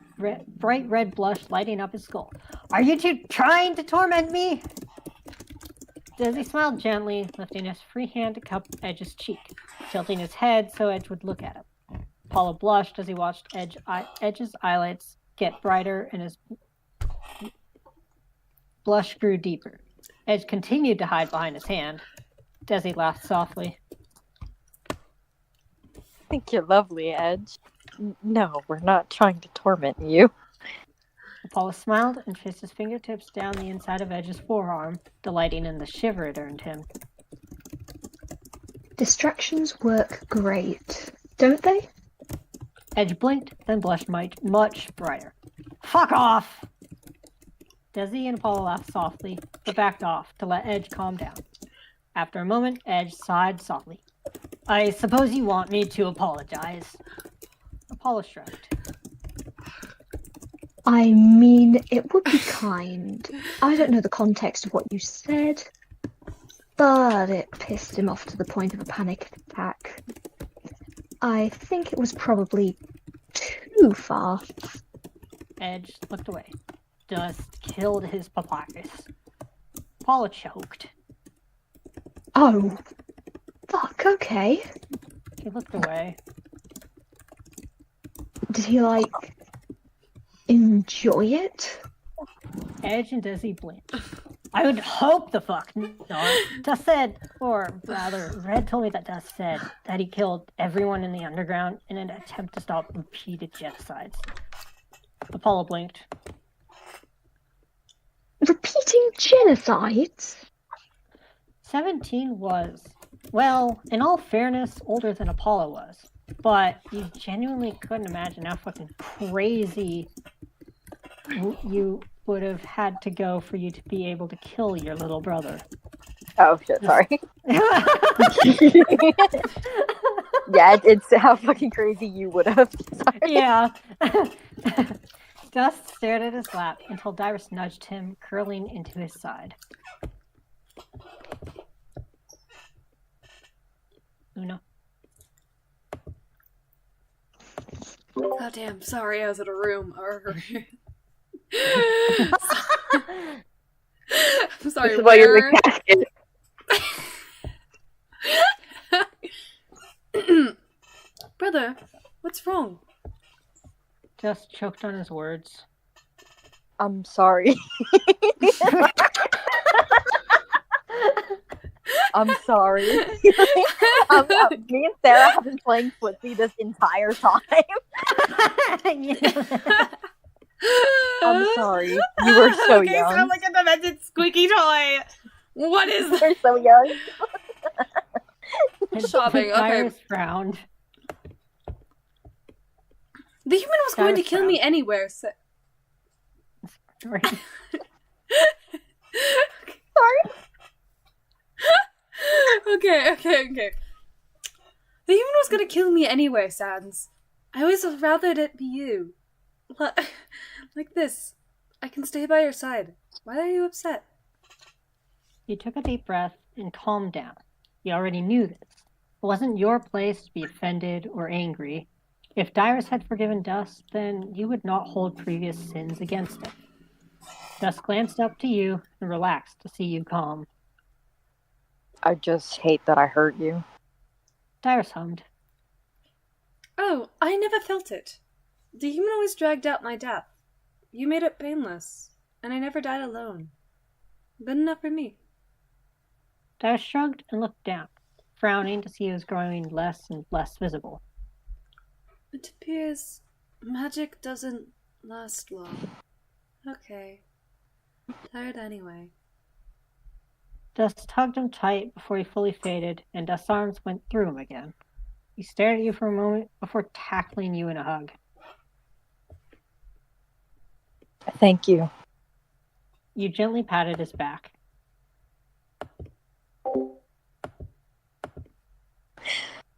S3: bright red blush lighting up his skull. Are you two trying to torment me? Desi smiled gently, lifting his free hand to cup Edge's cheek, tilting his head so Edge would look at him. Apollo blushed as he watched Edge's eyelids get brighter and his blush grew deeper. Edge continued to hide behind his hand. Desi laughed softly.
S6: I think you're lovely, Edge. No, we're not trying to torment you.
S3: Apollo smiled and traced his fingertips down the inside of Edge's forearm, delighting in the shiver it earned him.
S2: Distractions work great, don't they?
S3: Edge blinked, then blushed much brighter. Fuck off! Desi and Apollo laughed softly, but backed off to let Edge calm down. After a moment, Edge sighed softly. I suppose you want me to apologize. Apollo shrugged.
S2: I mean, it would be kind. I don't know the context of what you said, but it pissed him off to the point of a panic attack. I think it was probably too far.
S3: Edge looked away. Dust killed his Papyrus. Apollo choked.
S2: Oh, fuck, okay.
S3: He looked away.
S2: Did he, enjoy it?
S3: Edge and Desi blinked. I would hope the fuck not. Dust said, or rather, Red told me that Dust said that he killed everyone in the underground in an attempt to stop repeated genocides. Apollo blinked.
S2: Repeating genocides?
S3: 17 was, well, in all fairness, older than Apollo was. But you genuinely couldn't imagine how fucking crazy you would have had to go for you to be able to kill your little brother.
S6: Oh shit, sorry. Yeah, it's how fucking crazy you would have. Sorry.
S3: Yeah. Dust stared at his lap until Dyrus nudged him, curling into his side. Una.
S8: Oh damn, sorry, I was in a room. I'm sorry,
S4: This is why you're the casket.
S8: Brother, what's wrong?
S3: Just choked on his words.
S6: I'm sorry. I'm sorry. Me and Sarah have been playing footsie this entire time. I'm sorry. You were so young.
S8: Okay, so look at the demented squeaky toy. What is that?
S6: You're so young.
S8: Shopping, okay.
S3: Dyrus frowned.
S8: The human was going to kill me anywhere, so...
S3: Sorry.
S6: Sorry.
S8: Okay. The human was going to kill me anywhere, Sans. I always rathered it be you. Like this. I can stay by your side. Why are you upset?
S3: You took a deep breath and calmed down. You already knew this. It wasn't your place to be offended or angry. If Dyrus had forgiven Dust, then you would not hold previous sins against him. Dust glanced up to you and relaxed to see you calm.
S6: I just hate that I hurt you.
S3: Dyrus hummed.
S8: Oh, I never felt it. The human always dragged out my death. You made it painless, and I never died alone. Good enough for me.
S3: Dyrus shrugged and looked down, frowning to see he was growing less and less visible.
S8: It appears magic doesn't last long. Okay. Tired anyway.
S3: Dust hugged him tight before he fully faded, and Dust's arms went through him again. He stared at you for a moment before tackling you in a hug.
S6: Thank you.
S3: You gently patted his back.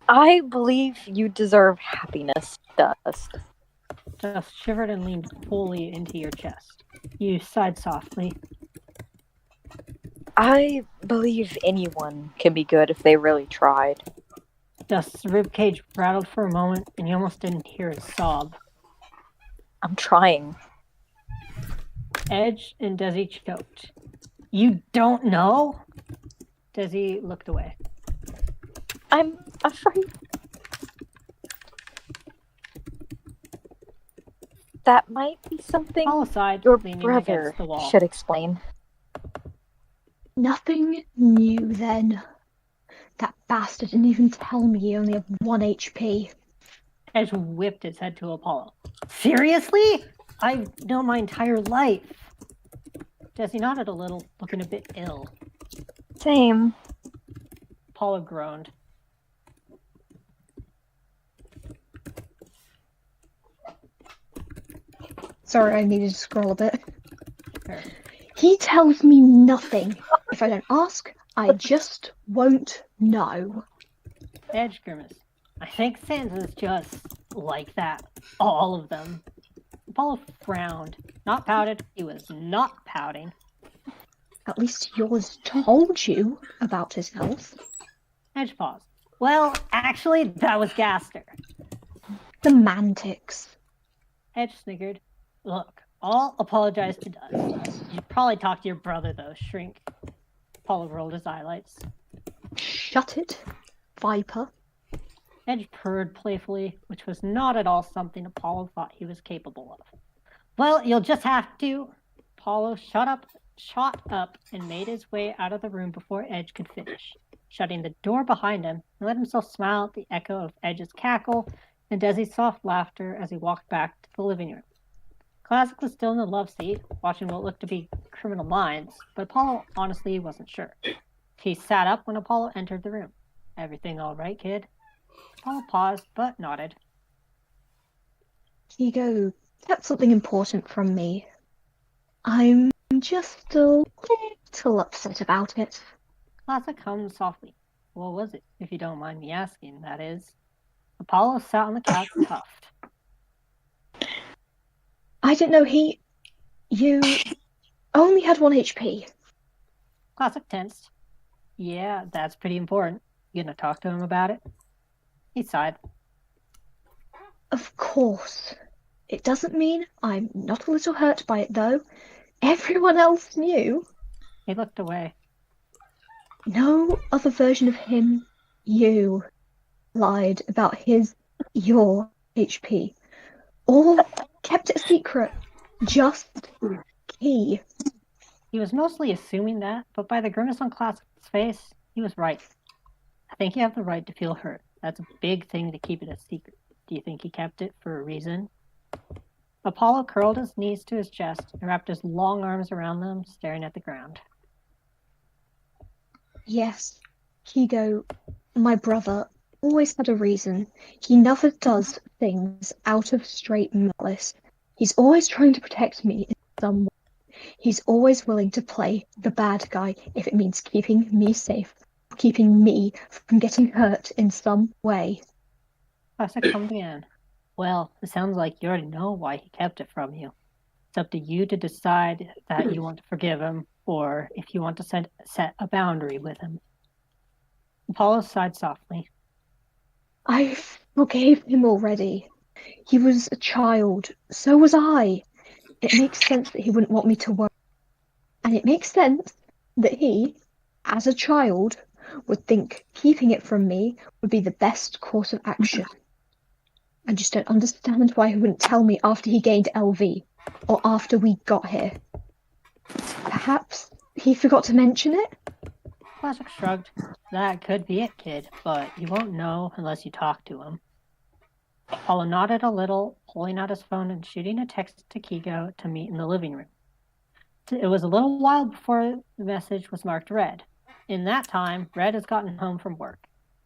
S6: I believe you deserve happiness, Dust.
S3: Dust shivered and leaned fully into your chest. You sighed softly.
S6: I believe anyone can be good if they really tried.
S3: Dust's ribcage rattled for a moment, and you almost didn't hear his sob.
S6: I'm trying.
S3: Edge and Desi choked. You don't know? Desi looked away.
S6: I'm afraid. That might be something
S3: All aside,
S6: your
S3: leaning
S6: brother
S3: against the wall.
S6: should explain.
S2: Nothing new then. That bastard didn't even tell me he only had 1 HP.
S3: Edge whipped his head to Apollo. Seriously? I've known my entire life. Desi nodded a little, looking a bit ill.
S6: Same.
S3: Apollo groaned.
S2: Sorry, I needed to scroll a bit.
S3: Fair.
S2: He tells me nothing. If I don't ask, I just won't know.
S3: Edge grimaced. I think Sans is just like that. All of them. Apollo frowned. Not pouted. He was not pouting.
S2: At least yours told you about his health.
S3: Edge paused. Well, actually, that was Gaster.
S2: Semantics.
S3: Edge snickered. Look, I'll apologize to Dust. You should probably talk to your brother, though, Shrink. Apollo rolled his eyelids.
S2: Shut it, Viper.
S3: Edge purred playfully, which was not at all something Apollo thought he was capable of. Well, you'll just have to. Apollo shot up and made his way out of the room before Edge could finish, shutting the door behind him and let himself smile at the echo of Edge's cackle and Desi's soft laughter as he walked back to the living room. Classic was still in the love seat, watching what looked to be Criminal Minds, but Apollo honestly wasn't sure. He sat up when Apollo entered the room. Everything all right, kid? Apollo paused, but nodded.
S2: Kigo kept something important from me. I'm just a little upset about it.
S3: Classic hummed softly. What was it, if you don't mind me asking, that is? Apollo sat on the couch and puffed.
S2: I didn't know you only had 1 HP.
S3: Classic tensed. Yeah, that's pretty important. You gonna talk to him about it? He sighed.
S2: Of course. It doesn't mean I'm not a little hurt by it, though. Everyone else knew.
S3: He looked away.
S2: No other version of him, you, lied about your HP. Or kept it a secret. Just he.
S3: He was mostly assuming that, but by the grimace on Classic's face, he was right. I think you have the right to feel hurt. That's a big thing to keep it a secret. Do you think he kept it for a reason? Apollo curled his knees to his chest and wrapped his long arms around them, staring at the ground.
S2: Yes, Kigo, my brother, always had a reason. He never does things out of straight malice. He's always trying to protect me in some way. He's always willing to play the bad guy if it means keeping me safe, keeping me from getting hurt in some way.
S3: Classic come again. Well, it sounds like you already know why he kept it from you. It's up to you to decide that you want to forgive him, or if you want to set a boundary with him. Apollo sighed softly.
S2: I forgave him already. He was a child. So was I. It makes sense that he wouldn't want me to worry. And it makes sense that he, as a child, would think keeping it from me would be the best course of action. I just don't understand why he wouldn't tell me after he gained LV, or after we got here. Perhaps he forgot to mention it?
S3: Classic shrugged. That could be it, kid, but you won't know unless you talk to him. Apollo nodded a little, pulling out his phone and shooting a text to Kigo to meet in the living room. It was a little while before the message was marked read. In that time, Red has gotten home from work.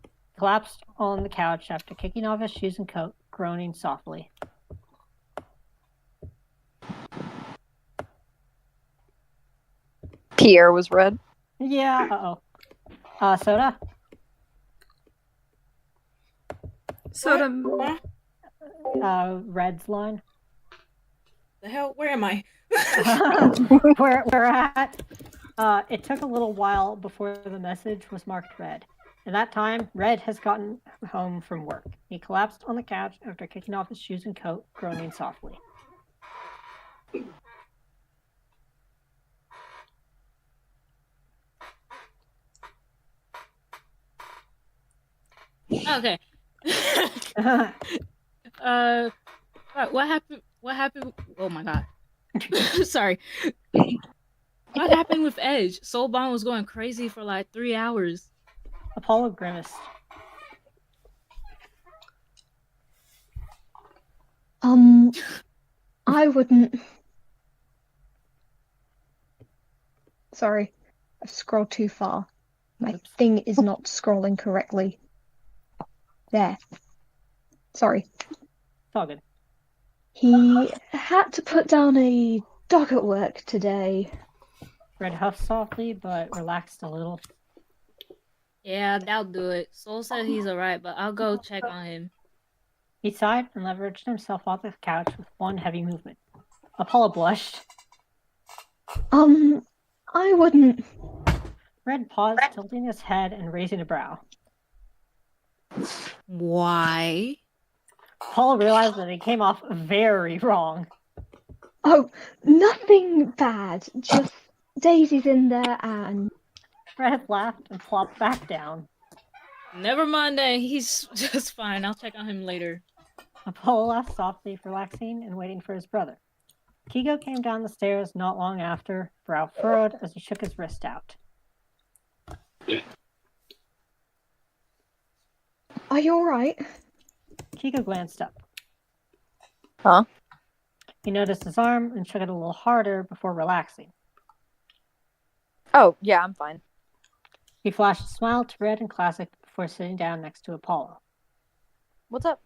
S3: He collapsed on the couch after kicking off his shoes and coat, groaning softly.
S6: Pierre was Red.
S3: Yeah, Soda?
S8: Soda.
S3: Red's line.
S5: The hell? Where am I?
S3: We're at. It took a little while before the message was marked red. At that time, Red has gotten home from work. He collapsed on the couch after kicking off his shoes and coat, groaning softly.
S5: Okay. What happened? What happened? Oh my god. Sorry. What happened with Edge? Soulbond was going crazy for like 3 hours.
S3: Apollo grimaced.
S2: I wouldn't. Sorry, I've scrolled too far. My thing is not scrolling correctly. There. Sorry.
S3: It's all good.
S2: He had to put down a dog at work today.
S3: Red huffed softly, but relaxed a little.
S5: Yeah, that'll do it. Soul said he's alright, but I'll go check on him.
S3: He sighed and leveraged himself off the couch with one heavy movement. Apollo blushed.
S2: I wouldn't.
S3: Red paused, tilting his head and raising a brow.
S5: Why?
S3: Apollo realized that he came off very wrong.
S2: Oh, nothing bad. Just Daisy's in there and...
S3: Red laughed and plopped back down.
S5: Never mind that. He's just fine. I'll check on him later.
S3: Apollo laughed softly, relaxing and waiting for his brother. Kigo came down the stairs not long after, brow furrowed as he shook his wrist out.
S2: Are you alright?
S3: Kigo glanced up.
S6: Huh?
S3: He noticed his arm and shook it a little harder before relaxing.
S6: Oh, yeah, I'm fine.
S3: He flashed a smile to Red and Classic before sitting down next to Apollo.
S6: What's up?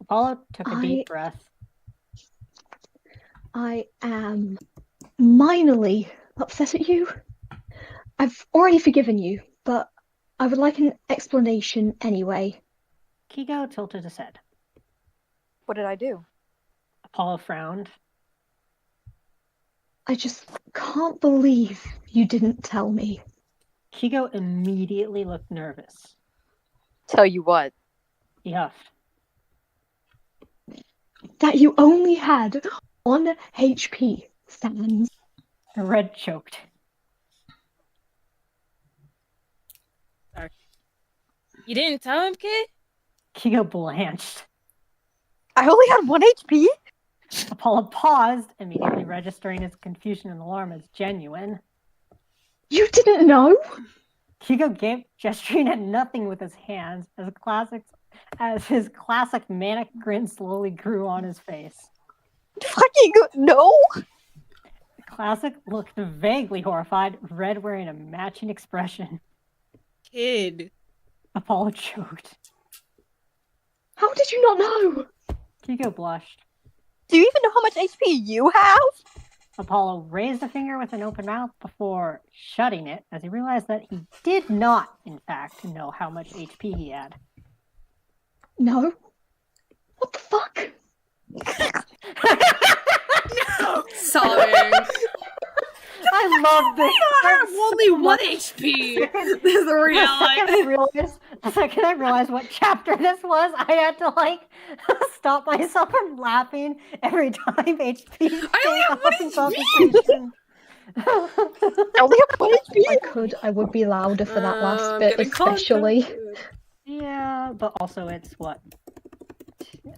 S3: Apollo took a deep breath.
S2: I am minorly upset at you. I've already forgiven you, but I would like an explanation anyway.
S3: Kigo tilted his head.
S6: What did I do?
S3: Apollo frowned.
S2: I just can't believe you didn't tell me.
S3: Kigo immediately looked nervous.
S6: Tell you what.
S3: He huffed.
S2: That you only had 1 HP, Sans.
S3: Red choked.
S5: Sorry. You didn't tell him, kid?
S3: Kigo blanched.
S6: I only had 1 HP?
S3: Apollo paused, immediately registering his confusion and alarm as genuine.
S2: You didn't know?
S3: Kigo gave, gesturing at nothing with his hands as his classic manic grin slowly grew on his face.
S6: Fucking no!
S3: Classic looked vaguely horrified, Red wearing a matching expression.
S5: Kid.
S3: Apollo choked.
S2: How did you not know?
S3: Kigo blushed.
S6: Do you even know how much HP you have?
S3: Apollo raised a finger with an open mouth before shutting it as he realized that he did not, in fact, know how much HP he had.
S2: No. What the fuck?
S8: No! Sobbing.
S3: I love this.
S8: I have only 1 HP. This is the reality.
S3: The second I realized what chapter this was, I had to stop myself from laughing every time HP.
S8: I only have 1 HP.
S6: I only have 1 HP.
S2: I would be louder for that last bit, especially.
S3: Yeah, but also it's what?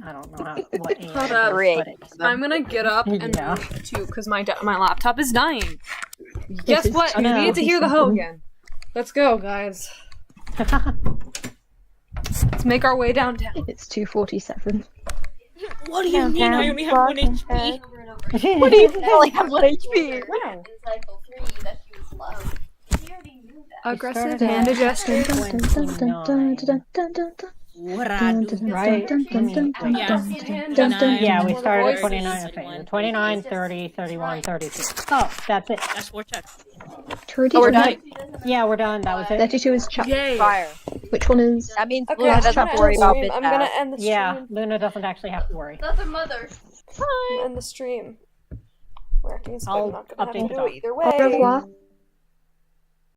S3: I don't know what age.
S8: Hold up.
S3: But
S8: I'm gonna get up and move too, because my laptop is dying. Guess what? You need to hear the hoe again. Let's go, guys. Let's make our way downtown.
S2: It's 2:47.
S5: What do you mean I only have 1 HP?
S6: What do you mean I only have 1 HP?
S8: Aggressive hand gesture.
S5: What I do?
S3: Right. Yeah, we started at 29. Okay. 29, 30, 31, 32. Oh, that's it.
S5: That's 4 checks.
S2: 32.
S6: Oh, we're done.
S3: Yeah, we're done. That was it.
S2: 32 is chapter.
S8: Yay.
S6: Fire.
S2: Which one is?
S6: That means
S8: Okay,
S6: Luna doesn't have to worry about
S1: I'm gonna end the stream.
S3: Yeah, Luna doesn't actually have to worry.
S7: That's her mother.
S1: End the stream. We're acting as if
S3: I'll
S1: I'm not gonna have
S3: update
S1: to
S3: the
S1: do
S3: dog.
S1: it either
S2: Au revoir.
S1: way.